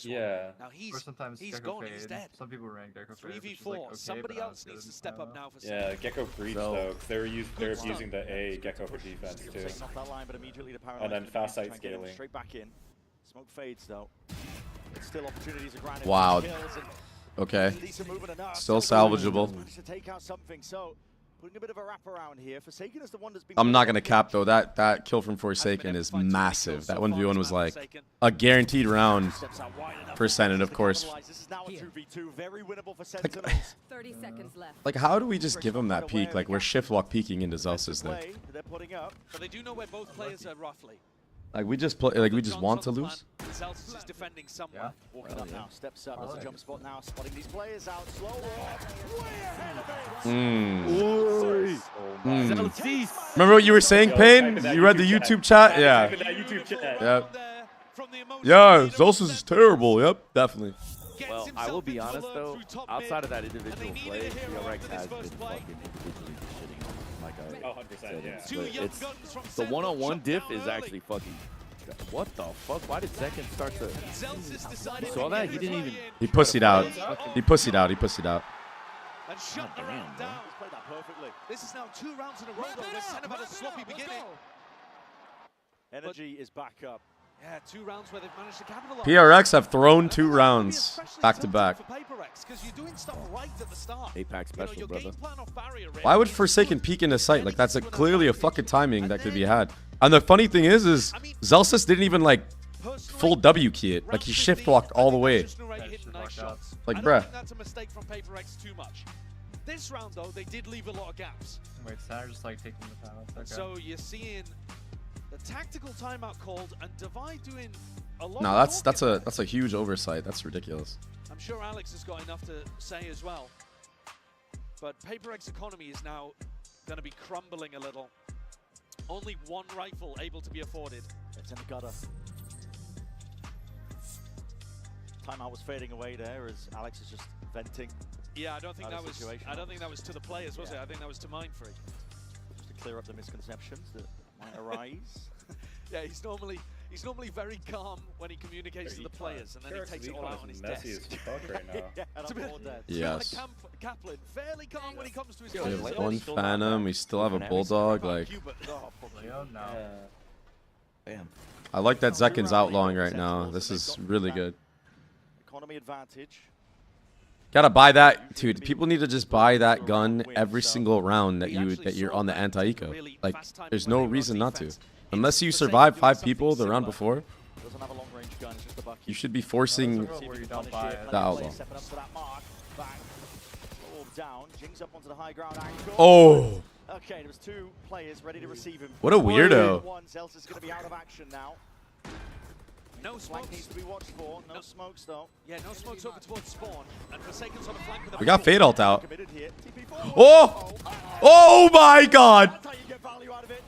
Yeah. Now Or sometimes he's Gecko gone. Fade. He's dead. Some people rank Gecko Fade. 3v4. Like, okay, Somebody else needs to step up now for. Yeah, Gecko Breach though, because they were using the A Gecko for defense too. And then fast sight scaling. Straight back in. Smoke fades though. Still opportunities are granted. Wow. Okay. Still salvageable. To take out something, so putting a bit of a wrap around here. Forsaken is the one that's been. I'm not gonna cap though. That kill from Forsaken is massive. That 1v1 was like a guaranteed round for Senate, of course. This is now a 2v2, very winnable for 30 seconds left. Like, how do we just give him that peek? Like, we're shift walk peeking into Zelsa's there. They're putting up. But they do know where both players are roughly. Like, we just play. Like, we just want to lose. Zelsa's is defending somewhere. Walking up now, steps up. There's a jump spot now, spotting these players out. Slow walk. Remember what you were saying, Payne? You read the YouTube chat? Yeah. Yep. Yeah, Zelsa's is terrible. Yep, definitely. Well, I will be honest though, outside of that individual play, PRX has been fucking individually shitting on him, like I 100%, yeah. but it's, the one-on-one diff is actually fucking. What the fuck? Why did Second start to? You saw that? He didn't even. He pussied out. He pussied out. He pussied out. And shut the round down. Played that perfectly. This is now 2 rounds in a row though. They've kind of had a sloppy beginning. Energy is back up. Yeah, 2 rounds where they've managed to capitalize. PRX have thrown 2 rounds back to back. Apex special, brother. Why would Forsaken peek into sight? Like that's clearly a fucking timing that could be had. And the funny thing is Zelsis didn't even like full W key it. Like he shift walked all the way. Like bruh. That's a mistake from PaperX too much. This round though, they did leave a lot of gaps. Wait, Sander just like taking the time. Okay. So you're seeing the tactical timeout called and Divide doing a lot. No, that's a huge oversight. That's ridiculous. I'm sure Alex has got enough to say as well. But PaperX economy is now going to be crumbling a little. Only 1 rifle able to be afforded. It's in the gutter. Timeout was fading away there as Alex is just venting. Yeah, I don't think that was. I don't think that was to the players, was it? I think that was to Mindfree. Just to clear up the misconceptions that might arise. Yeah, he's normally very calm when he communicates to the players, and then he takes it all out on his desk. Messy as fuck right now. Yes. Kaplan, fairly calm when he comes to his We players. have 1 Phantom. We still have a Bulldog. Like, I like that Zekin's outlawing right now. This is really good. Economy advantage. Gotta buy that, dude. People need to just buy that gun every single round that you're on the anti-eco. Like, there's no reason not to. Unless you survive 5 people the round before, you should be forcing the outlaw. Oh! Okay, there was 2 players ready to receive him. What a weirdo. Zelsis is going to be out of action now. No smokes. Needs to be watched for. No smokes though. Yeah, no smokes over towards spawn. And Forsaken's on the flank with We got Fade ult out. Oh! Oh my god!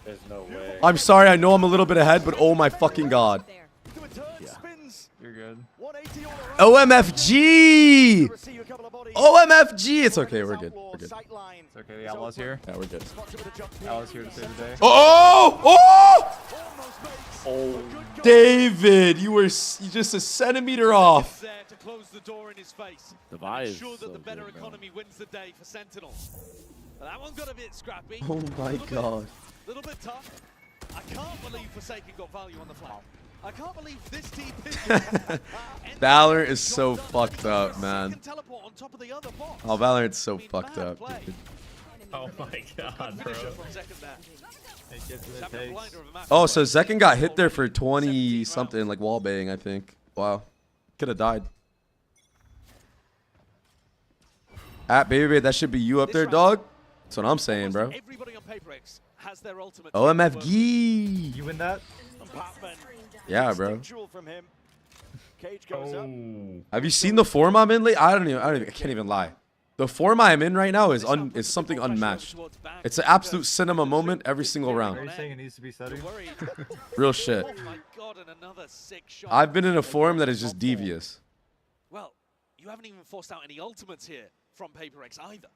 There's no way. I'm sorry, I know I'm a little bit ahead, but oh my fucking god. You're good. OMFG! OMFG! It's okay, we're good. We're good. It's okay, the Outlaw's here. Yeah, we're good. Outlaw's here to save the day. Oh! Oh! Oh! David, you were just a centimeter off. There to close the door in his face. Divide is Ensure that so the better good, economy wins the day for Sentinel. But that one got a bit scrappy. Oh my god. Little bit tough. I can't believe Forsaken got value on the flank. I can't believe this team. Valorant is so fucked up, man. Oh, Valorant's so fucked up, dude. Oh my god, bro. Oh, so Zekin got hit there for 20 something, like wallbaying, I think. Wow. Could have died. At Babybay, that should be you up there, dog. That's what I'm saying, bro. OMFG. You win that? Yeah, bro. Oh. Have you seen the form I'm in? I can't even lie. The form I'm in right now is something unmatched. It's an absolute cinema moment every single round. Are you saying it needs to be studied? Real shit. I've been in a form that is just devious. Well, you haven't even forced out any ultimates here from PaperX either.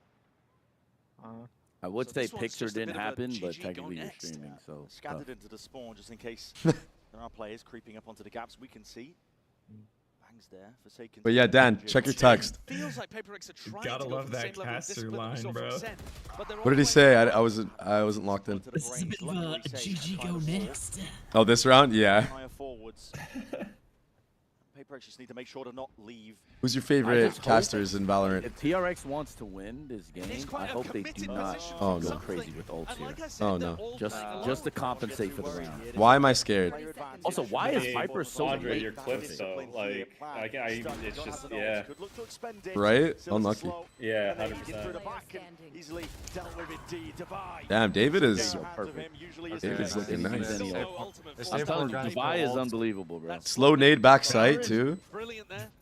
I would say picture didn't happen, but technically you're streaming, so. Scattered into the spawn just in case there are players creeping up onto the gaps we can see. Bangs there, Forsaken. But yeah, Dan, check your text. Feels like PaperX are trying Gotta to go love for the that same level of caster discipline line, we saw bro. from Sen, but they're What did he say? I wasn't locked in. This is a bit of a GG go next. Oh, this round? Yeah. PaperX just need to make sure to not leave. Who's your favorite casters in Valorant? If TRX wants to win this game, I hope they do not go crazy with ults here. Oh no. Just to compensate for the round. Why am I scared? Also, why is Piper so Andre, late? your clips though, like, it's just, yeah. Right? Unlucky. Yeah, 100%. Damn, David is perfect. David's looking nice. I'm telling you, Divide is unbelievable, bro. Slow nade back sight too.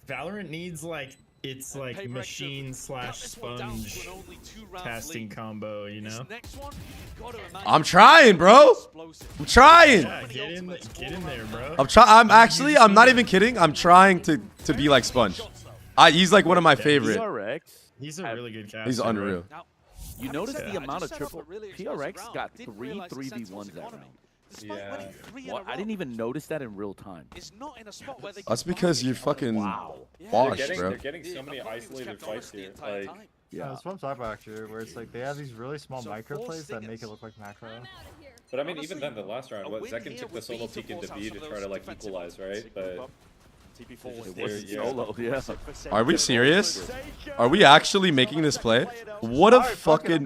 Valorant needs like its like machine / sponge casting combo, you know? I'm trying, bro. I'm trying. Yeah, get in there, bro. I'm not even kidding. I'm trying to be like Sponge. He's like one of my favorite. PRX. He's a really good caster. He's unreal. You notice the amount of triple PRX got 3 3v1s that round. Yeah. Well, I didn't even notice that in real time. That's because you're fucking washed, bro. They're getting so many isolated fights here. Like, yeah, that's what I'm talking about actually, where it's like they have these really small micro plays that make it look like macro. but I mean, even then, the last round, what Zekken took the solo peek into B to try to like equalize, right? But it was solo, yeah. Are we serious? Are we actually making this play? What a fucking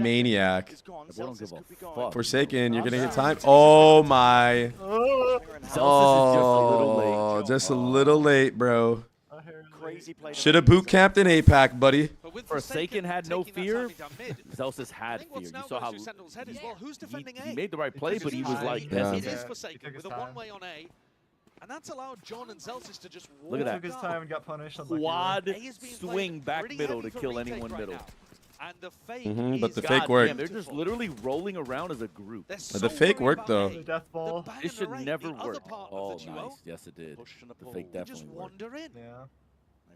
maniac. Forsaken, you're gonna get time. Oh my. Oh, just a little late, bro. Should have boot camped in APAC, buddy. Forsaken had no fear. Celsius had fear. You saw how he made the right play, but he was like, It is Forsaken with a one-way on A. And that's allowed John and Celsius to just look at that. Took his time and got punished. Quad swing back middle to kill anyone middle. And the fake but the fake worked. Damn, they're just literally rolling around as a group. The fake worked though. Death ball. It should never work. Oh, nice. Yes, it did. The fake definitely worked. Yeah.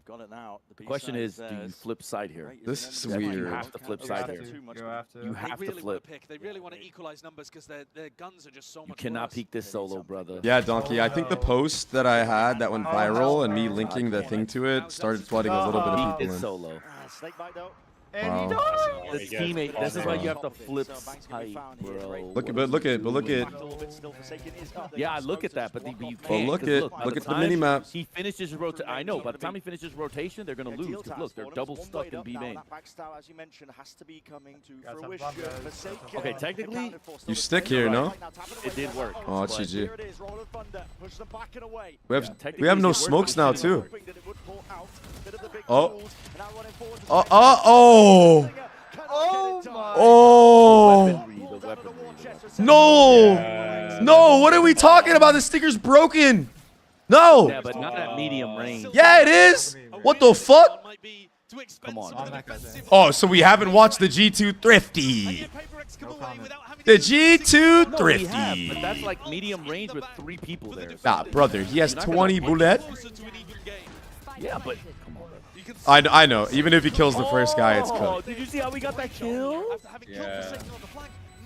Got it now. The question is, do you flip side here? This is You weird. have to flip side here. You have to flip. They really want to equalize numbers because their guns are just so much. You cannot peek this solo, brother. Yeah, Donkey. I think the post that I had that went viral and me linking the thing to it started flooding a little bit of people in. Solo. Wow. The teammate. This is why you have to flip tight, bro. Look at. Yeah, I look at that, but you can't. Well, look at the mini map. He finishes rotation. I know. By the time he finishes rotation, they're gonna lose. Because look, they're double stuck in B main. Okay, technically, you stick here, no? It did work. Oh, it's GG. We have no smokes now too. Oh. Oh. No. No. What are we talking about? The sticker's broken. No. Yeah, but not at medium range. Yeah, it is. What the fuck? Come on. Oh, so we haven't watched the G2 Thrifty. The G2 Thrifty. But that's like medium range with 3 people there. Ah, brother, he has 20 bullet. Yeah, but I know. Even if he kills the first guy, it's cooked. cooked. Did you see how we got that kill? Yeah.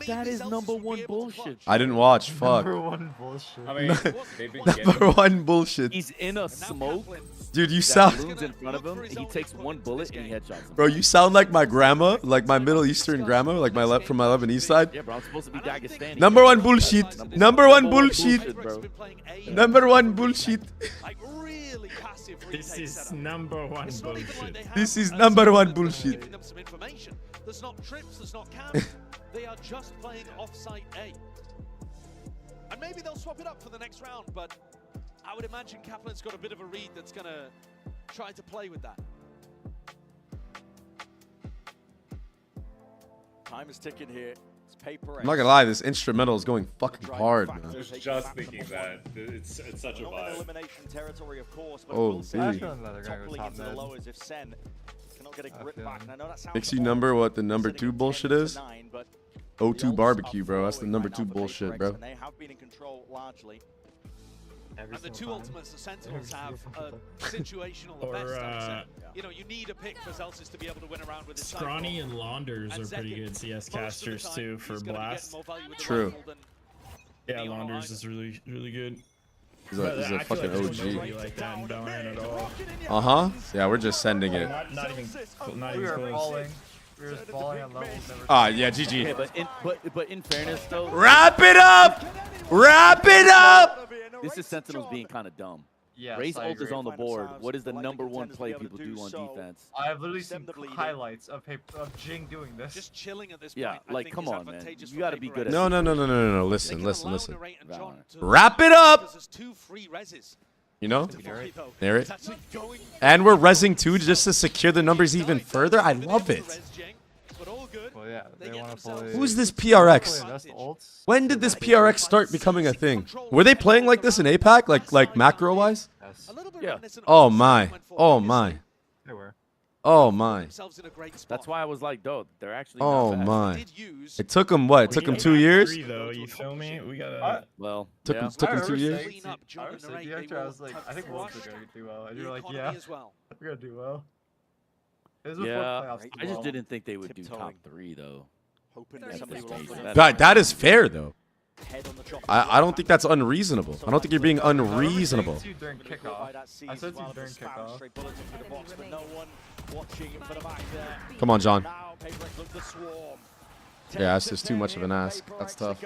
That is #1 bullshit. I didn't watch. Fuck. #1 bullshit. I mean, they've been getting #1 bullshit. He's in a smoke. Dude, you sound. In front of him, and he takes 1 bullet and he headshots him. Bro, you sound like my grandma, like my Middle Eastern grandma, like my from my Lebanese side. Yeah, bro, I'm supposed to be Dagestani. #1 bullshit. #1 bullshit. #1 bullshit. This is #1 bullshit. This is #1 bullshit. There's not trips, there's not camps. They are just playing offsite A. And maybe they'll swap it up for the next round, but I would imagine Kaplan's got a bit of a read that's going to try to play with that. Time is ticking here. It's paper. I'm not gonna lie, this instrumental is going fucking hard, man. I was just thinking that. It's such a vibe. Elimination territory, of course, but Oh, we'll see dude. toppling into the lowers if Sen cannot get a grip back. And I know that sounds Mixie number, what the #2 bullshit is? O2 barbecue, bro. That's the #2 bullshit, bro. They have been in control largely. And the 2 ultimates, the Sentinels have a situational the best, I would say. You know, you need a pick for Celsius to be able to win around with his Scrawny and Launders are pretty good CS casters too for Blast. True. Yeah, Launders is really good. He's a fucking OG. Like that in Valorant at all. Yeah, we're just sending it. Not even We were close. falling. We were falling on levels never. Ah, yeah, GG. Okay, but in fairness though, Wrap it up! Wrap it up! this is Sentinels being kind of dumb. Yes, Raze I ult is agree. on the board. What is the #1 play people do on defense? I have literally seen highlights of Jing doing this. Just chilling at this point. Yeah, like come on, man. You got to be good at No. Listen. Wrap it up! You know? Narrate. And we're rezzing too just to secure the numbers even further. I love it. Well, yeah, they want to play. Who's this PRX? When did this PRX start becoming a thing? Were they playing like this in APAC, like macro-wise? Yes. Yeah. Oh my. Oh my. They were. Oh my. That's why I was like, "Dope, they're actually." Oh not bad. my. It took him what? It took him 2 years. Though, you feel me? We gotta. Well, took him 2 years. I was like, I think Wolves are going to do well. And you're like, yeah, we're going to do well. Yeah, I just didn't think they would do top 3 though. That is fair though. I don't think that's unreasonable. I don't think you're being unreasonable. During kickoff. I said to during kickoff. Come on, John. Yeah, that's just too much of an ask. That's tough.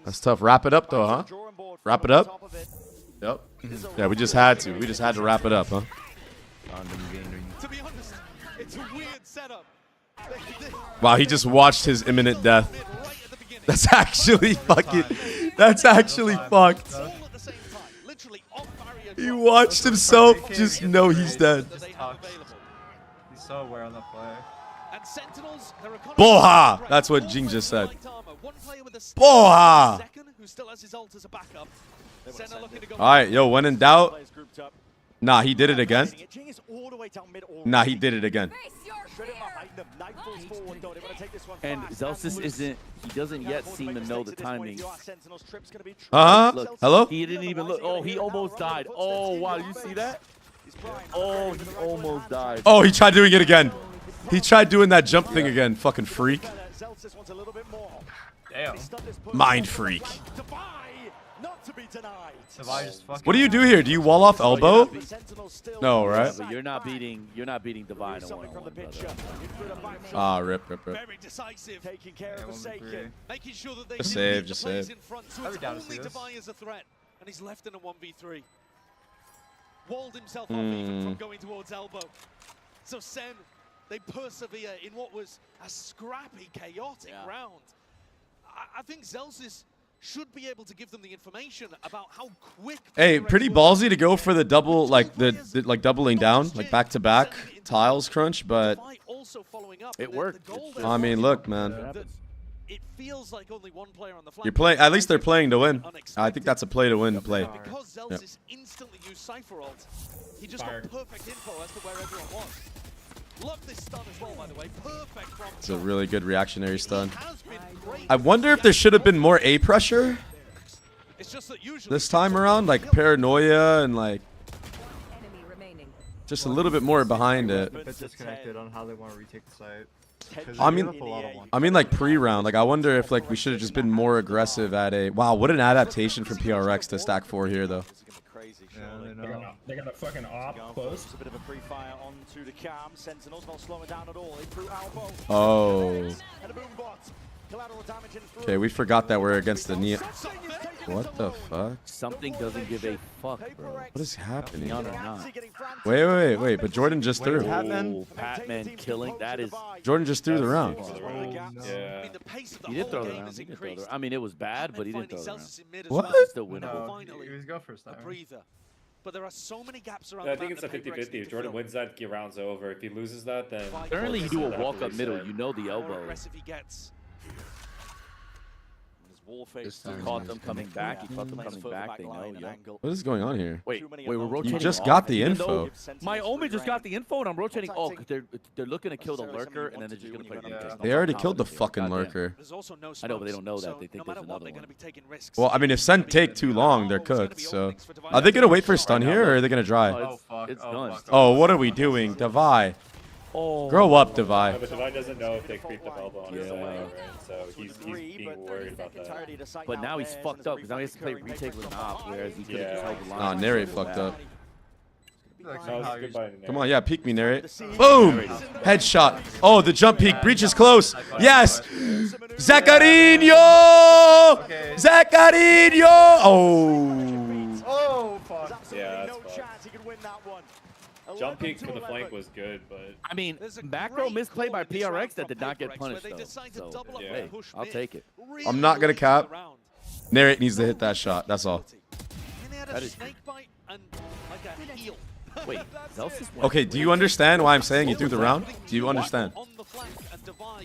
That's tough. Wrap it up though, huh? Wrap it up? Yep. Yeah, we just had to. We just had to wrap it up, huh? To be honest, it's a weird setup. Wow, he just watched his imminent death. That's actually fucking... That's actually fucked. He watched himself just know he's dead. He's so aware on the play. Boha! That's what Jing just said. Boha! Alright, yo, when in doubt... Nah, he did it again. Nah, he did it again. And Zelsis isn't, he doesn't yet seem to know the timing. Look, hello? He didn't even look. Oh, he almost died. Oh, wow, you see that? Oh, he almost died. Oh, he tried doing it again. He tried doing that jump thing again, fucking freak. Damn. Mind freak. What do you do here? Do you wall off elbow? No, right? But you're not beating Divine on one-on-one, brother. Ah, rip. Very decisive. Taking care of the Seiken. Making sure that they Just save, just save. in front, so it's only Divine as a threat, and he's left in a 1v3. Walled himself off even from going towards elbow. So Sen, they persevere in what was a scrappy, chaotic round. I think Zelsis should be able to give them the information about how quick. Hey, pretty ballsy to go for the double, like like doubling down, like back-to-back tiles crunch, but it worked. I mean, look, man. It feels like only one player on the flank. You're playing. At least they're playing to win. I think that's a play to win play. Because Zelsis instantly used Cypher ult, he just got perfect info as to where everyone was. Love this stun as well, by the way. Perfect from It's a really good reactionary stun. I wonder if there should have been more A pressure this time around, like paranoia and like just a little bit more behind it. A bit disconnected on how they want to retake the site. I mean like pre-round. Like I wonder if like we should have just been more aggressive at a. Wow, what an adaptation from PRX to stack 4 here though. They got a fucking op close. A bit of a pre-fire onto the cam. Sentinels not slowing down at all. They threw elbow. Oh. And a boom bot. Collateral damage in through. Okay, we forgot that we're against the Neo. What the fuck? Something doesn't give a fuck, bro. What is happening? Or not. Wait. But Jordan just threw. Patman killing. That is. Jordan just threw the round. Yeah. He did throw the round. I mean, it was bad, but he didn't throw the round. What? Still winnable. No, he was go first time. But there are so many gaps around. Yeah, I think it's a 50-50. If Jordan wins that, the round's over. If he loses that, then currently you do a walk up middle. You know the elbow. He gets. He caught them coming back. He caught them coming back. They know. Yo. What is going on here? Wait, we're rotating. You just got the info. My Omen just got the info, and I'm rotating. Oh, because they're looking to kill the lurker, and then they're just gonna play. They already killed the fucking lurker. I know, but they don't know that. They think there's another one. Well, I mean, if Sen take too long, they're cooked. So, are they gonna wait for stun here, or are they gonna dry? It's done. Oh, what are we doing, Devi? Grow up, Devi. Yeah, but Devi doesn't know if they creep the elbow on his side, right? So he's being worried about that. But now he's fucked up because now he has to play retake with an op, whereas he could have just held the line. Nah, Narrate fucked up. No, goodbye, Come on, yeah, peek me, Narrate. Boom! Headshot. Oh, the jump peek. Breach is close. Yes! Zaccarinho! Zaccarinho! Oh! Oh, fuck. Yeah, that's fucked. Jump peeks from the flank was good, but I mean, macro misplay by PRX that did not get punished though. So, hey, I'll take it. I'm not gonna cap. Narrate needs to hit that shot. That's all. That is. Wait, Zelsis went. Okay, do you understand why I'm saying you threw the round? Do you understand?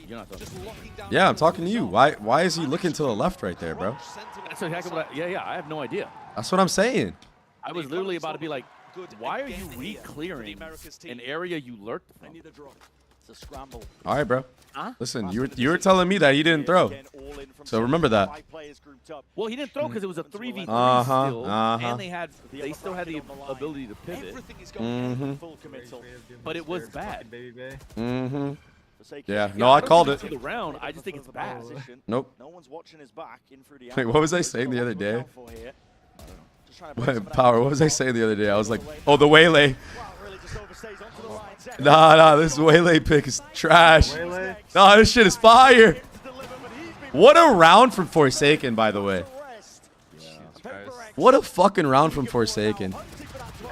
You're not talking. Yeah, I'm talking to you. Why is he looking to the left right there, bro? That's exactly what. Yeah, I have no idea. That's what I'm saying. I was literally about to be like, Why are you re-clearing an area you lurked from? It's a scramble. All right, bro. Huh? Listen, you were telling me that he didn't throw. So remember that. Well, he didn't throw because it was a 3v3 Uh-huh, still, uh-huh. and they still had the ability to pivot. Mm-hmm. But it was bad. Mm-hmm. Yeah, no, I called it. The round, I just think it's bad. Nope. No one's watching his back in through the Wait, what was I saying the other day? Power, what was I saying the other day? I was like, oh, the Waylay. Nah, this Waylay pick is trash. Nah, this shit is fire. What a round from Forsaken, by the way. What a fucking round from Forsaken.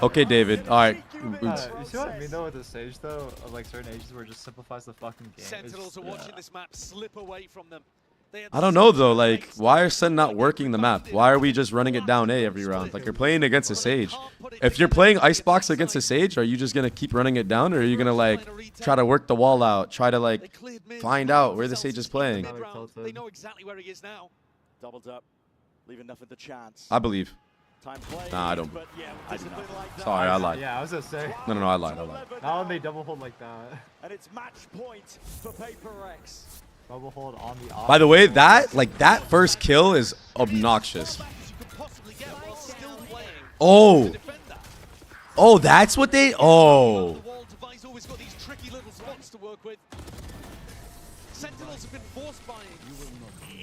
Okay, David. All right. You see what I mean though with the stage though, of like certain ages where it just simplifies the fucking game. Sentinels are watching this map slip away from them. I don't know though, like, why are Sen not working the map? Why are we just running it down A every round? Like, you're playing against a Sage. If you're playing Icebox against a Sage, are you just gonna keep running it down, or are you gonna like try to work the wall out, try to like find out where the Sage is playing? They know exactly where he is now. Doubled up, leaving nothing to chance. I believe. Time played, Nah, I don't. but yeah, I do not. Sorry, I lied. Yeah, I was gonna say. No, I lied. Not when they double hold like that. And it's match point for Paper Rex. Double hold on the. By the way, that first kill is obnoxious. Oh. Oh, that's what they. Oh. Always got these tricky little spots to work with. Sentinels have been force buying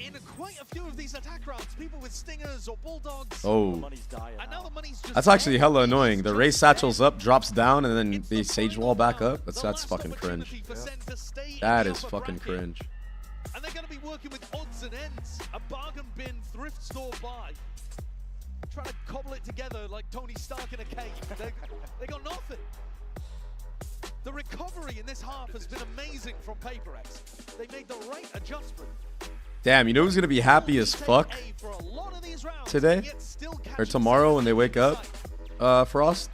in quite a few of these attack rounds. People with stingers or bulldogs. Oh. And now the money's just That's actually hella annoying. The Ray satchel's up, drops down, and then the Sage wall back up. That's fucking cringe. That is fucking cringe. And they're going to be working with odds and ends. A bargain bin thrift store buy. Trying to cobble it together like Tony Stark in a cave. They got nothing. The recovery in this half has been amazing from PaperX. They made the right adjustment. Damn, you know who's going to be happy as fuck today? Or tomorrow when they wake up? Frost?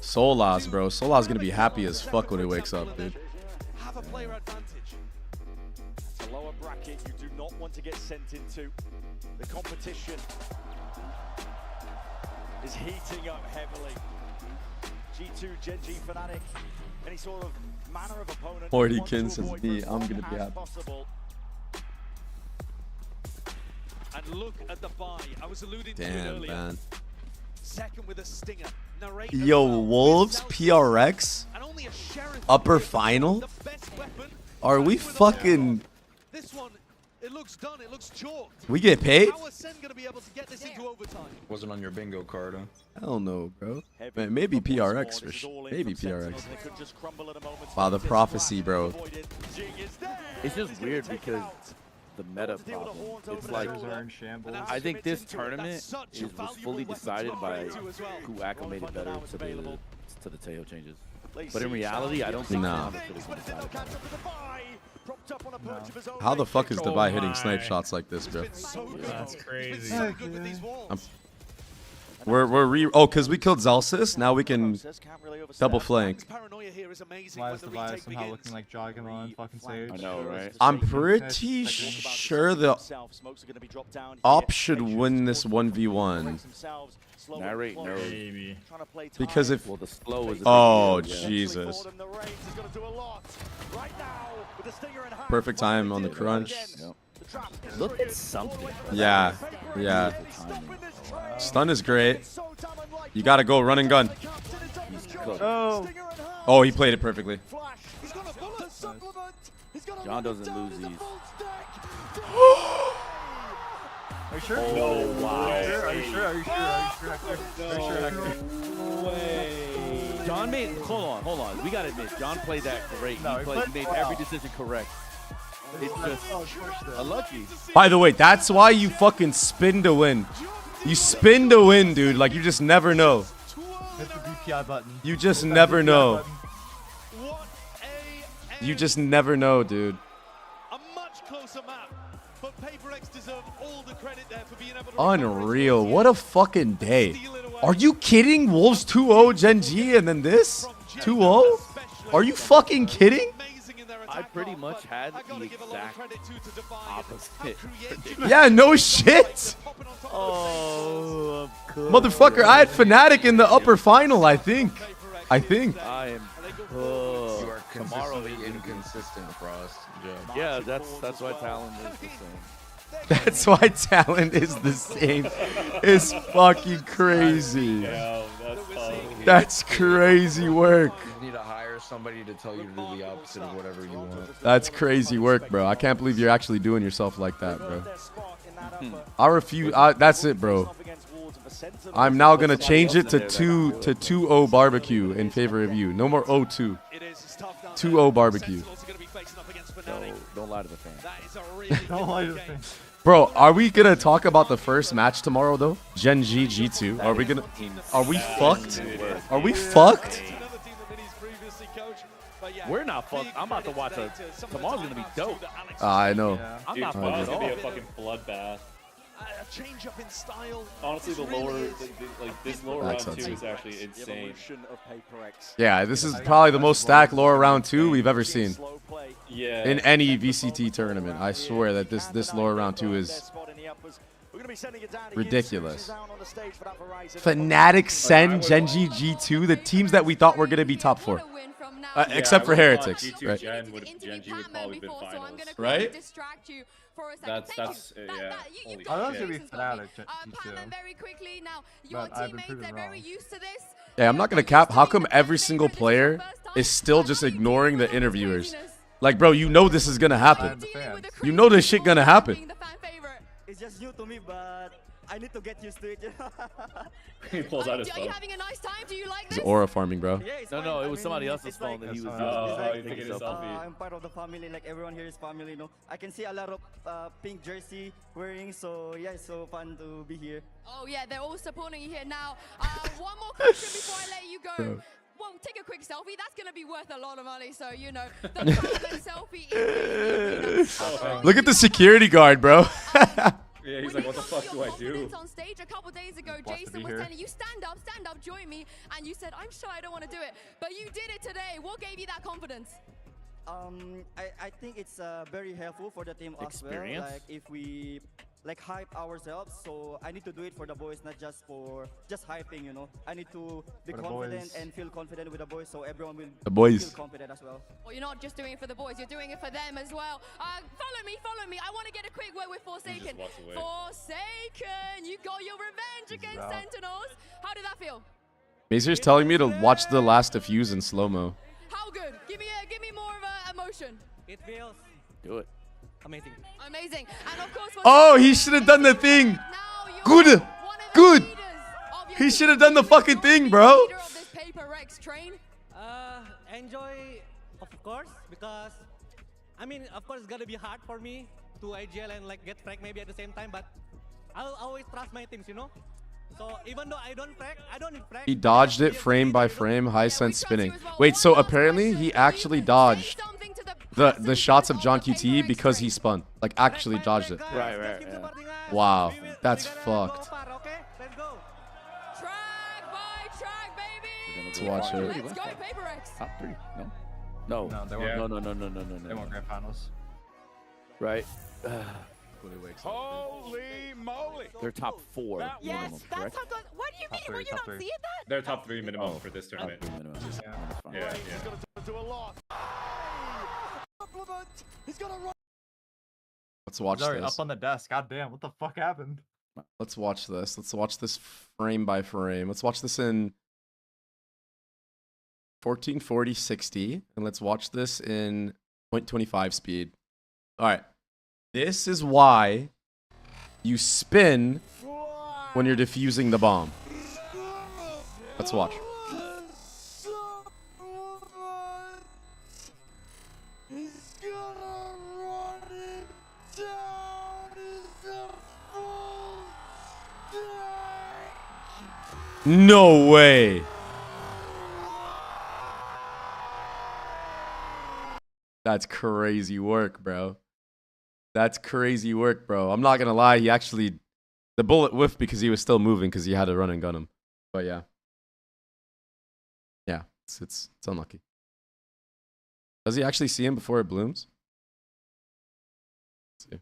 Solas, bro. Solas going to be happy as fuck when he wakes up, dude. Have a player advantage. It's a lower bracket you do not want to get sent into. The competition is heating up heavily. G2, Genji, Fnatic, any sort of manner of opponent. 40kin says me, I'm going to be happy. And look at the buy. I was alluding to it Damn, earlier. man. Second with a stinger. Yo, Wolves, PRX, upper final? Are we fucking... This one, it looks done, it looks chalked. We get paid? How are Sen gonna be able to get this into overtime? Wasn't on your bingo card, huh? Hell no, bro. Man, maybe PRX for sure. Maybe PRX. Wow, the prophecy, bro. It's just weird because the meta problem. It's like, I think this tournament was fully decided by who acclimated better to the Teo changes. But in reality, I don't think no. it's fully decided. How the fuck is Dubai hitting snipe shots like this, bro? That's crazy. Oh, because we killed Zalsis, now we can double flank. Why is Dubai somehow looking like jogging on fucking Sage? I know, right? I'm pretty sure the Op should win this 1v1. Narrate, no. Maybe. Because if... Well, the slow is oh, Jesus. Perfect time on the crunch. Yep. Look at something. Yeah, yeah. Stun is great. You gotta go run and gun. Oh, he played it perfectly. John doesn't lose these. Are you sure? Oh, wow. Are you sure? Are you sure? No way. John made, hold on. We gotta admit, John played that great. He made every decision correct. It's just unlucky. By the way, that's why you fucking spin to win. You spin to win, dude. Like, you just never know. Hit the DPI button. You just never know. You just never know, dude. A much closer map, but PaperX deserve all the credit there for being able to Unreal. What a fucking day. Are you kidding? Wolves 2-0 Gen G and then this? 2-0? Are you fucking kidding? I pretty much had the exact opposite. Yeah, no shit. Oh, Motherfucker, I had Fnatic in the upper final, I think. I am You are consistently inconsistent, Frost. Yeah, that's why talent is the same. That's why talent is the same. It's fucking crazy. Yeah, That's crazy work. You need to hire somebody to tell you to do the opposite of whatever you want. That's crazy work, bro. I can't believe you're actually doing yourself like that, bro. I refuse. That's it, bro. I'm now gonna change it to 2-0 barbecue in favor of you. No more 0-2. 2-0 barbecue. Don't lie to the fans. Don't lie to the fans. Bro, are we gonna talk about the first match tomorrow though? Gen G G2. Are we fucked? Are we fucked? We're not fucked. I'm about to watch tomorrow's gonna be dope. I know. I'm not fucked Tomorrow's at gonna be all. a fucking bloodbath. A change up in style. Honestly, this lower round 2 is actually insane. Yeah, this is probably the most stacked lower round 2 we've ever seen. Yeah. In any VCT tournament. I swear that this lower round 2 is ridiculous. Fnatic, Sen, Genji, G2, the teams that we thought were going to be top 4. Except for Heretics. G2 Right? Genji would probably been finals. Right? That's yeah. Holy I thought it shit. would be Fnatic G2. But I've been proven wrong. Hey, I'm not going to cap. How come every single player is still just ignoring the interviewers? Like, bro, you know this is going to happen. You know this shit going to happen. It's just new to me, but I need to get used to it. He pulls out his Are phone. you having a nice time? Do you like He's this? aura farming, bro. No, it was somebody else's phone that he was Oh, taking a selfie. I'm part of the family, like everyone here is family, you know. I can see a lot of pink jersey wearing, so yeah, it's so fun to be here. Oh yeah, they're all supporting you here now. One more question before I let you go. Well, take a quick selfie. That's going to be worth a lot of money, so you know. The private selfie is Look at the security guard, bro. Yeah, he's like, what the fuck do I do? on stage a couple days ago, Jason was telling you, stand up, join me, and you said, I'm shy, I don't want to do it, but you did it today. What gave you that confidence? I think it's very helpful for the team as well. Like if we hype ourselves, so I need to do it for the boys, not just for hyping, you know. I need to be confident and feel confident with the boys, so everyone will feel confident as well. Well, you're not just doing it for the boys, you're doing it for them as well. Follow me. I want to get a quick word with Forsaken. Forsaken, you got your revenge against Sentinels. How did that feel? Mazer's telling me to watch the last defuse in slow-mo. How good? Give me more of a emotion. It feels. Do it. Amazing. Amazing. And of course, Oh, he should have done the thing. Good. He should have done the fucking thing, bro. Enjoy, of course, because I mean, of course, it's gonna be hard for me to IGL and get frag maybe at the same time, but I'll always trust my teams, you know. So even though I don't need frag. He dodged it frame by frame, high sense spinning. Wait, so apparently he actually dodged the shots of John QT because he spun. Like actually dodged it. Right. Yeah. Wow, that's fucked. Let's watch it. Let's go, PaperX. Top 3. No. No, they won't grand finals. Right. Holy moly! They're top 4 minimum, correct? What do you mean? Were you not seeing that? They're top 3 minimum for this tournament. Yeah. Let's watch Sorry, this. up on the desk. God damn, what the fuck happened? Let's watch this. Let's watch this frame by frame. Let's watch this in 1440 60, and let's watch this in 0.25 speed. All right. This is why you spin when you're defusing the bomb. Let's watch. No way. That's crazy work, bro. That's crazy work, bro. I'm not gonna lie. He actually, the bullet whiffed because he was still moving because he had to run and gun him. But yeah, it's unlucky. Does he actually see him before it blooms? Let's see.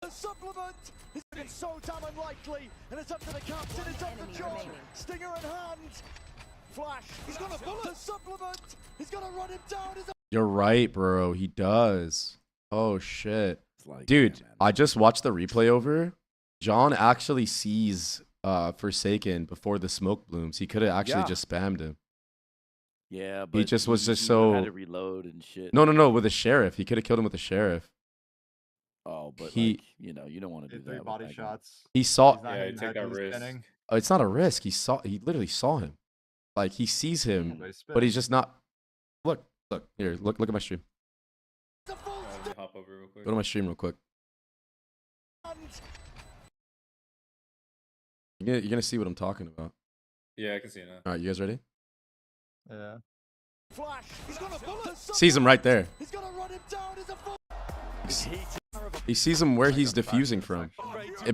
The supplement is so damn unlikely, and it's up to the captain, it's up to John. Stinger in hand. Flash, he's got a bullet. The supplement, he's gonna run him down. You're right, bro. He does. Oh shit, like, dude. yeah, I just watched the replay over. John actually sees Forsaken before the smoke blooms. He could have actually just spammed him. Yeah, but he just was just he so. had to reload and shit. No, with a sheriff. He could have killed him with a sheriff. Oh, but he, like, you know, you don't want to do that. Body shots. He saw. Yeah, take that risk. Oh, it's not a risk. He literally saw him. Like he sees him, but he's just not. Look here. Look at my stream. Hop over real quick. Go to my stream real quick. You're gonna see what I'm talking about. Yeah, I can see it now. All right, you guys ready? Yeah. Flash, he's got a bullet. Sees him right there. He's gonna run him down as a full. He sees him where he's diffusing from.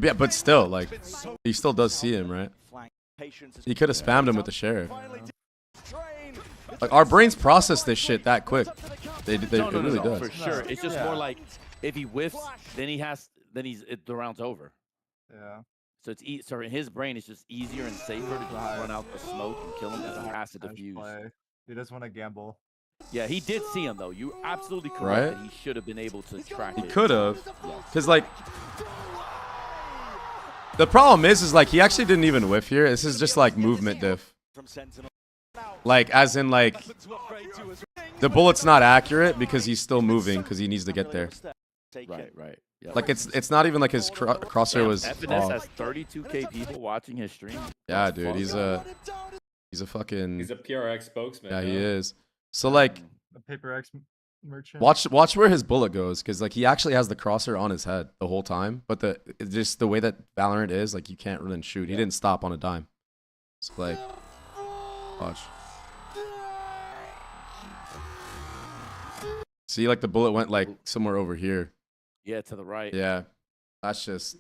Yeah, but still, like, he still does see him, right? He could have spammed him with the sheriff. Like, our brains process this shit that quick. It really does. For sure. It's just more like if he whiffs, then the round's over. Yeah. So so in his brain, it's just easier and safer to just run out the smoke and kill him than he has to defuse. He doesn't want to gamble. Yeah, he did see him though. You're absolutely correct. Right? That he should have been able to track He it. could have, cause like, the problem is like he actually didn't even whiff here. This is just like movement diff. Like as in like, the bullet's not accurate because he's still moving because he needs to get there. Right. Yep. Like it's not even like his crosshair was FNS off. has 32K people watching his stream. Yeah, dude, he's a fucking. He's a PRX spokesman. Yeah, he is. So like, A Paper X merchant. watch where his bullet goes, because like he actually has the crosshair on his head the whole time. But just the way that Valorant is, like you can't run and shoot. He didn't stop on a dime. So like, watch. See, like the bullet went like somewhere over here. Yeah, to the right. Yeah, that's just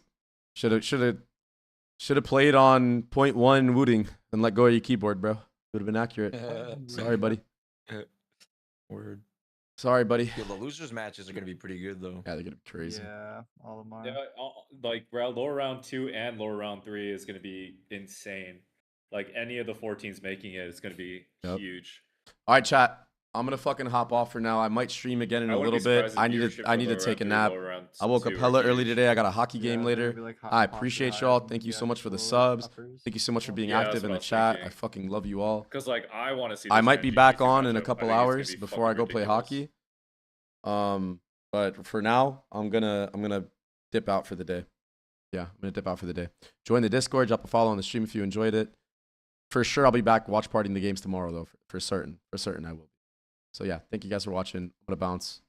should have played on 0.1 wooting and let go of your keyboard, bro. Would have been accurate. Sorry, buddy. Word. Sorry, buddy. Yeah, the losers matches are gonna be pretty good though. Yeah, they're gonna be crazy. Yeah, all of mine. Yeah, like lower round 2 and lower round 3 is going to be insane. Like any of the 4 teams making it, it's going to be huge. All right, chat. I'm gonna fucking hop off for now. I might stream again in a little bit. I need to take a nap. I woke up hella early today. I got a hockey game later. I appreciate y'all. Thank you so much for the subs. Thank you so much for being active in the chat. I fucking love you all. Because like I want to see. I might be back on in a couple hours before I go play hockey. But for now, I'm gonna dip out for the day. Yeah, I'm gonna dip out for the day. Join the Discord. Drop a follow on the stream if you enjoyed it. For sure, I'll be back watch partying the games tomorrow though. For certain, I will. So yeah, thank you guys for watching. I'm gonna bounce.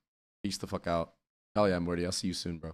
Peace the fuck out. Hell yeah, Morty. I'll see you soon, bro.